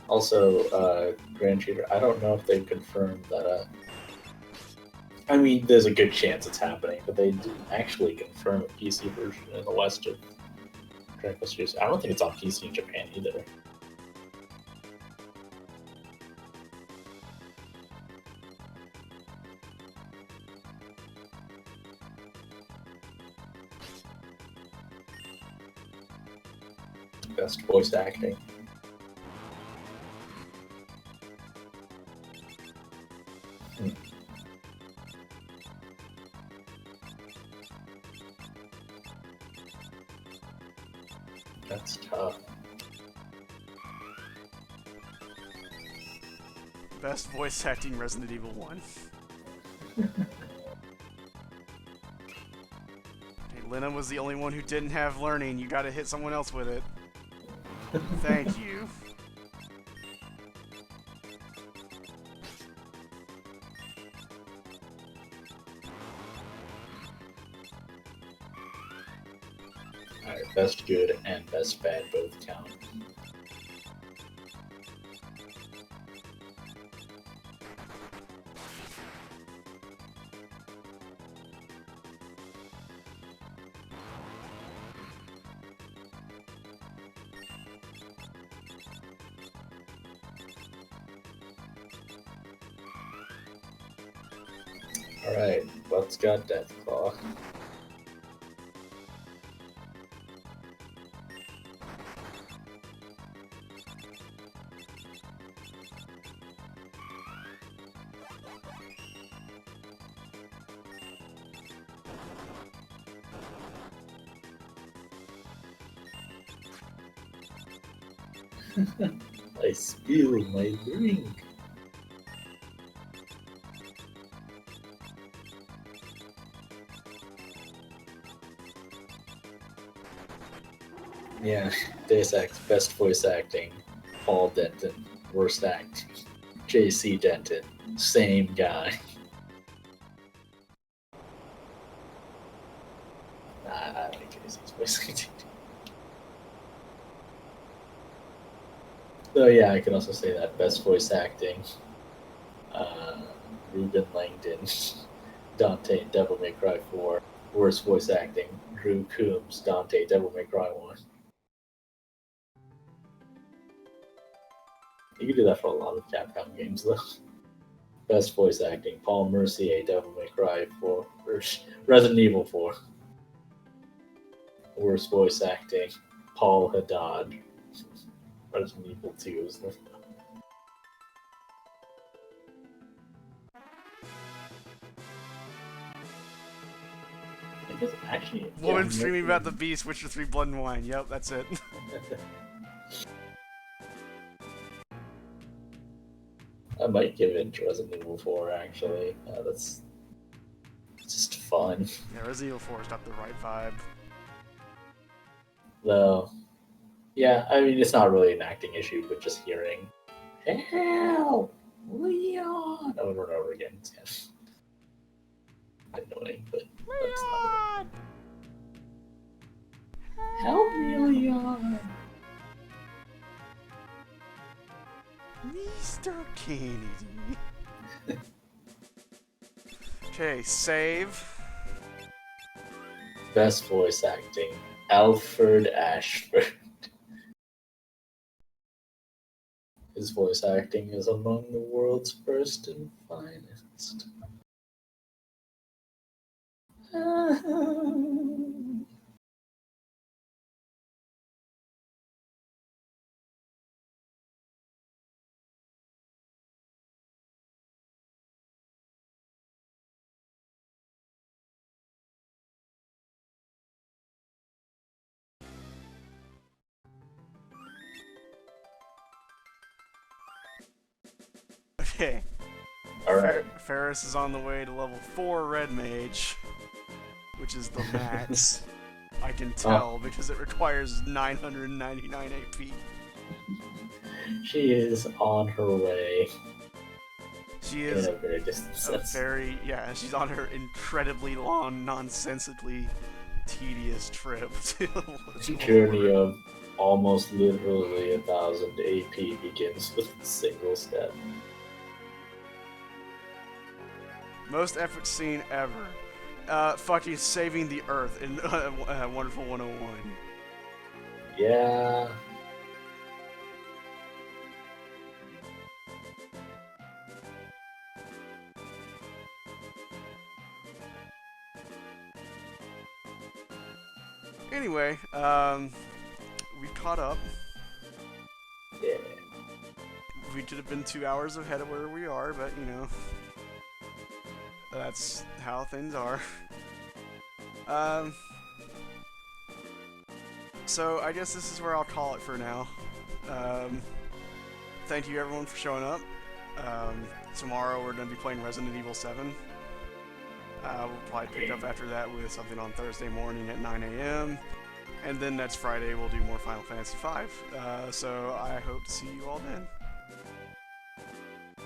Also, Grand Cheater, I don't know if they've confirmed that. I mean, there's a good chance it's happening, but they didn't actually confirm a PC version in the West of Dragon Quest Heroes. I don't think it's on PC in Japan either. best voice acting. That's tough. Best voice acting Resident Evil 1. Hey, Lena was the only one who didn't have learning. You gotta hit someone else with it. Thank you. Alright, best good and best bad both count. Alright, what's got Deathclaw? I spill my drink. Yeah, Deus Ex, best voice acting, Paul Denton. Worst acting, JC Denton. Same guy. Nah, I like JC's voice acting. So yeah, I can also say that best voice acting, Ruben Langdon, Dante, Devil May Cry 4. Worst voice acting, Drew Coombs, Dante, Devil May Cry 1. You can do that for a lot of Capcom games, though. Best voice acting, Paul Mercier, Devil May Cry 4, or Resident Evil 4. Worst voice acting, Paul Haddad, Resident Evil 2 is the actually Woman streaming about the Beast, Witcher 3, Blood and Wine. Yep, that's it. I might give it to Resident Evil 4, actually. That's just fun. Yeah, Resident Evil 4's got the right vibe. Though, yeah, I mean, it's not really an acting issue, but just hearing, "Help, Leon," over and over again. It's kind of annoying, but that's not it. Help me, Leon! Mr. Kennedy. Okay, save. Best voice acting, Alfred Ashford. His voice acting is among the world's first and finest. Okay. Alright. Ferris is on the way to level 4 Red Mage, which is the max. I can tell because it requires 999 AP. She is on her way. She is in a very distant sense. she's on her incredibly long, nonsensically tedious trip to Journey of almost literally 1,000 AP begins with a single step. Most epic scene ever. Fucking saving the Earth in Wonderful 101. Yeah. Anyway, we caught up. Yeah. We could have been 2 hours ahead of where we are, but you know, that's how things are. So I guess this is where I'll call it for now. Thank you everyone for showing up. Tomorrow we're going to be playing Resident Evil 7. We'll probably pick up after that with something on Thursday morning at 9 a.m. And then next Friday we'll do more Final Fantasy V. So I hope to see you all then.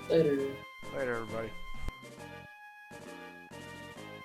Later. Later everybody.